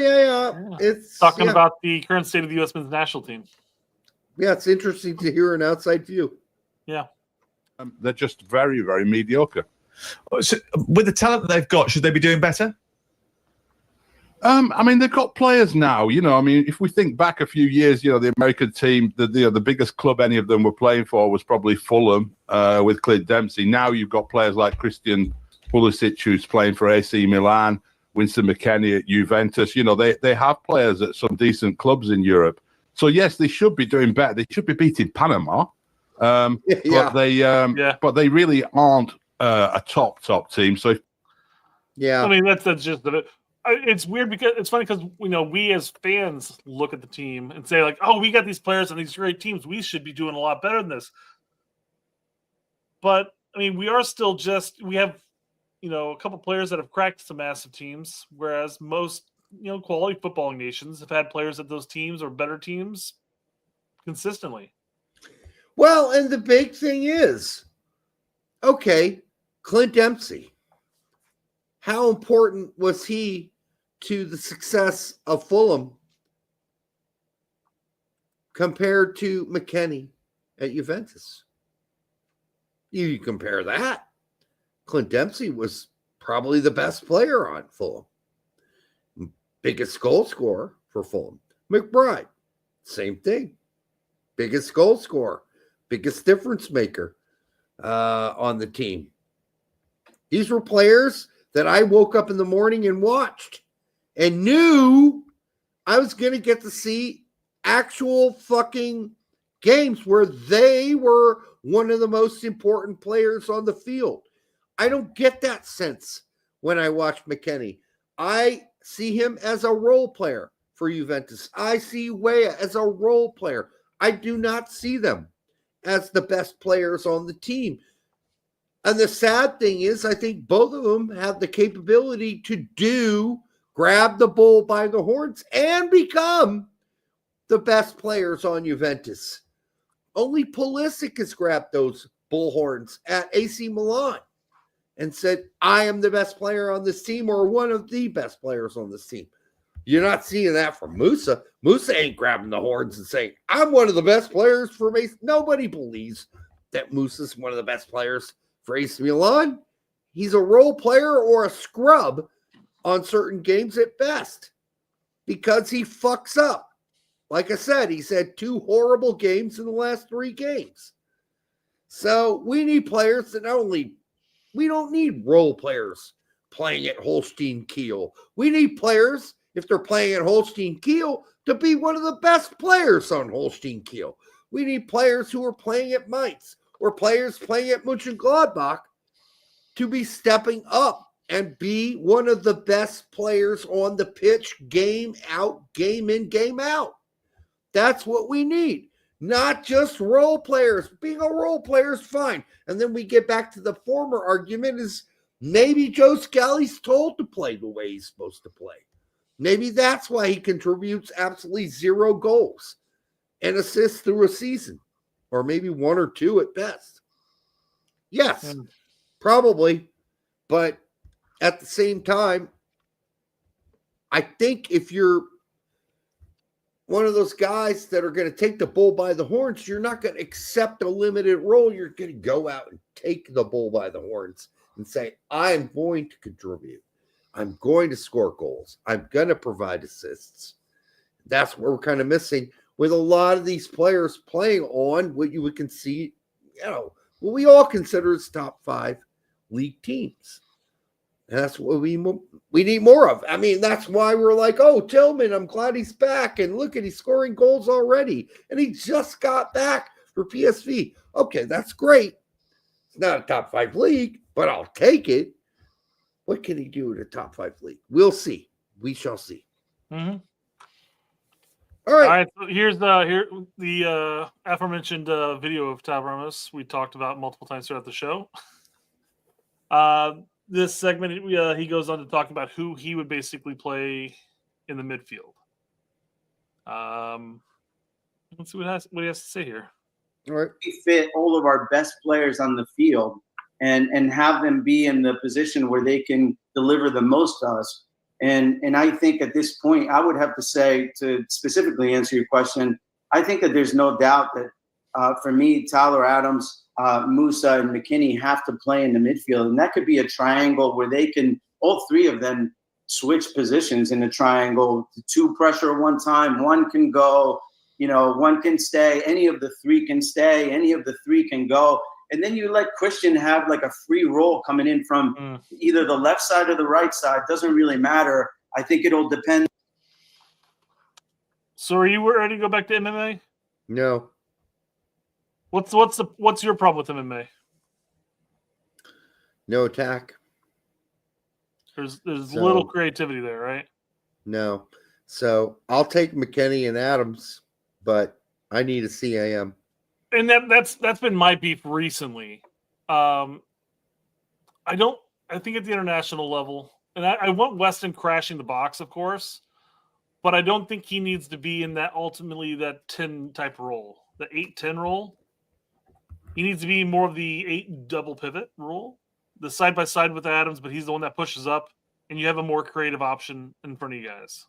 It's talking about the current state of the U.S. men's national team. Yeah, it's interesting to hear an outside view. Yeah. They're just very, very mediocre. So with the talent that they've got, should they be doing better? I mean, they've got players now. You know, I mean, if we think back a few years, you know, the American team, the biggest club any of them were playing for was probably Fulham with Clint Dempsey. Now you've got players like Christian Pulisic, who's playing for AC Milan, Winston McKennie at Juventus. You know, they have players at some decent clubs in Europe. So yes, they should be doing better. They should be beating Panama, but they really aren't a top team. So yeah, I mean that's just the. It's weird because it's funny because we as fans look at the team and say like, oh, we got these players and these great teams. We should be doing a lot better than this. But I mean, we are still we have a couple players that have cracked some massive teams, whereas most quality footballing nations have had players at those teams or better teams consistently. Well, and the big thing is, okay, Clint Dempsey. How important was he to the success of Fulham compared to McKennie at Juventus? You compare that. Clint Dempsey was probably the best player on Fulham. Biggest goal scorer for Fulham. McBride, same thing. Biggest goal scorer. Biggest difference maker on the team. These were players that I woke up in the morning and watched and knew I was going to get to see actual fucking games where they were one of the most important players on the field. I don't get that sense when I watch McKennie. I see him as a role player for Juventus. I see Weah as a role player. I do not see them as the best players on the team. And the sad thing is, I think both of them have the capability to grab the bull by the horns and become the best players on Juventus. Only Pulisic has grabbed those bull horns at AC Milan. and said, I am the best player on this team or one of the best players on this team. You're not seeing that from Musa. Musa ain't grabbing the horns and saying, I'm one of the best players for AC. Nobody believes that Musa's one of the best players for AC Milan. He's a role player or a scrub on certain games at best because he fucks up. Like I said, he's had 2 horrible games in the last 3 games. So we need players that not only, we don't need role players playing at Holstein Kiel. We need players, if they're playing at Holstein Kiel, to be one of the best players on Holstein Kiel. We need players who are playing at Mainz or players playing at Mönchengladbach to be stepping up and be one of the best players on the pitch, game out, game in, game out. That's what we need. Not just role players. Being a role player is fine. And then we get back to the former argument is maybe Joe Scally's told to play the way he's supposed to play. Maybe that's why he contributes absolutely 0 goals and assists through a season, or maybe 1 or 2 at best. Yes, probably. But at the same time, I think if you're one of those guys that are going to take the bull by the horns, you're not going to accept a limited role. You're going to go out and take the bull by the horns and say, I'm going to contribute. I'm going to score goals. I'm going to provide assists. That's what we're kind of missing with a lot of these players playing on what you would concede, what we all consider as top 5 league teams. And that's what we need more of. I mean, that's why we're like, oh, Tillman, I'm glad he's back. And look at, he's scoring goals already. And he just got back for PSV. Okay, that's great. It's not a top 5 league, but I'll take it. What can he do in a top 5 league? We'll see. We shall see. Mm-hmm. All right. So here's the aforementioned video of Tab Ramos we talked about multiple times throughout the show. This segment, he goes on to talk about who he would basically play in the midfield. Let's see what he has to say here. All right. We fit all of our best players on the field and have them be in the position where they can deliver the most to us. And I think at this point, I would have to say, to specifically answer your question, I think that there's no doubt that for me, Tyler Adams, Musa, and McKinney have to play in the midfield. And that could be a triangle where they can, all 3 of them, switch positions in a triangle. 2 pressure one time, 1 can go, 1 can stay. Any of the 3 can stay. Any of the 3 can go. And then you let Christian have like a free roll coming in from either the left side or the right side. Doesn't really matter. I think it'll depend. So are you ready to go back to MMA? No. What's your problem with MMA? No attack. There's little creativity there, right? No. So I'll take McKinney and Adams, but I need a CAM. And that's been my beef recently. I think at the international level, and I want Weston crashing the box, of course, but I don't think he needs to be in that 10 type role, the 8-10 role. He needs to be more of the 8 double pivot role, the side by side with Adams, but he's the one that pushes up, and you have a more creative option in front of you guys.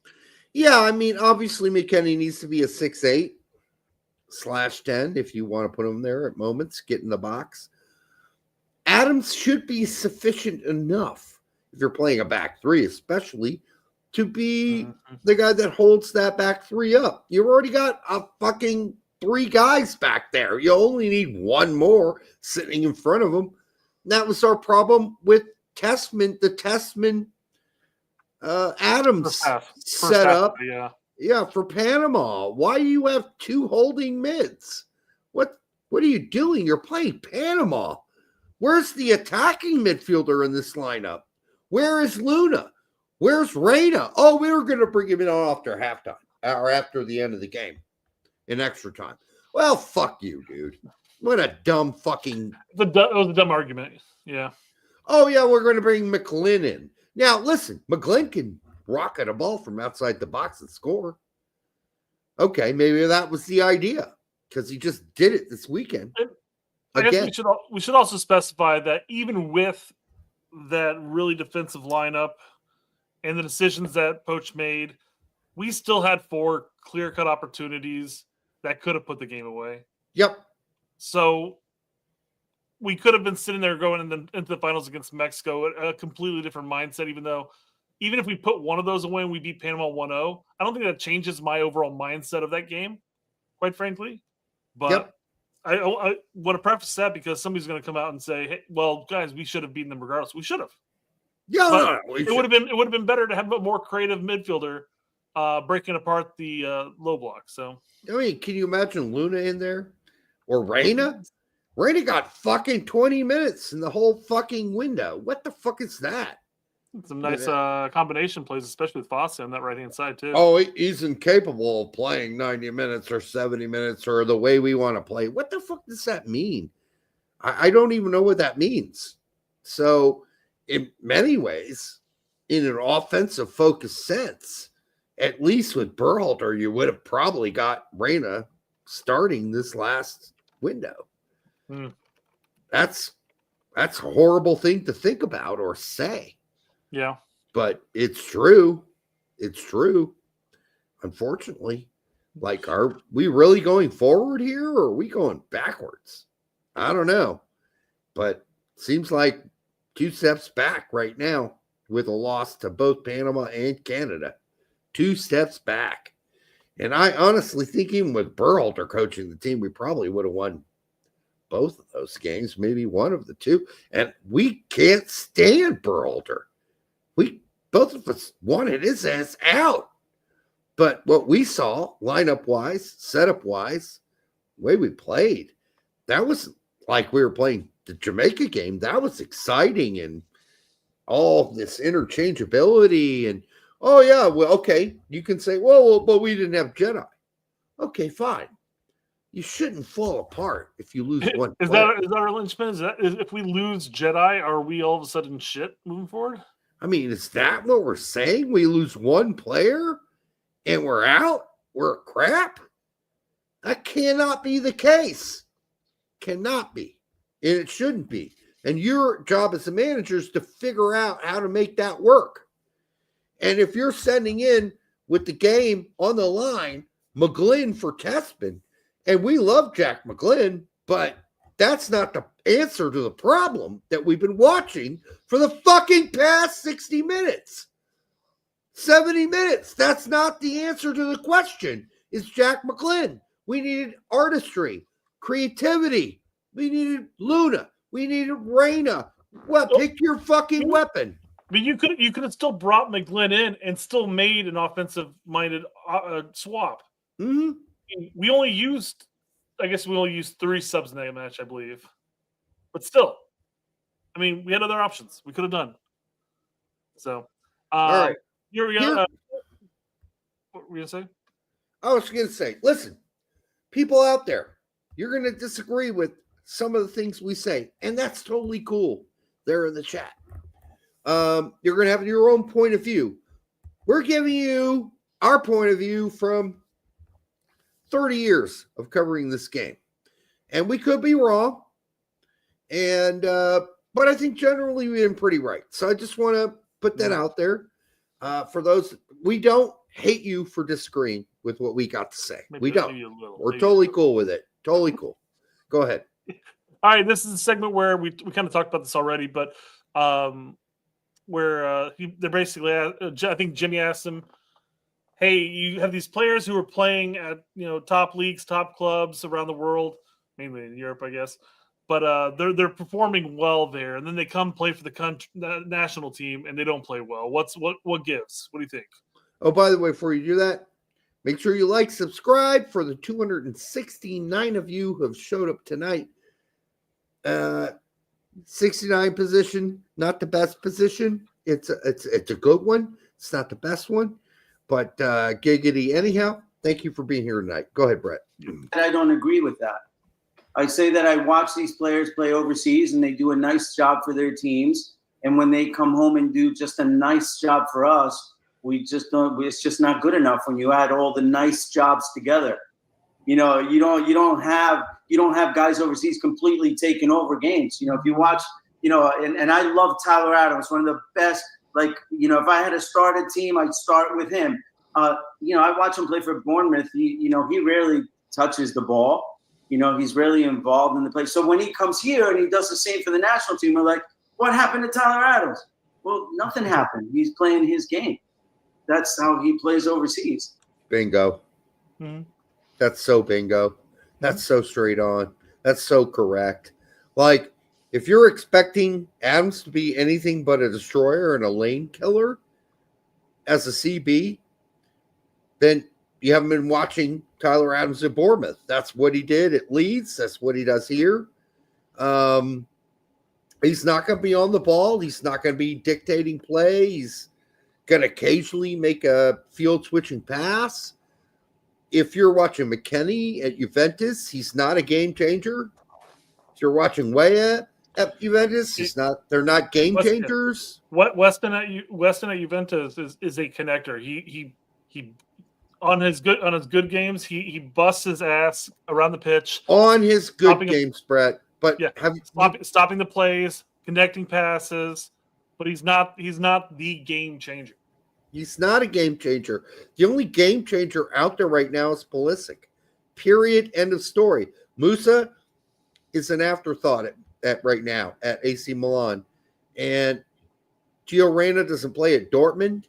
Yeah, I mean, obviously McKinney needs to be a 6'8/10 if you want to put him there at moments, get in the box. Adams should be sufficient enough if you're playing a back 3, especially to be the guy that holds that back 3 up. You've already got a fucking 3 guys back there. You only need 1 more sitting in front of him. That was our problem with Tessman, the Tessman Adams setup. Yeah, for Panama. Why do you have 2 holding mids? What are you doing? You're playing Panama. Where's the attacking midfielder in this lineup? Where is Luna? Where's Reyna? Oh, we were going to bring him in after halftime or after the end of the game in extra time. Well, fuck you, dude. What a dumb fucking... It was a dumb argument. Yeah. Oh, yeah, we're going to bring McLean in. Now, listen, McLean can rocket a ball from outside the box and score. Okay, maybe that was the idea because he just did it this weekend. I guess we should also specify that even with that really defensive lineup and the decisions that Poach made, we still had 4 clear-cut opportunities that could have put the game away. Yep. So we could have been sitting there going into the finals against Mexico, a completely different mindset, even if we put one of those away and we beat Panama 1-0, I don't think that changes my overall mindset of that game, quite frankly. But Yep. I want to preface that because somebody's going to come out and say, "Hey, well, guys, we should have beaten them regardless." We should have. Yeah, it would have been better to have a more creative midfielder breaking apart the low block. So I mean, can you imagine Luna in there or Reyna? Reyna got fucking 20 minutes in the whole fucking window. What the fuck is that? Some nice combination plays, especially with Fosse on that right-hand side, too. Oh, he's incapable of playing 90 minutes or 70 minutes or the way we want to play. What the fuck does that mean? I don't even know what that means. So, in many ways, in an offensive focused sense, at least with Berhalter, you would have probably got Reyna starting this last window. That's a horrible thing to think about or say. Yeah. But it's true. It's true. Unfortunately, like, are we really going forward here or are we going backwards? I don't know. But seems like 2 steps back right now with a loss to both Panama and Canada. 2 steps back. And I honestly think even with Berhalter coaching the team, we probably would have won both of those games, maybe one of the 2. And we can't stand Berhalter. Both of us wanted his ass out. But what we saw, lineup-wise, setup-wise, the way we played, that was like we were playing the Jamaica game. That was exciting and all this interchangeability. And, oh, yeah, well, okay, you can say, well, but we didn't have Jedi. Okay, fine. You shouldn't fall apart if you lose one. Is that our linchpin? If we lose Jedi, are we all of a sudden shit moving forward? I mean, is that what we're saying? We lose one player and we're out? We're crap? That cannot be the case. Cannot be. And it shouldn't be. And your job as a manager is to figure out how to make that work. And if you're sending in with the game on the line, McGlynn for Tespin, and we love Jack McGlynn, but that's not the answer to the problem that we've been watching for the fucking past 60 minutes. 70 minutes. That's not the answer to the question. It's Jack McGlynn. We needed artistry, creativity. We needed Luna. We needed Reyna. Well, pick your fucking weapon. But you could have still brought McGlynn in and still made an offensive-minded swap. Mm-hmm. We only used 3 subs in that match, I believe. But still, I mean, we had other options we could have done. So, all right. Here we go. What were you going to say? I was going to say, listen, people out there, you're going to disagree with some of the things we say, and that's totally cool there in the chat. You're going to have your own point of view. We're giving you our point of view from 30 years of covering this game. And we could be wrong. And but I think generally we've been pretty right. So I just want to put that out there. For those, we don't hate you for disagreeing with what we got to say. We don't. We're totally cool with it. Totally cool. Go ahead. All right, this is a segment where we kind of talked about this already, but where they're basically, I think Jimmy asked him, hey, you have these players who are playing at top leagues, top clubs around the world, mainly in Europe, I guess. But they're performing well there, and then they come play for the national team, and they don't play well. What gives? What do you think? Oh, by the way, before you do that, make sure you like, subscribe for the 269 of you who have showed up tonight. 69 position, not the best position. It's a good one. It's not the best one. But giggity anyhow, thank you for being here tonight. Go ahead, Brett. I don't agree with that. I say that I watch these players play overseas and they do a nice job for their teams. And when they come home and do just a nice job for us, we just don't. It's just not good enough when you add all the nice jobs together. You don't have guys overseas completely taking over games. If you watch and I love Tyler Adams, one of the best. Like, if I had to start a team, I'd start with him. I watch him play for Bournemouth. He rarely touches the ball. He's rarely involved in the play. So when he comes here and he does the same for the national team, we're like, what happened to Tyler Adams? Well, nothing happened. He's playing his game. That's how he plays overseas. Bingo. Mm-hmm. That's so bingo. That's so straight on. That's so correct. Like, if you're expecting Adams to be anything but a destroyer and a lane killer as a CB, then you haven't been watching Tyler Adams at Bournemouth. That's what he did at Leeds. That's what he does here. He's not going to be on the ball. He's not going to be dictating play. He's going to occasionally make a field switching pass. If you're watching McKennie at Juventus, he's not a game changer. If you're watching Weah at Juventus, they're not game changers. Weston at Juventus is a connector. He on his good games, he busts his ass around the pitch. On his good games, Brett. But stopping the plays, connecting passes, but he's not the game changer. He's not a game changer. The only game changer out there right now is Pulisic. Period. End of story. Musa is an afterthought at right now at AC Milan. And Gio Reyna doesn't play at Dortmund.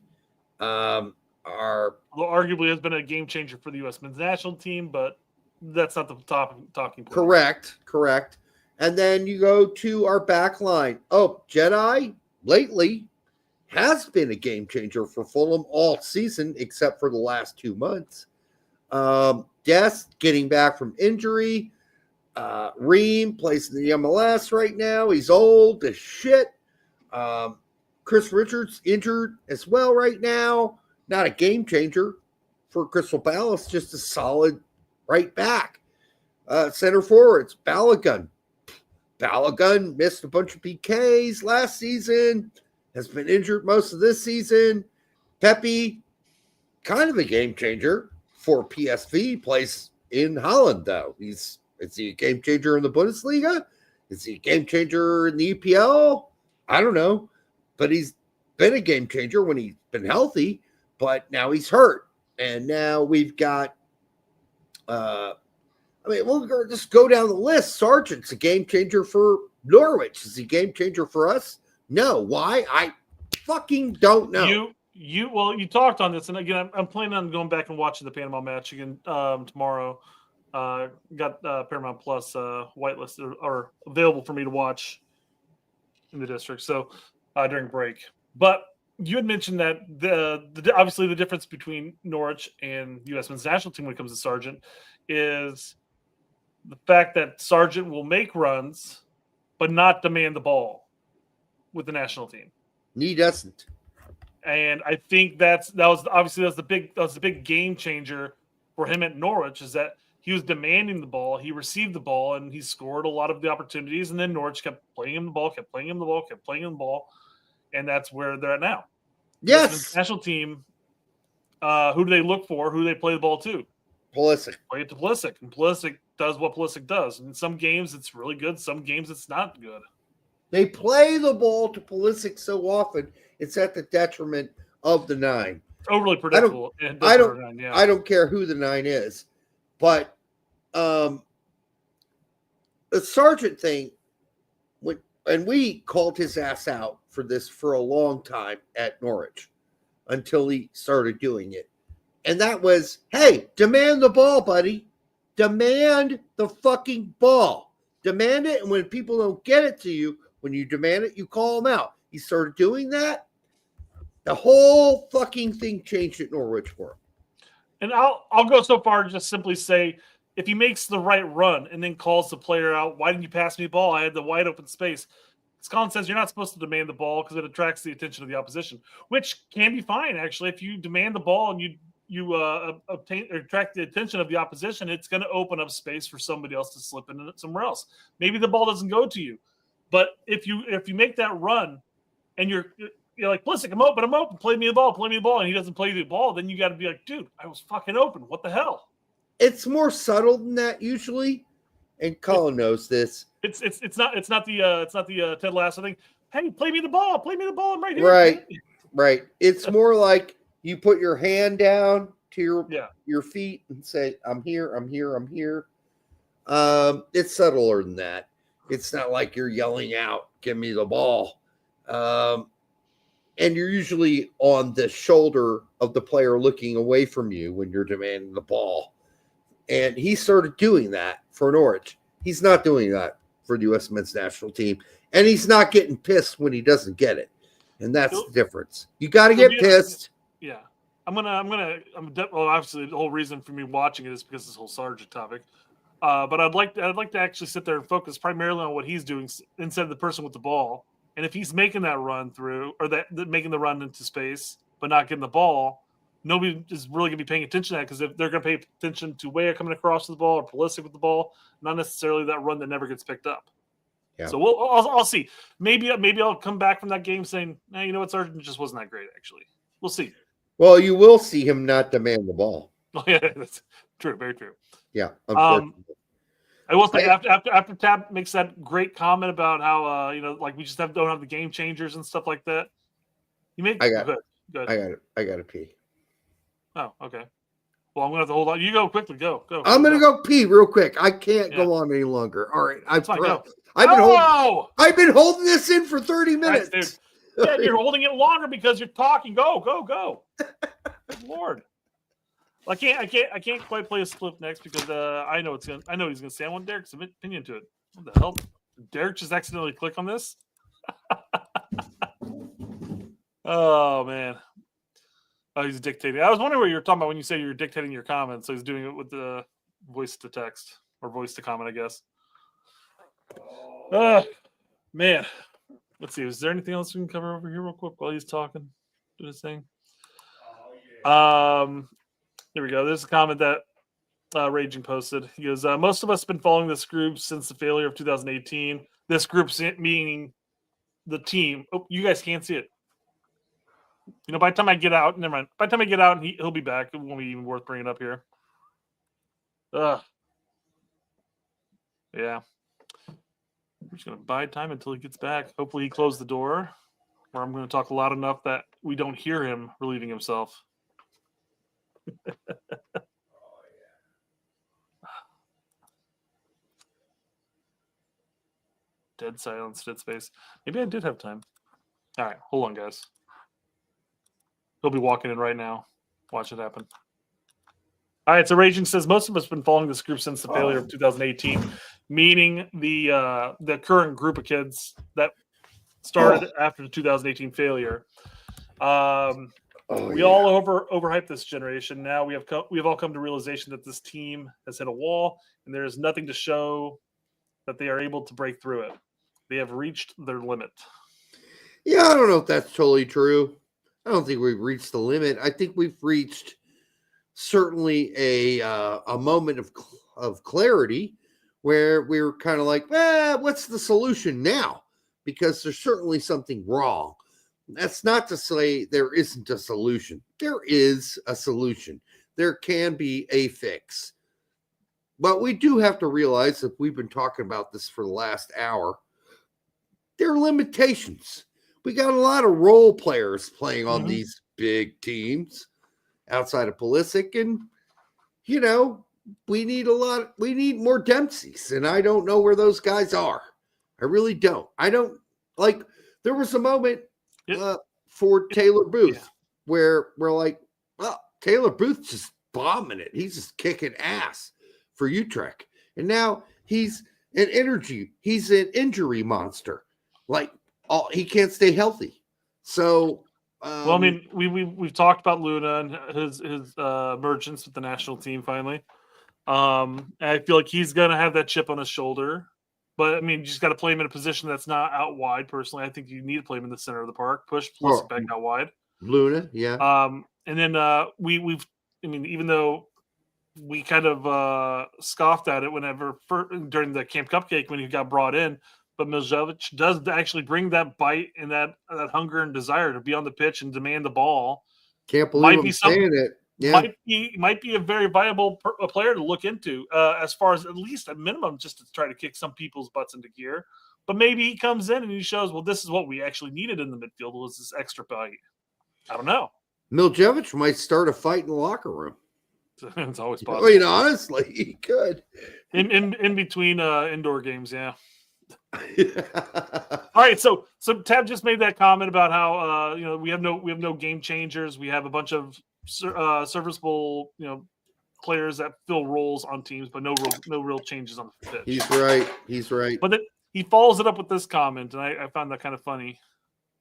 Arguably has been a game changer for the U.S. men's national team, but that's not the talking point. Correct. And then you go to our back line. Oh, Jedi lately has been a game changer for Fulham all season, except for the last 2 months. Dest getting back from injury. Ream plays in the MLS right now. He's old as shit. Chris Richards injured as well right now. Not a game changer for Crystal Palace, just a solid right back. Center forwards, Balogun. Balogun missed a bunch of PKs last season, has been injured most of this season. Pepe, kind of a game changer for PSV, plays in Holland, though. Is he a game changer in the Bundesliga? Is he a game changer in the EPL? I don't know. But he's been a game changer when he's been healthy, but now he's hurt. And now we've got we'll just go down the list. Sargent's a game changer for Norwich. Is he a game changer for us? No. Why? I fucking don't know. You talked on this, and again, I'm planning on going back and watching the Panama match again tomorrow. Got Paramount Plus whitelisted or available for me to watch in the district. So during break, but you had mentioned that the obviously the difference between Norwich and U.S. men's national team when it comes to Sargent is the fact that Sargent will make runs, but not demand the ball with the national team. He doesn't. And I think that was the big game changer for him at Norwich, is that he was demanding the ball, he received the ball, and he scored a lot of the opportunities. And then Norwich kept playing him the ball, and that's where they're at now. Yes, the national team. Who do they look for? Who do they play the ball to? Pulisic. Play it to Pulisic, and Pulisic does what Pulisic does. In some games, it's really good. Some games, it's not good. They play the ball to Pulisic so often, it's at the detriment of the 9. Overly predictable. I don't care who the 9 is. But the Sargent thing, and we called his ass out for this for a long time at Norwich until he started doing it. And that was, hey, demand the ball, buddy. Demand the fucking ball. Demand it, and when people don't get it to you, when you demand it, you call them out. He started doing that. The whole fucking thing changed at Norwich for him. And I'll go so far as just simply say, if he makes the right run and then calls the player out, why didn't you pass me the ball? I had the wide open space. As Colin says, you're not supposed to demand the ball because it attracts the attention of the opposition, which can be fine, actually. If you demand the ball and you attract the attention of the opposition, it's going to open up space for somebody else to slip in somewhere else. Maybe the ball doesn't go to you. But if you make that run and you're like, Pulisic, I'm open, play me the ball, and he doesn't play the ball, then you got to be like, dude, I was fucking open. What the hell? It's more subtle than that usually, and Colin knows this. It's not the Ted Lasso thing. Hey, play me the ball. I'm right here. Right. It's more like you put your hand down to your feet and say, I'm here. It's subtler than that. It's not like you're yelling out, give me the ball. And you're usually on the shoulder of the player looking away from you when you're demanding the ball. And he started doing that for Norwich. He's not doing that for the U.S. men's national team. And he's not getting pissed when he doesn't get it. And that's the difference. You got to get pissed. Yeah. Well, obviously the whole reason for me watching it is because this whole Sargent topic. But I'd like to actually sit there and focus primarily on what he's doing instead of the person with the ball. And if he's making that run through, or making the run into space, but not getting the ball, nobody is really going to be paying attention to that, because if they're going to pay attention to Weah coming across the ball or Pulisic with the ball, not necessarily that run that never gets picked up. Yeah. So I'll see. Maybe I'll come back from that game saying, you know what, Sargent just wasn't that great. Actually, we'll see. Well, you will see him not demand the ball. Oh yeah, that's true. Very true. Yeah. Unfortunately. I will say after Tab makes that great comment about how like we just don't have the game changers and stuff like that. You made good. I got to pee. Oh, okay. Well, I'm gonna have to hold on. You go quickly. Go. I'm gonna go pee real quick. I can't go on any longer. All right. I've been holding this in for 30 minutes. Nice, yeah, you're holding it longer because you're talking. Go. Good Lord. I can't quite play a slip next because I know he's gonna say I want Derek's opinion to it. What the hell? Did Derek just accidentally click on this? Oh man. Oh, he's dictating. I was wondering what you were talking about when you said you were dictating your comments. So he's doing it with the voice to text or voice to comment, I guess. Man. Let's see. Is there anything else we can cover over here real quick while he's talking? Do his thing. Here we go. There's a comment that Raging posted. He goes, most of us have been following this group since the failure of 2018. This group meaning the team. Oh, you guys can't see it. By the time I get out, never mind. By the time I get out, and he'll be back. It won't be even worth bringing up here. Yeah. We're just going to buy time until he gets back. Hopefully he closed the door, or I'm going to talk loud enough that we don't hear him relieving himself. Dead silence, dead space. Maybe I did have time. All right, hold on, guys. He'll be walking in right now. Watch it happen. All right, so Raging says most of us have been following this group since the failure of 2018, meaning the current group of kids that started after the 2018 failure. We all overhyped this generation. Now we have all come to realization that this team has hit a wall, and there is nothing to show that they are able to break through it. They have reached their limit. Yeah, I don't know if that's totally true. I don't think we've reached the limit. I think we've reached certainly a moment of clarity where we're kind of like, what's the solution now? Because there's certainly something wrong. That's not to say there isn't a solution. There is a solution. There can be a fix. But we do have to realize that we've been talking about this for the last hour. There are limitations. We got a lot of role players playing on these big teams outside of Pulisic. And, we need more Dempseys. And I don't know where those guys are. I really don't. There was a moment for Taylor Booth where we're like, well, Taylor Booth's just bombing it. He's just kicking ass for Utrecht. And now he's an injury monster. He can't stay healthy. So, well, I mean, we've talked about Luna and his emergence with the national team finally. And I feel like he's going to have that chip on his shoulder. But, I mean, you just got to play him in a position that's not out wide, personally. I think you need to play him in the center of the park. Push Pulisic back out wide. Luna, yeah. And then even though we kind of scoffed at it during the Camp Cupcake when he got brought in, but Miljevic does actually bring that bite and that hunger and desire to be on the pitch and demand the ball. Can't believe I'm saying it. might be a very viable player to look into as far as at least a minimum, just to try to kick some people's butts into gear. But maybe he comes in and he shows, well, this is what we actually needed in the midfield was this extra bite. I don't know. Miljevic might start a fight in the locker room. It's always possible. I mean, honestly, he could. In between indoor games, yeah. All right, so Tab just made that comment about how we have no game changers. We have a bunch of serviceable players that fill roles on teams, but no real changes on the pitch. He's right. But then he follows it up with this comment, and I found that kind of funny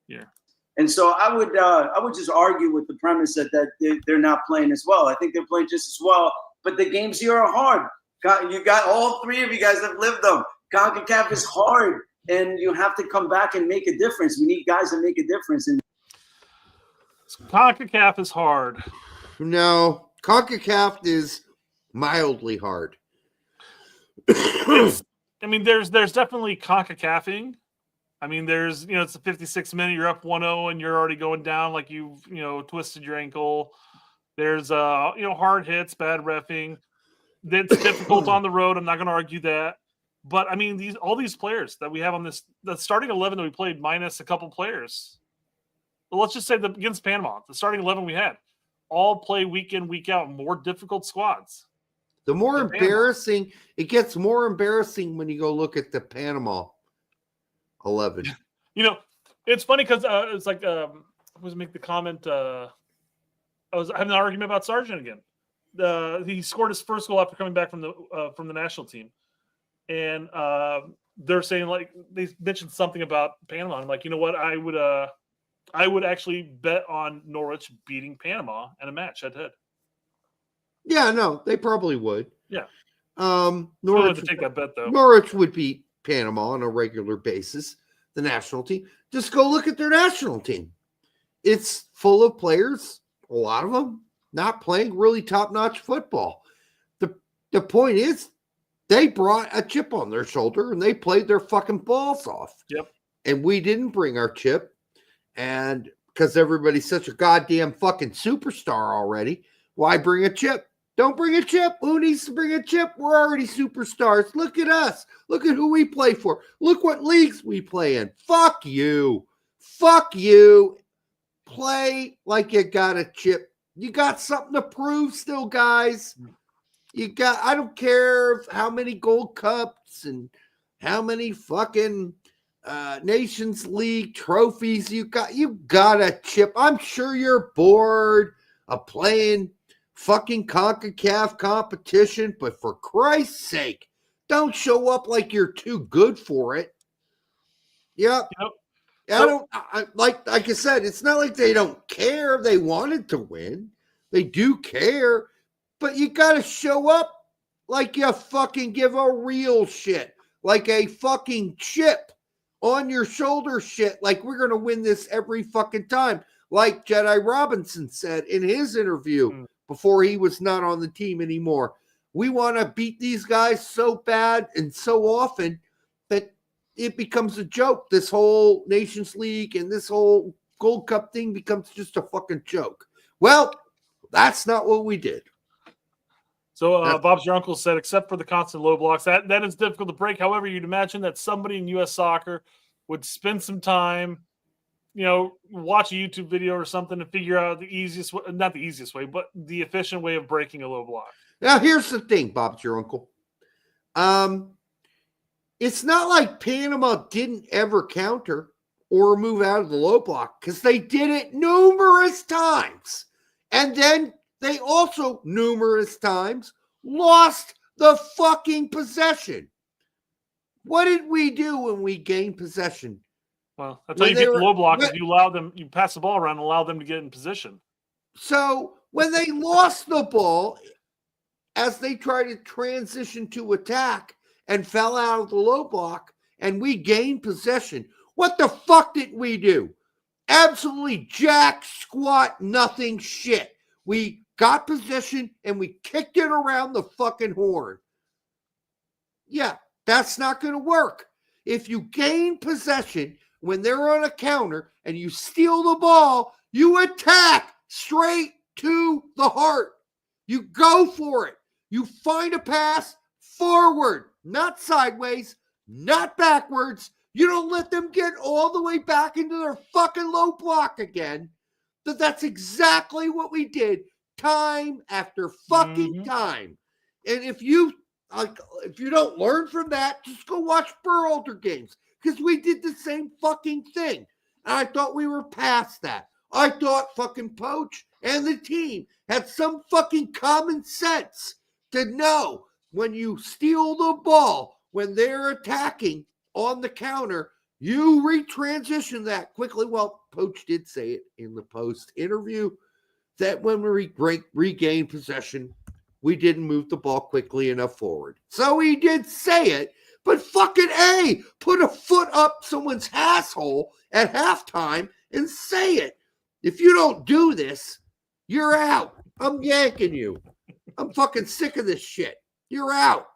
here. And so I would just argue with the premise that they're not playing as well. I think they're playing just as well, but the games here are hard. You got all three of you guys have lived them. CONCACAF is hard, and you have to come back and make a difference. We need guys to make a difference. And CONCACAF is hard. No, CONCACAF is mildly hard. I mean, there's definitely CONCACAFing. I mean, there's it's the 56th minute, you're up 1-0 and you're already going down like you've twisted your ankle. There's hard hits, bad reffing. It's difficult on the road. I'm not going to argue that. But I mean, all these players that we have on the starting 11 that we played minus a couple players. Well, let's just say that against Panama, the starting 11 we had all play week in, week out, more difficult squads. The more embarrassing, it gets more embarrassing when you go look at the Panama 11. It's funny because it's like I was making the comment. I was having an argument about Sargent again. He scored his first goal after coming back from the national team, and they're saying like they mentioned something about Panama. I'm like, you know what? I would actually bet on Norwich beating Panama in a match head to head. Yeah, no, they probably would. Yeah. Norwich to take that bet though. Norwich would beat Panama on a regular basis. The national team. Just go look at their national team. It's full of players, a lot of them not playing really top-notch football. The point is, they brought a chip on their shoulder and they played their fucking balls off. Yep. And we didn't bring our chip. And because everybody's such a goddamn fucking superstar already, why bring a chip? Don't bring a chip. Who needs to bring a chip? We're already superstars. Look at us. Look at who we play for. Look what leagues we play in. Fuck you. Fuck you. Play like you got a chip. You got something to prove still, guys. I don't care how many gold cups and how many fucking Nations League trophies you got. You got a chip. I'm sure you're bored of playing fucking CONCACAF competition, but for Christ's sake, don't show up like you're too good for it. Yep. Like I said, it's not like they don't care. They wanted to win. They do care, but you got to show up like you fucking give a real shit, like a fucking chip on your shoulder shit, like we're going to win this every fucking time. Like Jedi Robinson said in his interview before he was not on the team anymore. We want to beat these guys so bad and so often that it becomes a joke. This whole Nations League and this whole Gold Cup thing becomes just a fucking joke. Well, that's not what we did. So Bob's your uncle said, except for the constant low blocks, that is difficult to break. However, you'd imagine that somebody in U.S. soccer would spend some time, watch a YouTube video or something to figure out the easiest way, not the easiest way, but the efficient way of breaking a low block. Now, here's the thing, Bob's your uncle. It's not like Panama didn't ever counter or move out of the low block because they did it numerous times. And then they also numerous times lost the fucking possession. What did we do when we gained possession? Well, that's how you get the low block. Is you pass the ball around and allow them to get in position. So when they lost the ball, as they tried to transition to attack and fell out of the low block, and we gained possession, what the fuck did we do? Absolutely jack, squat, nothing shit. We got possession and we kicked it around the fucking horn. Yeah, that's not going to work. If you gain possession when they're on a counter and you steal the ball, you attack straight to the heart. You go for it. You find a pass forward, not sideways, not backwards. You don't let them get all the way back into their fucking low block again. That's exactly what we did time after fucking time. And if you don't learn from that, just go watch Berhalter games, because we did the same fucking thing. And I thought we were past that. I thought fucking Poach and the team had some fucking common sense to know when you steal the ball, when they're attacking on the counter, you retransition that quickly. Well, Poach did say it in the post interview that when we regained possession, we didn't move the ball quickly enough forward. So he did say it, but fucking A, put a foot up someone's asshole at halftime and say it. If you don't do this, you're out. I'm yanking you. I'm fucking sick of this shit. You're out.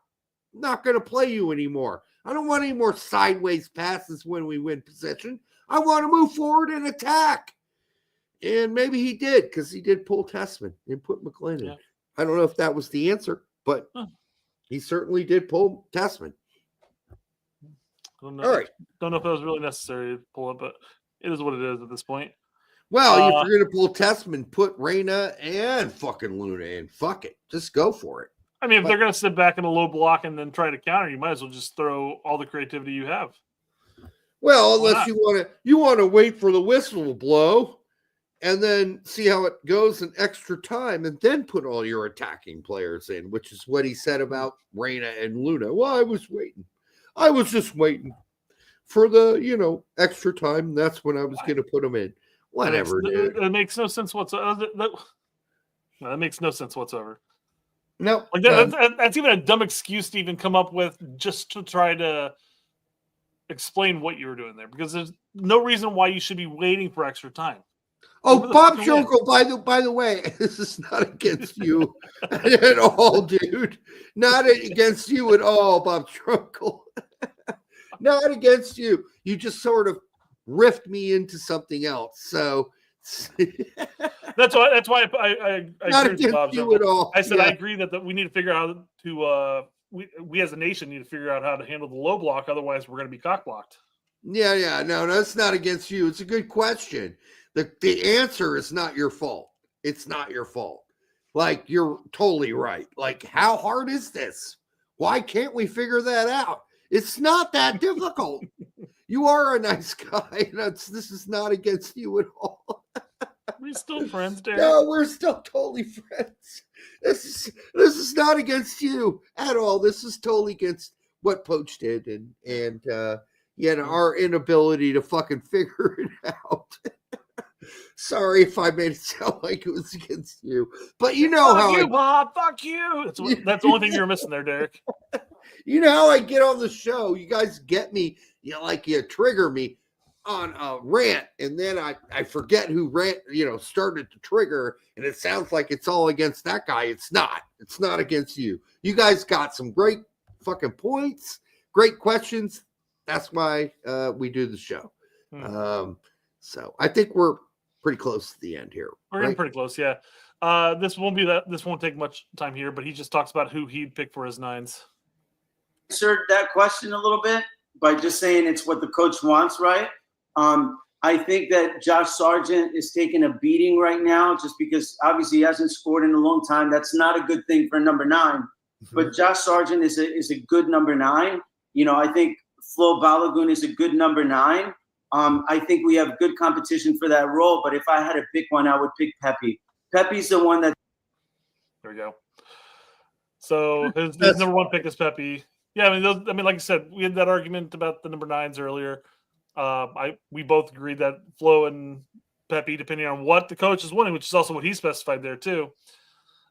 I'm not going to play you anymore. I don't want any more sideways passes when we win possession. I want to move forward and attack. And maybe he did, because he did pull Tessman and put McLean in. Yeah. I don't know if that was the answer, but he certainly did pull Tessman. All right. Don't know if that was really necessary to pull it, but it is what it is at this point. Well, if you're going to pull Tessman, put Reyna and fucking Luna in. Fuck it. Just go for it. I mean, if they're going to sit back in a low block and then try to counter, you might as well just throw all the creativity you have. Well, unless you want to wait for the whistle to blow and then see how it goes in extra time and then put all your attacking players in, which is what he said about Reyna and Luna. Well, I was waiting. I was just waiting for the, extra time. That's when I was going to put them in. Whatever, dude. It makes no sense whatsoever. That makes no sense whatsoever. No. Like that's even a dumb excuse to even come up with just to try to explain what you were doing there, because there's no reason why you should be waiting for extra time. Oh, Bob Schunkel, by the way, this is not against you at all, dude. Not against you at all, Bob Schunkel. Not against you. You just sort of riffed me into something else. So that's why I not agree with Bob you at all. I said I agree that we need to figure out how to we as a nation need to figure out how to handle the low block. Otherwise, we're going to be cock blocked. Yeah. No, that's not against you. It's a good question. The answer is not your fault. It's not your fault. Like, you're totally right. Like, how hard is this? Why can't we figure that out? It's not that difficult. You are a nice guy. This is not against you at all. We're still friends, Derek. No, we're still totally friends. This is not against you at all. This is totally against what Poach did and our inability to fucking figure it out. Sorry if I made it sound like it was against you, but you know fuck you, Bob. Fuck you. That's the only thing you're missing there, Derek. You know how I get on the show. You guys get me. You trigger me on a rant, and then I forget who started to trigger, and it sounds like it's all against that guy. It's not. It's not against you. You guys got some great fucking points, great questions. That's why we do the show. So I think we're pretty close to the end here. We're getting pretty close, yeah. This won't take much time here, but he just talks about who he'd pick for his nines. Answered that question a little bit by just saying it's what the coach wants, right? I think that Josh Sargent is taking a beating right now just because obviously he hasn't scored in a long time. That's not a good thing for number 9. Mm-hmm. But Josh Sargent is a good number 9. I think Flo Balogun is a good number 9. I think we have good competition for that role, but if I had to pick one, I would pick Pepe. Pepe's the one that. There we go. So his number 1 pick is Pepe. Yeah, like I said, we had that argument about the number 9s earlier. We both agreed that Flo and Pepe, depending on what the coach is wanting, which is also what he specified there too,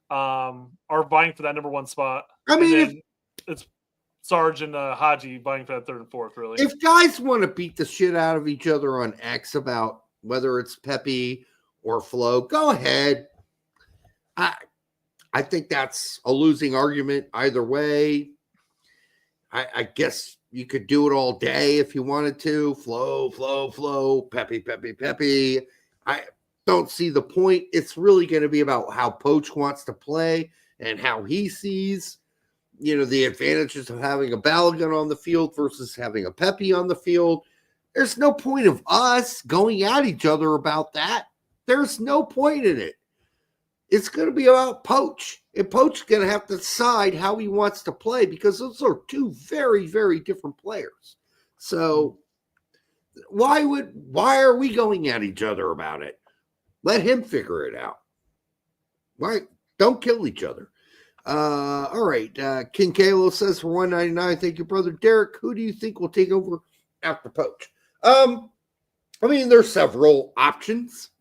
are vying for that number 1 spot. I mean, it's Sarge and Haji vying for that 3rd and 4th, really. If guys want to beat the shit out of each other on X about whether it's Pepe or Flo, go ahead. I think that's a losing argument either way. I guess you could do it all day if you wanted to. Flo, Pepe. don't see the point. It's really going to be about how Poach wants to play and how he sees, the advantages of having a Balogun on the field versus having a Pepe on the field. There's no point of us going at each other about that. There's no point in it. It's going to be about Poach. And Poach's going to have to decide how he wants to play because those are two very, very different players. So why are we going at each other about it? Let him figure it out. Why? Don't kill each other. All right. King Kalo says for $1.99. Thank you, brother Derek. Who do you think will take over after Poach? There's several options.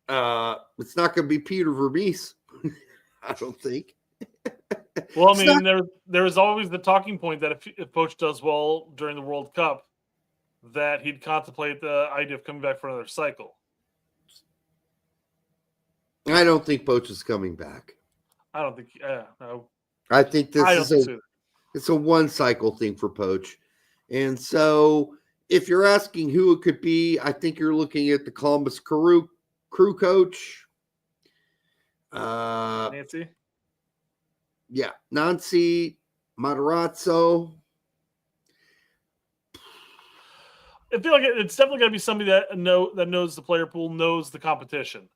It's not going to be Peter Vermees. I don't think. Well, there was always the talking point that if Poach does well during the World Cup, that he'd contemplate the idea of coming back for another cycle. I don't think Poach is coming back. I don't think. No. I think it's a one cycle thing for Poach, and so if you're asking who it could be, I think you're looking at the Columbus crew coach. Nancy? Yeah. Nancy Matarazzo. I feel like it's definitely going to be somebody that knows the player pool, knows the competition.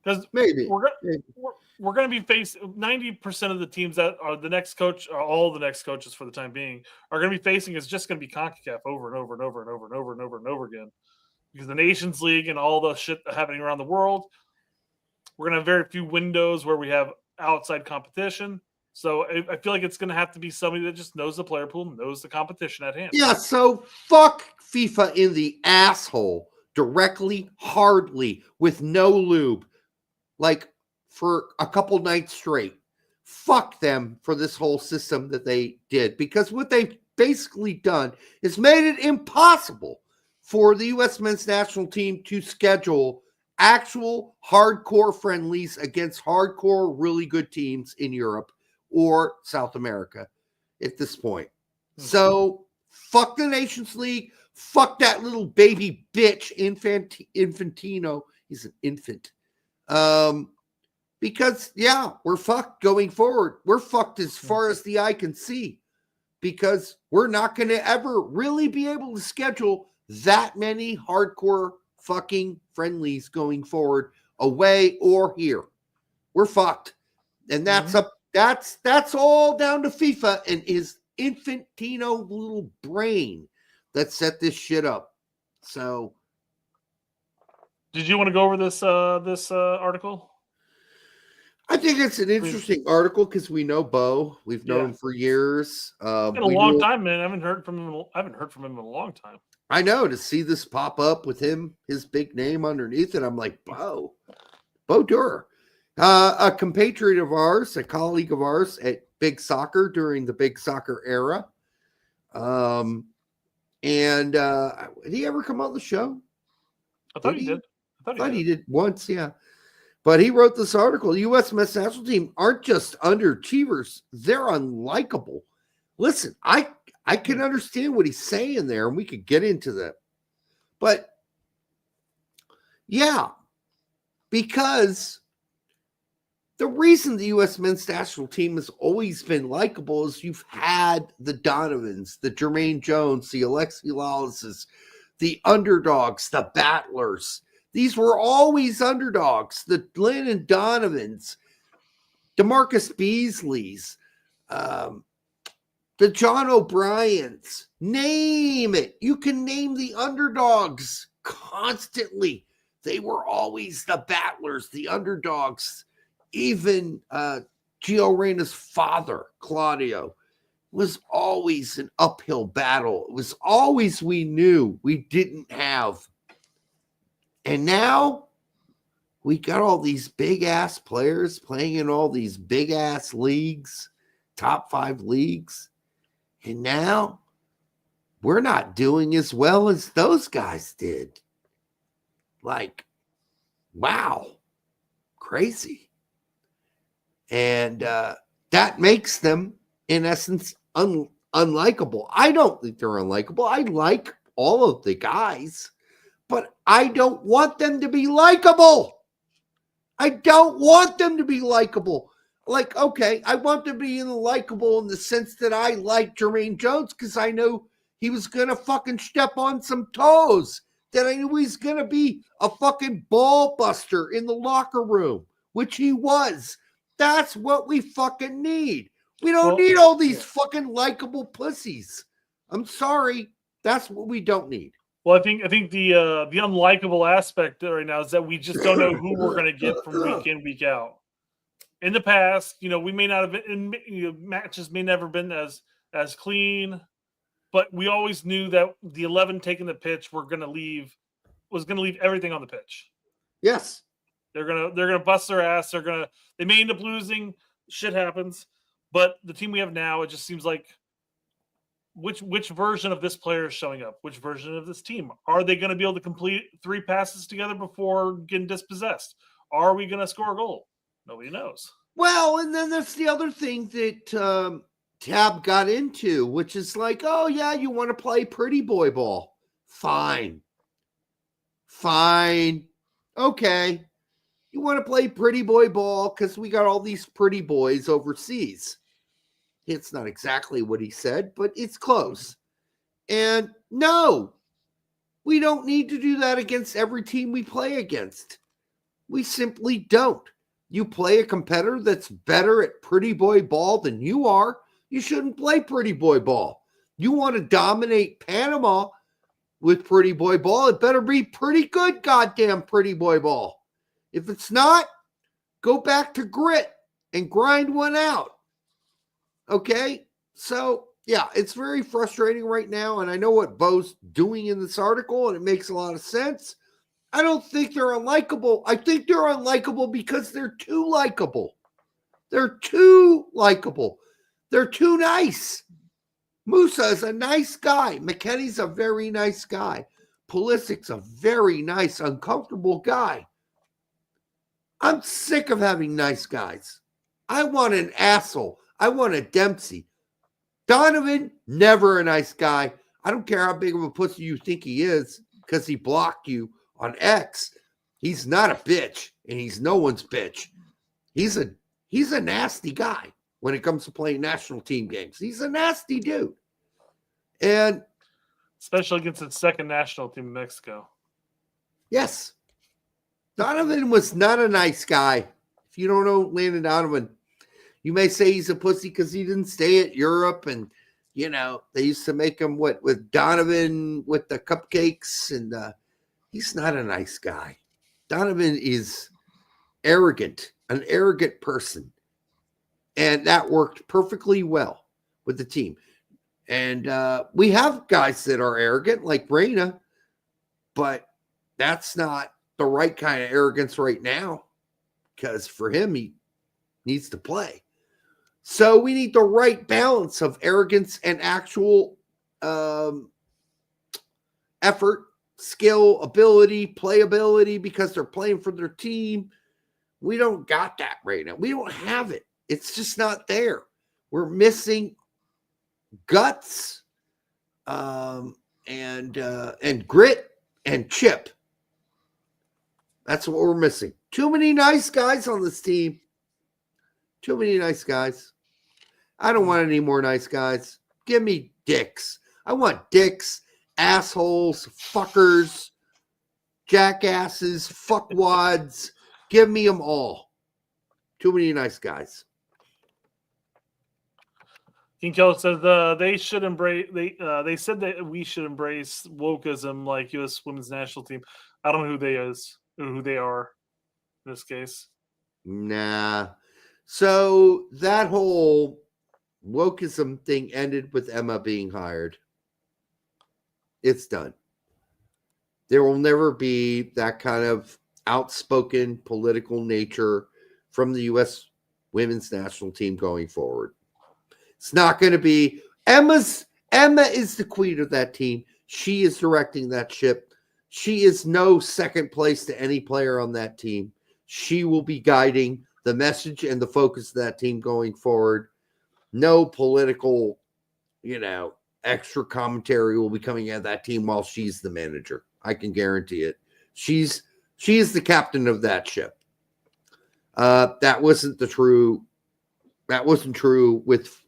Because maybe we're going to be facing 90% of the teams that are the next coach, or all the next coaches for the time being, are going to be facing is just going to be CONCACAF over and over and over and over and over and over and over again. Because the Nations League and all the shit happening around the world, we're going to have very few windows where we have outside competition. So I feel like it's going to have to be somebody that just knows the player pool, knows the competition at hand. Yeah, so fuck FIFA in the asshole directly, hardly, with no lube, like for a couple nights straight. Fuck them for this whole system that they did, because what they've basically done is made it impossible for the U.S. men's national team to schedule actual hardcore friendlies against hardcore, really good teams in Europe or South America at this point. So fuck the Nations League. Fuck that little baby bitch Infantino. He's an infant. Because, yeah, we're fucked going forward. We're fucked as far as the eye can see, because we're not going to ever really be able to schedule that many hardcore fucking friendlies going forward, away or here. We're fucked. And that's that's all down to FIFA and his Infantino little brain that set this shit up. So, did you want to go over this article? I think it's an interesting article because we know Bo. We've known him for years. In a long time, man. I haven't heard from him in a long time. I know, to see this pop up with him, his big name underneath it. I'm like, Bo Durer, a compatriot of ours, a colleague of ours at Big Soccer during the Big Soccer era. And did he ever come on the show? I thought he did. I thought he did once, yeah. But he wrote this article. The U.S. men's national team aren't just underachievers; they're unlikable. Listen, I can understand what he's saying there, and we could get into that. But yeah, because the reason the U.S. men's national team has always been likable is you've had the Donovans, the Jermaine Jones, the Alexi Lawlesses, the underdogs, the battlers. These were always underdogs. The Landon Donovans, DeMarcus Beasleys, the John O'Briens, name it. You can name the underdogs constantly. They were always the battlers, the underdogs. Even Gio Reyna's father, Claudio, was always an uphill battle. It was always we knew we didn't have. And now we got all these big-ass players playing in all these big-ass leagues, top 5 leagues. And now we're not doing as well as those guys did. Like, wow, crazy. And that makes them, in essence, unlikable. I don't think they're unlikable. I like all of the guys. but I don't want them to be likable. I don't want them to be likable. Like, okay, I want them to be likable in the sense that I like Jermaine Jones because I know he was going to fucking step on some toes, that I knew he's going to be a fucking ball buster in the locker room, which he was. That's what we fucking need. We don't need all these fucking likable pussies. I'm sorry. That's what we don't need. Well, I think the unlikable aspect right now is that we just don't know who we're going to get from week in, week out. In the past, we may not have been, matches may never been as clean, but we always knew that the 11 taking the pitch was going to leave everything on the pitch. Yes, they're gonna bust their ass. They may end up losing. Shit happens, but the team we have now, it just seems like which version of this player is showing up? Which version of this team? Are they going to be able to complete 3 passes together before getting dispossessed? Are we going to score a goal? Nobody knows. Well, and then that's the other thing that Tab got into, which is like, oh, yeah, you want to play pretty boy ball. Fine. Okay. You want to play pretty boy ball because we got all these pretty boys overseas. It's not exactly what he said, but it's close. And no, we don't need to do that against every team we play against. We simply don't. You play a competitor that's better at pretty boy ball than you are, you shouldn't play pretty boy ball. You want to dominate Panama with pretty boy ball, it better be pretty good goddamn pretty boy ball. If it's not, go back to grit and grind one out. Okay? So, yeah, it's very frustrating right now, and I know what Bo's doing in this article, and it makes a lot of sense. I don't think they're unlikable. I think they're unlikable because they're too likable. They're too likable. They're too nice. Musa is a nice guy. McKenny's a very nice guy. Pulisic's a very nice, uncomfortable guy. I'm sick of having nice guys. I want an asshole. I want a Dempsey. Donovan, never a nice guy. I don't care how big of a pussy you think he is because he blocked you on X. He's not a bitch, and he's no one's bitch. He's a nasty guy when it comes to playing national team games. He's a nasty dude. And especially against its second national team in Mexico. Yes. Donovan was not a nice guy. If you don't know Landon Donovan, you may say he's a pussy because he didn't stay at Europe, and they used to make him with Donovan with the cupcakes, and he's not a nice guy. Donovan is arrogant, an arrogant person, and that worked perfectly well with the team. And we have guys that are arrogant, like Reyna, but that's not the right kind of arrogance right now, because for him, he needs to play. So we need the right balance of arrogance and actual effort, skill, ability, playability, because they're playing for their team. We don't got that right now. We don't have it. It's just not there. We're missing guts and grit and chip. That's what we're missing. Too many nice guys on this team. Too many nice guys. I don't want any more nice guys. Give me dicks. I want dicks, assholes, fuckers, jackasses, fuckwads. Give me them all. Too many nice guys. King Keller says they should embrace. They said that we should embrace wokeism like U.S. Women's National Team. I don't know who they are in this case. Nah. So that whole wokeism thing ended with Emma being hired. It's done. There will never be that kind of outspoken political nature from the U.S. Women's National Team going forward. It's not going to be. Emma is the queen of that team. She is directing that ship. She is no second place to any player on that team. She will be guiding the message and the focus of that team going forward. No political, extra commentary will be coming out of that team while she's the manager. I can guarantee it. She is the captain of that ship. That wasn't true with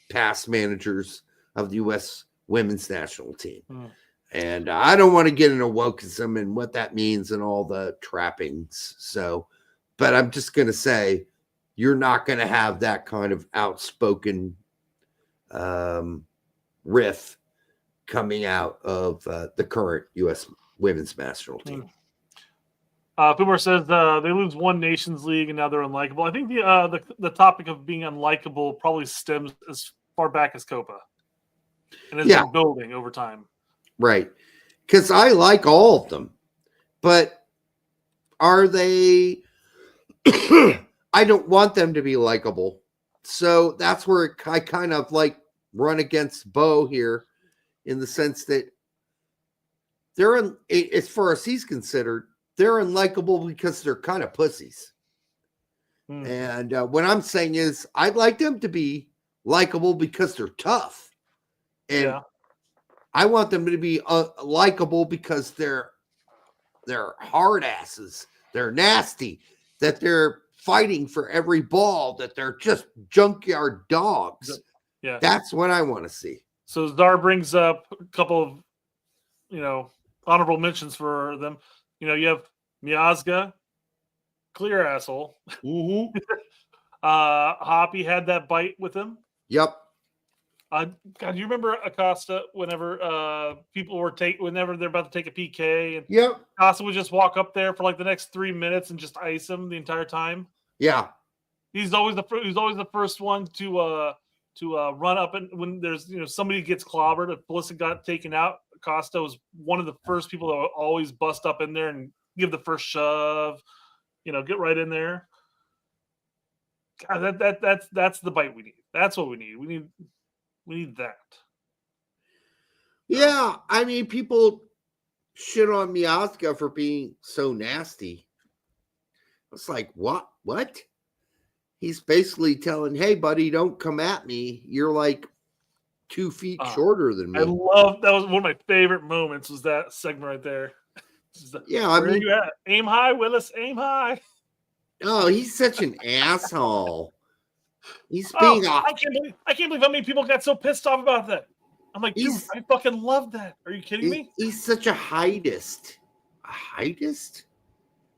past managers of the U.S. women's national team. And I don't want to get into wokeism and what that means and all the trappings. So, but I'm just going to say, you're not going to have that kind of outspoken riff coming out of the current U.S. women's national team. Boomer says they lose one Nations League and now they're unlikable. I think the topic of being unlikable probably stems as far back as Copa, and has been building over time. Right, because I like all of them, but are they? I don't want them to be likable, so that's where I kind of like run against Bo here, in the sense that they're as far as he's considered, they're unlikable because they're kind of pussies. And what I'm saying is, I'd like them to be likable because they're tough, and I want them to be likable because they're hard asses, they're nasty, that they're fighting for every ball, that they're just junkyard dogs. Yeah, that's what I want to see. So Czar brings up a couple of, honorable mentions for them. You have Miazga, clear asshole. Hoppy had that bite with him. Yep. God, you remember Acosta whenever whenever they're about to take a PK, and Acosta would just walk up there for like the next 3 minutes and just ice him the entire time. Yeah. He's always the first one to run up, and when there's somebody gets clobbered, if Pulisic got taken out, Acosta was one of the first people that would always bust up in there and give the first shove, get right in there. God, that's the bite we need. That's what we need. We need that. Yeah, I mean, people shit on Miazga for being so nasty. It's like, what? He's basically telling, hey, buddy, don't come at me. You're like 2 feet shorter than me. I love that. Was one of my favorite moments. Was that segment right there? Yeah, I mean, you at? Aim high, Willis. Aim high. Oh, he's such an asshole. He's being. I can't believe how many people got so pissed off about that. I'm like, dude, I fucking love that. Are you kidding me? He's such a heightist. A heightist?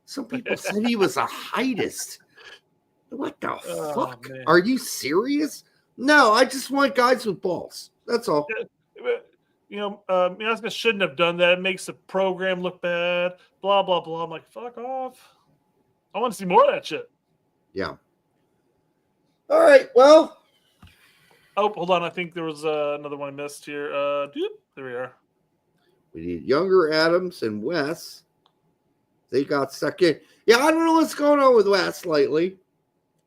Some people said he was a heightist. What the fuck? Man. Are you serious? No, I just want guys with balls. That's all. Miazga shouldn't have done that. It makes the program look bad. Blah, blah, blah. I'm like, fuck off. I want to see more of that shit. Yeah. All right. Well. Oh, hold on. I think there was another one I missed here. There we are. We need Younger, Adams, and Wes. They got stuck in. Yeah, I don't know what's going on with Wes lately.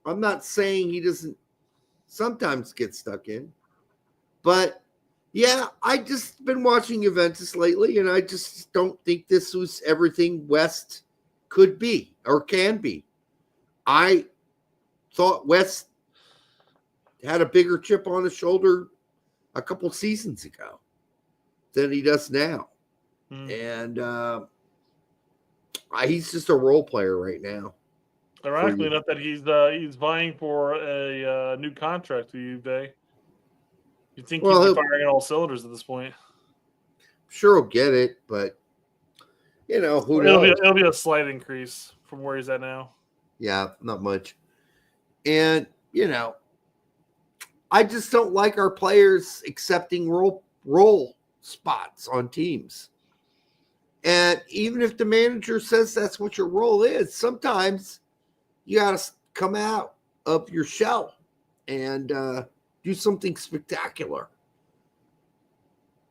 I'm not saying he doesn't sometimes get stuck in. But, yeah, I just been watching Juventus lately, and I just don't think this was everything West could be or can be. I thought West had a bigger chip on his shoulder a couple seasons ago than he does now. And he's just a role player right now. Ironically enough, that he's vying for a new contract with Juve. You think he's firing on all cylinders at this point? Sure, he'll get it, but who knows? It'll be a slight increase from where he's at now. Yeah, not much. And I just don't like our players accepting role spots on teams. And even if the manager says that's what your role is, sometimes you got to come out of your shell and do something spectacular.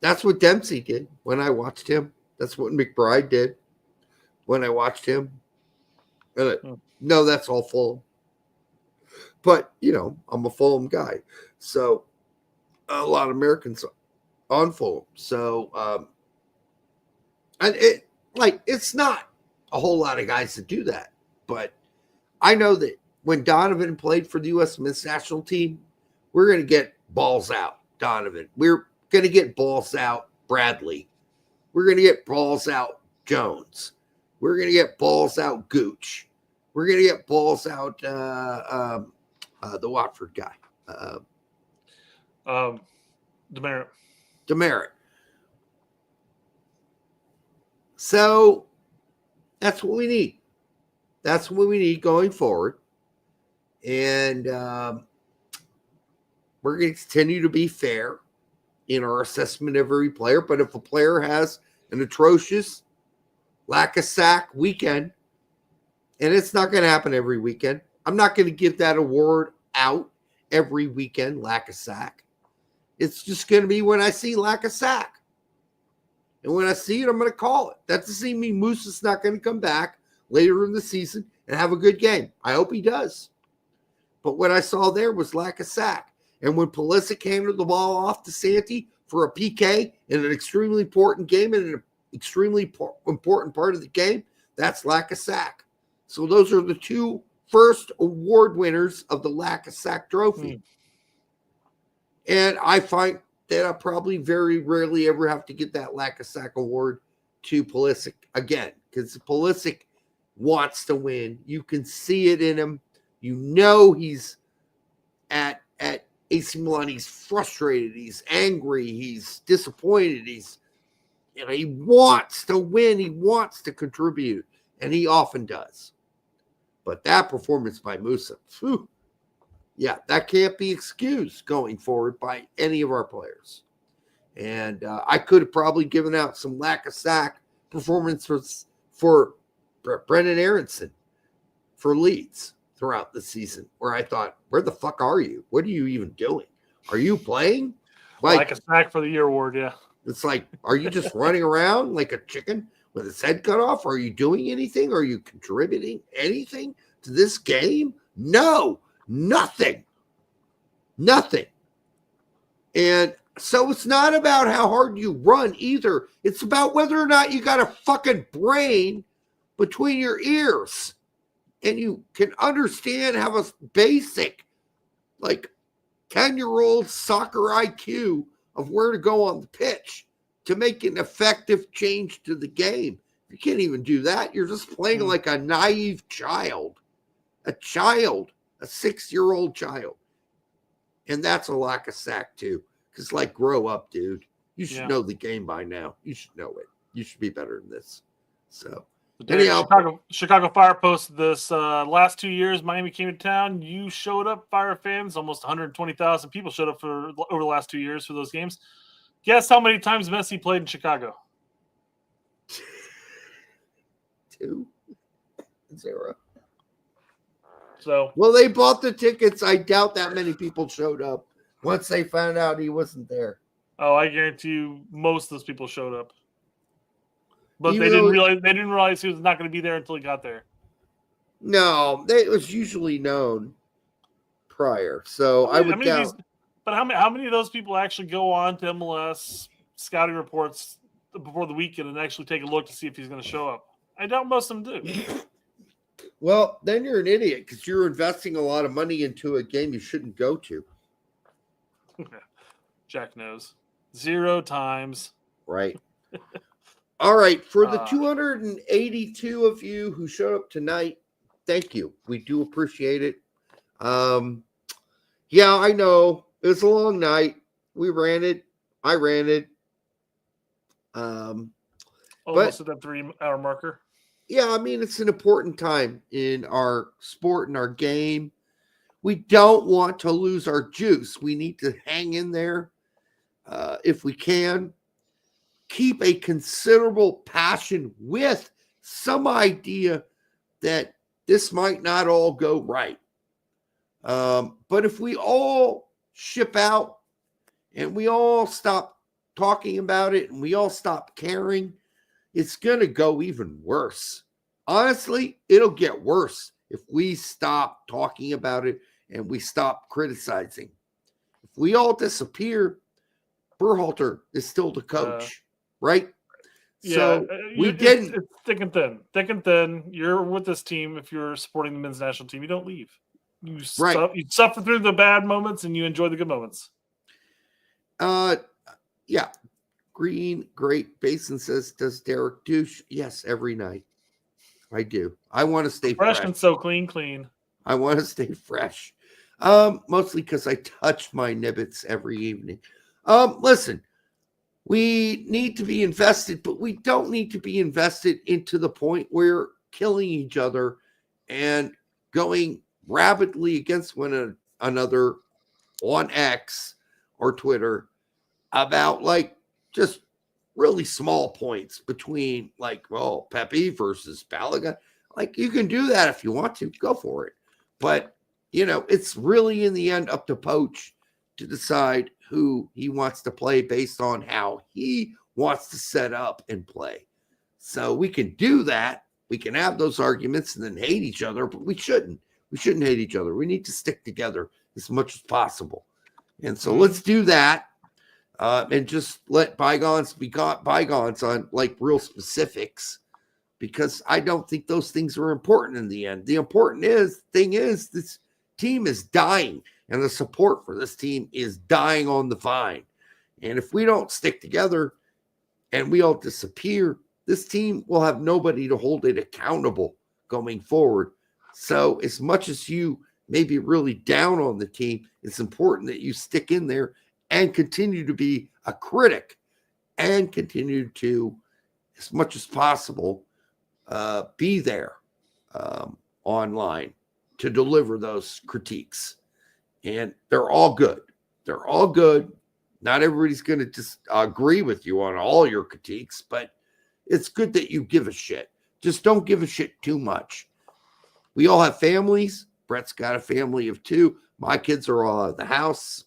That's what Dempsey did when I watched him. That's what McBride did when I watched him. No, that's all Fulham. But, I'm a Fulham guy. So a lot of Americans on Fulham. So, and it's not a whole lot of guys that do that. But I know that when Donovan played for the U.S. men's national team, we're going to get balls out, Donovan. We're going to get balls out, Bradley. We're going to get balls out, Jones. We're going to get balls out Gooch. We're going to get balls out the Watford guy. Demerit. So that's what we need. That's what we need going forward. And we're going to continue to be fair in our assessment of every player. But if a player has an atrocious lack of sack weekend, and it's not going to happen every weekend, I'm not going to give that award out every weekend, lack of sack. It's just going to be when I see lack of sack. And when I see it, I'm going to call it. That doesn't mean Moose is not going to come back later in the season and have a good game. I hope he does. But what I saw there was lack of sack. And when Pulisic handed the ball off to Santi for a PK in an extremely important game and an extremely important part of the game, that's lack of sack. So those are the two first award winners of the lack of sack trophy. And I find that I probably very rarely ever have to give that lack of sack award to Pulisic again, because Pulisic wants to win. You can see it in him. You know he's at AC Milan. He's frustrated. He's angry. He's disappointed. He wants to win. He wants to contribute, and he often does. But that performance by Musa, yeah, that can't be excused going forward by any of our players. And I could have probably given out some lack of sack performances for Brendan Aronson for Leeds throughout the season, where I thought, where the fuck are you? What are you even doing? Are you playing? Like a sack for the year award, yeah. It's like, are you just running around like a chicken with its head cut off? Are you doing anything? Are you contributing anything to this game? No. Nothing. And so it's not about how hard you run either. It's about whether or not you got a fucking brain between your ears and you can understand, have a basic, 10-year-old soccer IQ of where to go on the pitch to make an effective change to the game. You can't even do that. You're just playing like a naive child. A 6-year-old child. And that's a lack of sack too. Because grow up, dude. You should know the game by now. You should know it. You should be better than this. So Chicago Fire posted this last 2 years Miami came to town. You showed up, Fire fans. Almost 120,000 people showed up over the last 2 years for those games. Guess how many times Messi played in Chicago? 2. 0. So, well, they bought the tickets. I doubt that many people showed up once they found out he wasn't there. Oh, I guarantee you, most of those people showed up, but they didn't realize he was not going to be there until he got there. No, it was usually known prior. So I would doubt. But how many of those people actually go on to MLS scouting reports before the weekend and actually take a look to see if he's going to show up? I doubt most of them do. Well, then you're an idiot because you're investing a lot of money into a game you shouldn't go to. Jack knows. 0 times. Right. All right. For the 282 of you who showed up tonight, thank you. We do appreciate it. Yeah, I know. It was a long night. We ran it. I ran it. Almost at that 3-hour marker. Yeah, I mean, it's an important time in our sport and our game. We don't want to lose our juice. We need to hang in there if we can. Keep a considerable passion with some idea that this might not all go right. But if we all ship out and we all stop talking about it and we all stop caring, it's going to go even worse. Honestly, it'll get worse if we stop talking about it and we stop criticizing. If we all disappear, Berhalter is still the coach, right? Yeah, so we didn't. It's thick and thin. Thick and thin. You're with this team. If you're supporting the men's national team, you don't leave. You suffer through the bad moments and you enjoy the good moments. Yeah. Green Great Basin says, does Derek douche? Yes, every night. I do. I want to stay Fresh fresh. and so clean. I want to stay fresh. Mostly because I touch my nibbits every evening. Listen, we need to be invested, but we don't need to be invested into the point where we're killing each other and going rapidly against one another on X or Twitter about like just really small points between like, well, Pepe versus Balaga. Like, you can do that if you want to, go for it. But, you know, it's really in the end up to Poach to decide who he wants to play based on how he wants to set up and play. So we can do that. We can have those arguments and then hate each other, but we shouldn't. We shouldn't hate each other. We need to stick together as much as possible. And so let's do that. And just let bygones be bygones on like real specifics, because I don't think those things are important in the end. The important thing is this team is dying, and the support for this team is dying on the vine. And if we don't stick together and we all disappear, this team will have nobody to hold it accountable going forward. So as much as you may be really down on the team, it's important that you stick in there and continue to be a critic and continue to, as much as possible, be there online to deliver those critiques. And they're all good. They're all good. Not everybody's going to just agree with you on all your critiques, but it's good that you give a shit. Just don't give a shit too much. We all have families. Brett's got a family of 2. My kids are all out of the house.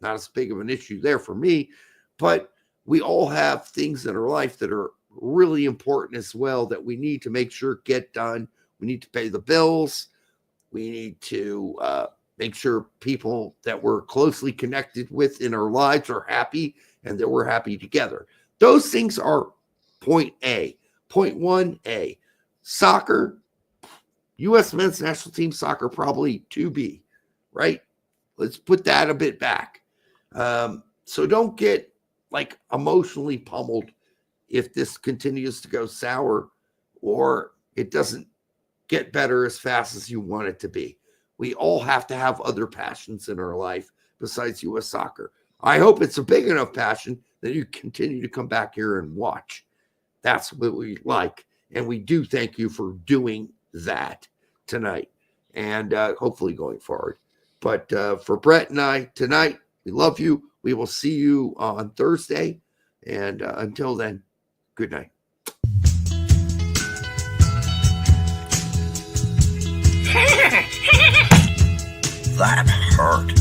Not as big of an issue there for me, but we all have things in our life that are really important as well that we need to make sure get done. We need to pay the bills. We need to make sure people that we're closely connected with in our lives are happy and that we're happy together. Those things are point A. Point 1A. Soccer, U.S. men's national team soccer, probably 2B, right? Let's put that a bit back. So don't get like emotionally pummeled if this continues to go sour or it doesn't get better as fast as you want it to be. We all have to have other passions in our life besides U.S. soccer. I hope it's a big enough passion that you continue to come back here and watch. That's what we like. And we do thank you for doing that tonight and hopefully going forward. But for Brett and I tonight, we love you. We will see you on Thursday. And until then, good night. That hurt.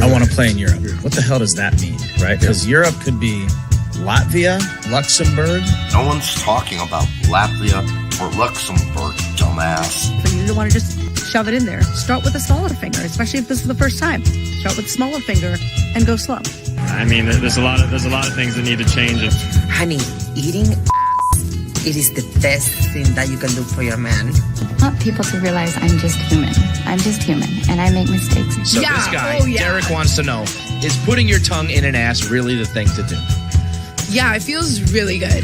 I want to play in Europe. What the hell does that mean, right? Because Europe could be Latvia, Luxembourg. No one's talking about Latvia or Luxembourg, dumbass. So you don't want to just shove it in there. Start with the smaller finger, especially if this is the first time. Start with the smaller finger and go slow. I mean, there's a lot of things that need to change. Honey, eating ass, it is the best thing that you can do for your man. I want people to realize I'm just human. I'm just human, and I make mistakes. So this guy, Derek, wants to know, is putting your tongue in an ass really the thing to do? Yeah, it feels really good.